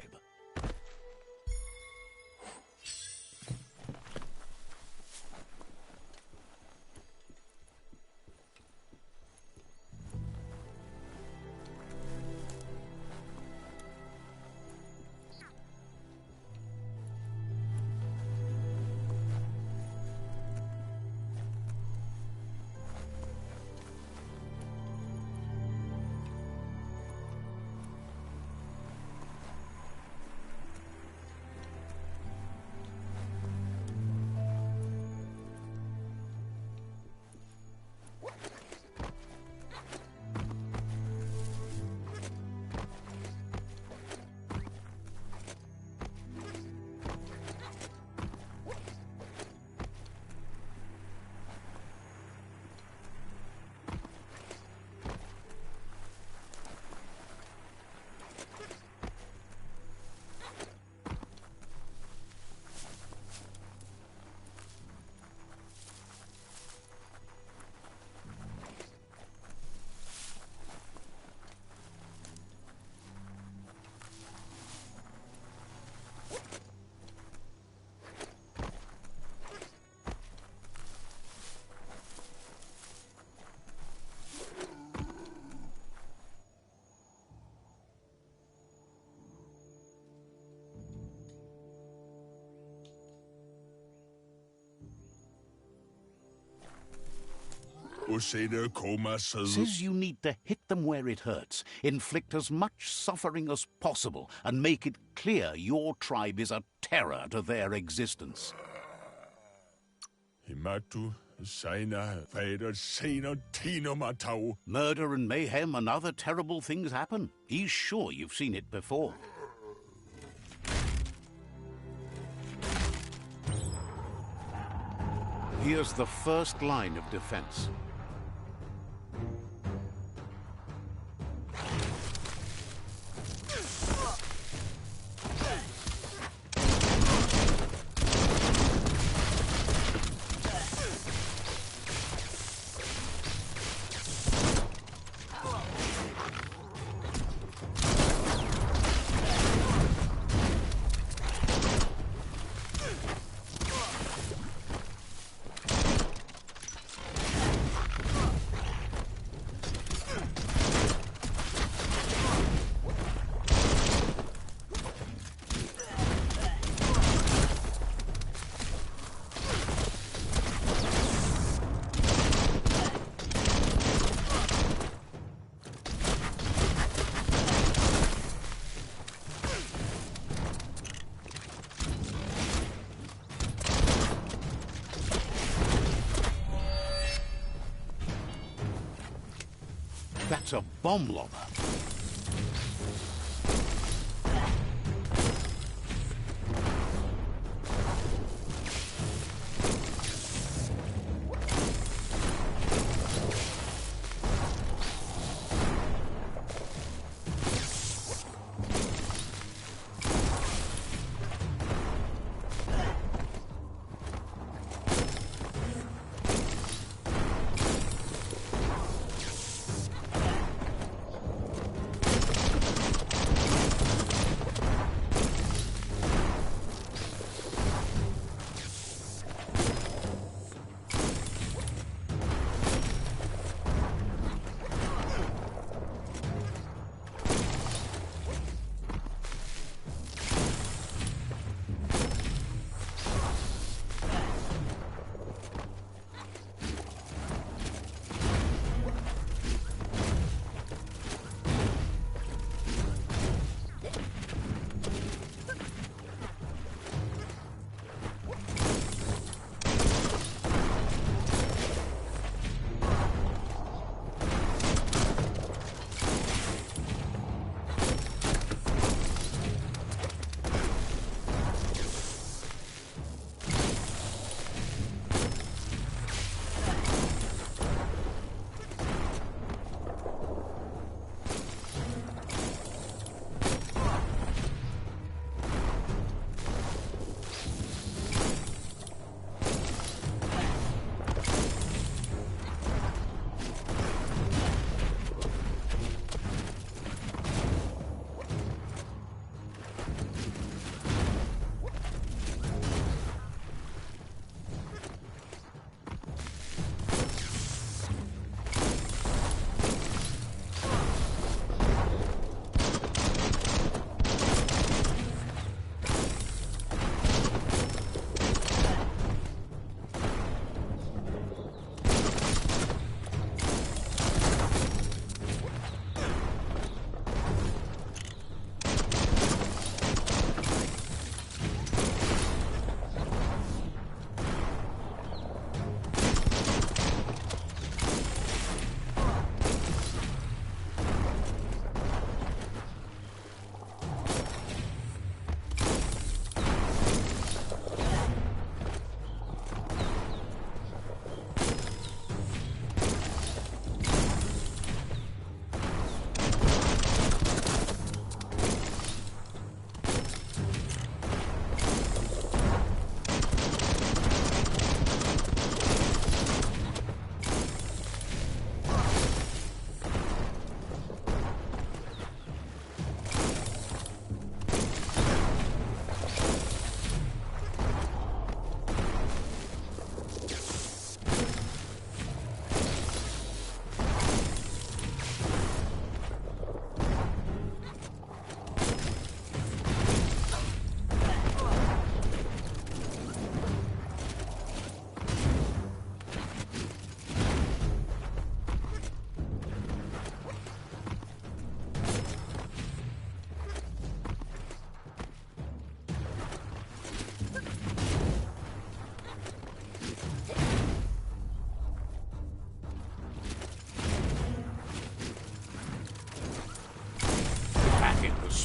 Says you need to hit them where it hurts, inflict as much suffering as possible, and make it clear your tribe is a terror to their existence. Murder and mayhem and other terrible things happen. He's sure you've seen it before. Here's the first line of defense. That's a bomb lobber.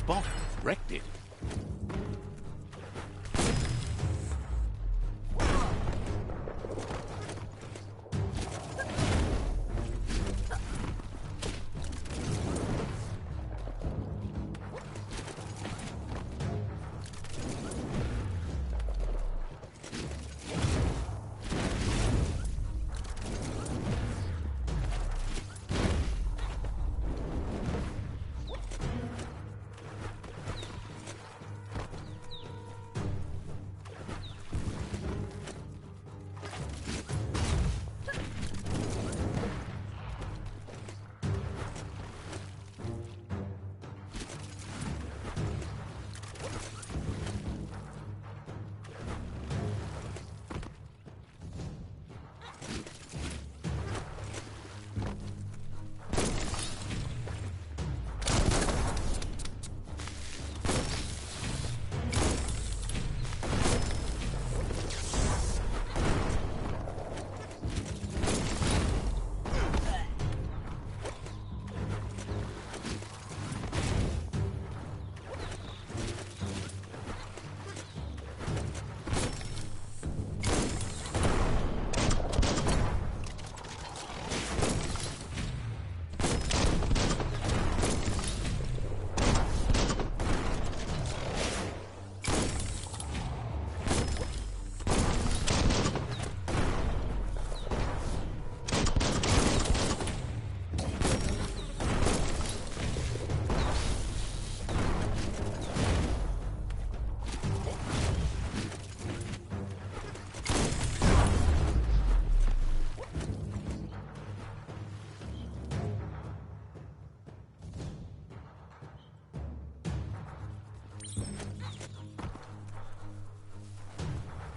spot. Wrecked it.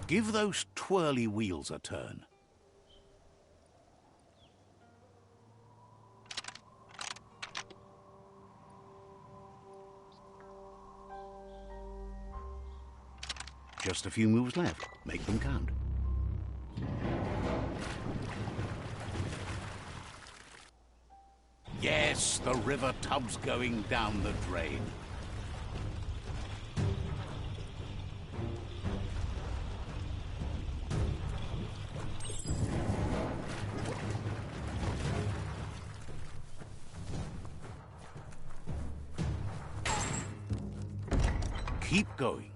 Give those twirly wheels a turn. Just a few moves left. Make them count. Yes, the river tub's going down the drain. Keep going.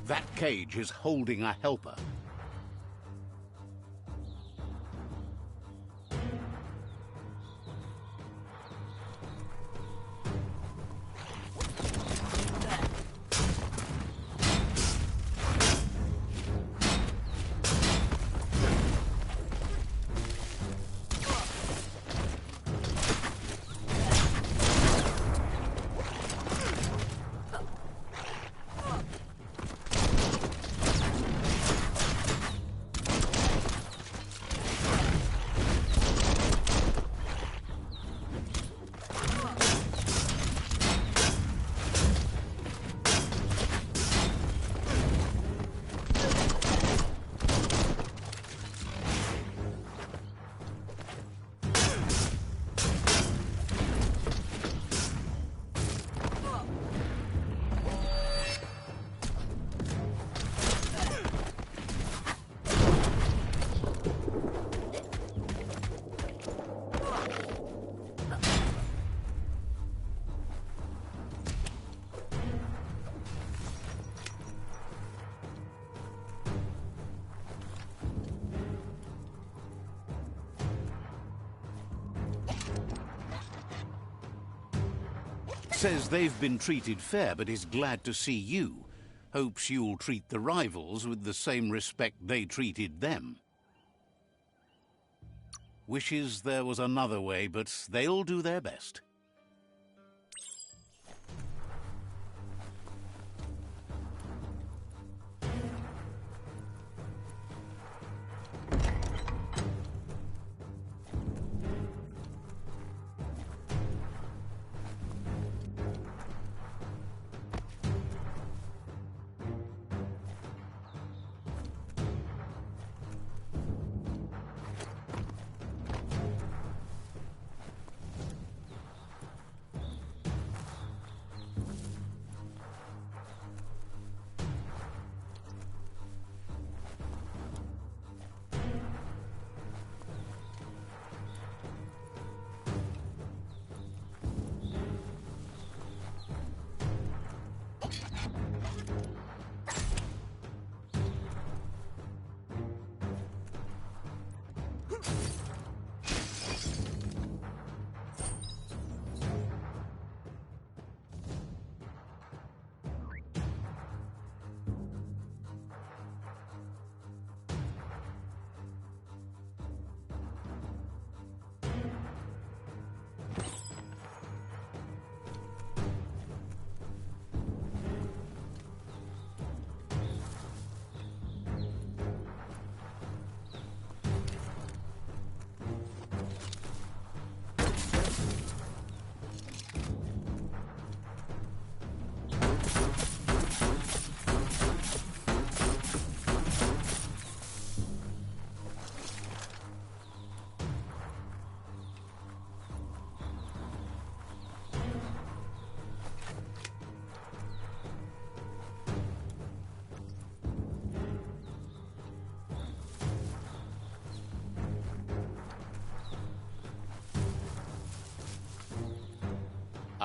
That cage is holding a helper. Says they've been treated fair, but is glad to see you. Hopes you'll treat the rivals with the same respect they treated them. Wishes there was another way, but they'll do their best.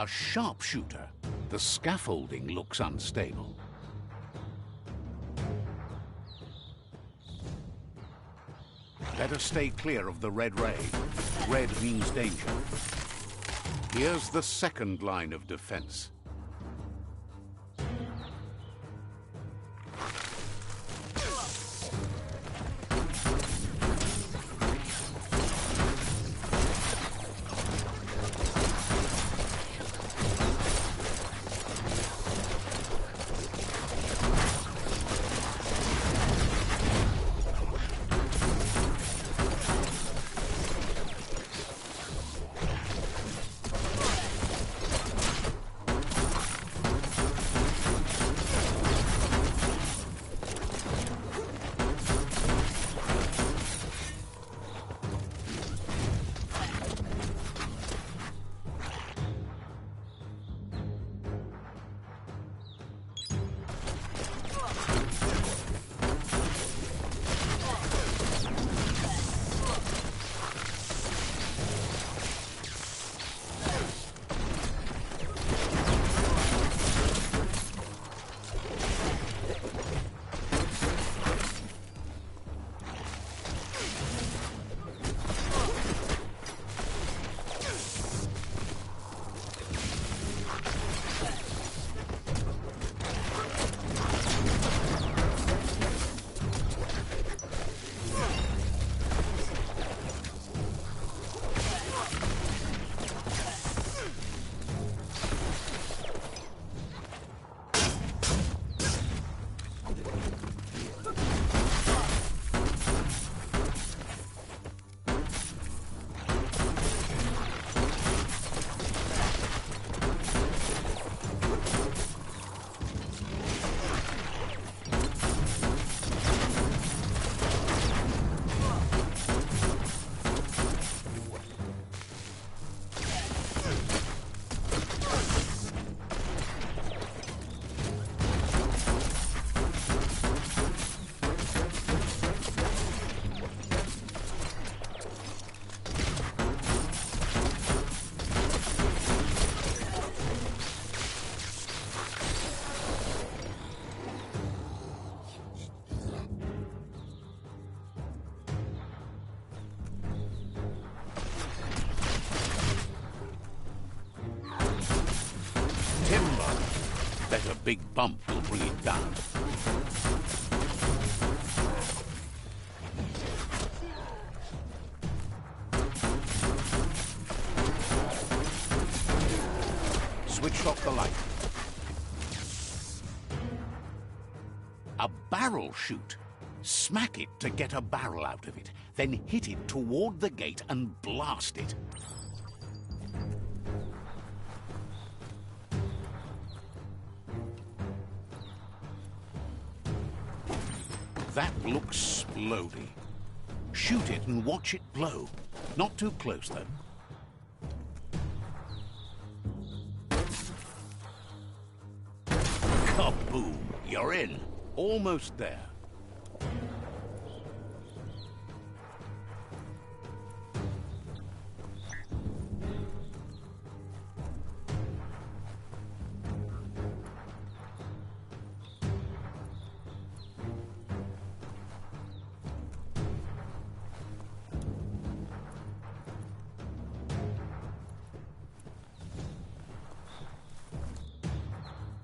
A sharpshooter. The scaffolding looks unstable. Better stay clear of the red ray. Red means danger. Here's the second line of defense. Bet a big bump will bring it down. Switched off the light. A barrel shoot. Smack it to get a barrel out of it, then hit it toward the gate and blast it. That looks splody. Shoot it and watch it blow. Not too close, though. Kaboom! You're in. Almost there.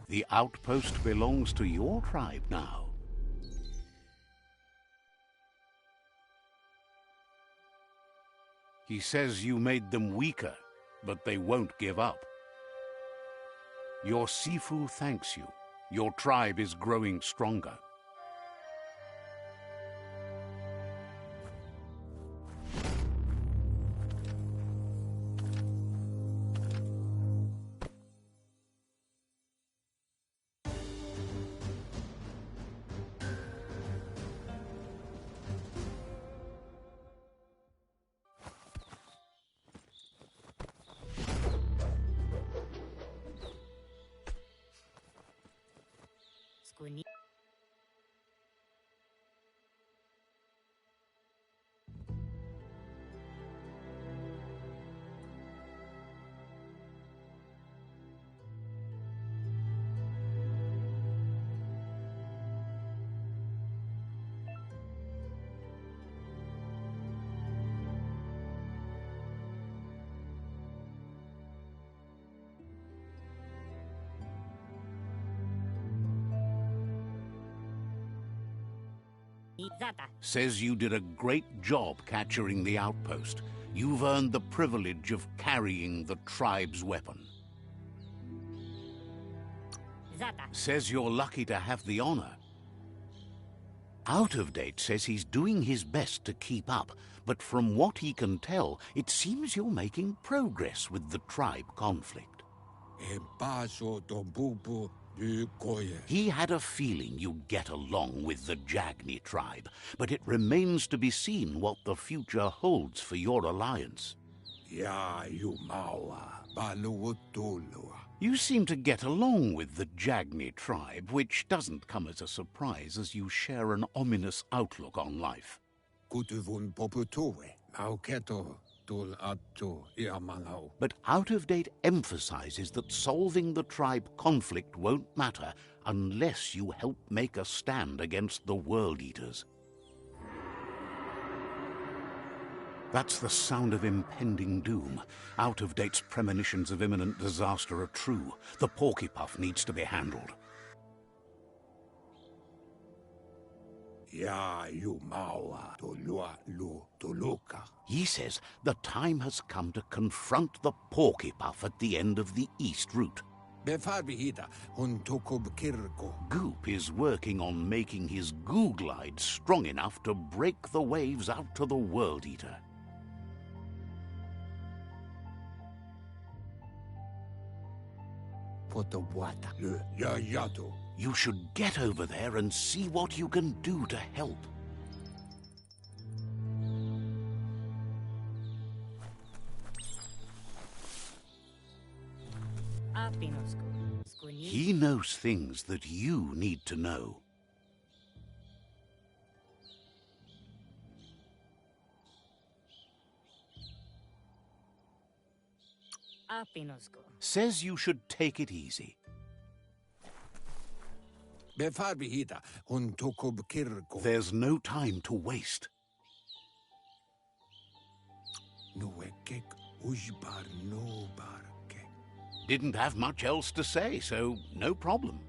The outpost belongs to your tribe now. He says you made them weaker, but they won't give up. Your Sifu thanks you. Your tribe is growing stronger. Zata. Says you did a great job capturing the outpost. You've earned the privilege of carrying the tribe's weapon. Zata. Says you're lucky to have the honor. Out of Date says he's doing his best to keep up, but from what he can tell, it seems you're making progress with the tribe conflict. He had a feeling you'd get along with the Jagni tribe, but it remains to be seen what the future holds for your alliance. You seem to get along with the Jagni tribe, which doesn't come as a surprise as you share an ominous outlook on life. But Out of Date emphasizes that solving the tribe conflict won't matter unless you help make a stand against the World Eaters. That's the sound of impending doom. Out of Date's premonitions of imminent disaster are true. The Porkypuff needs to be handled. He says the time has come to confront the Porkypuff at the end of the East Route. Goop is working on making his goo glide strong enough to break the waves out to the World Eater. You should get over there and see what you can do to help. He knows things that you need to know. Says you should take it easy. There's no time to waste. Didn't have much else to say, so no problem.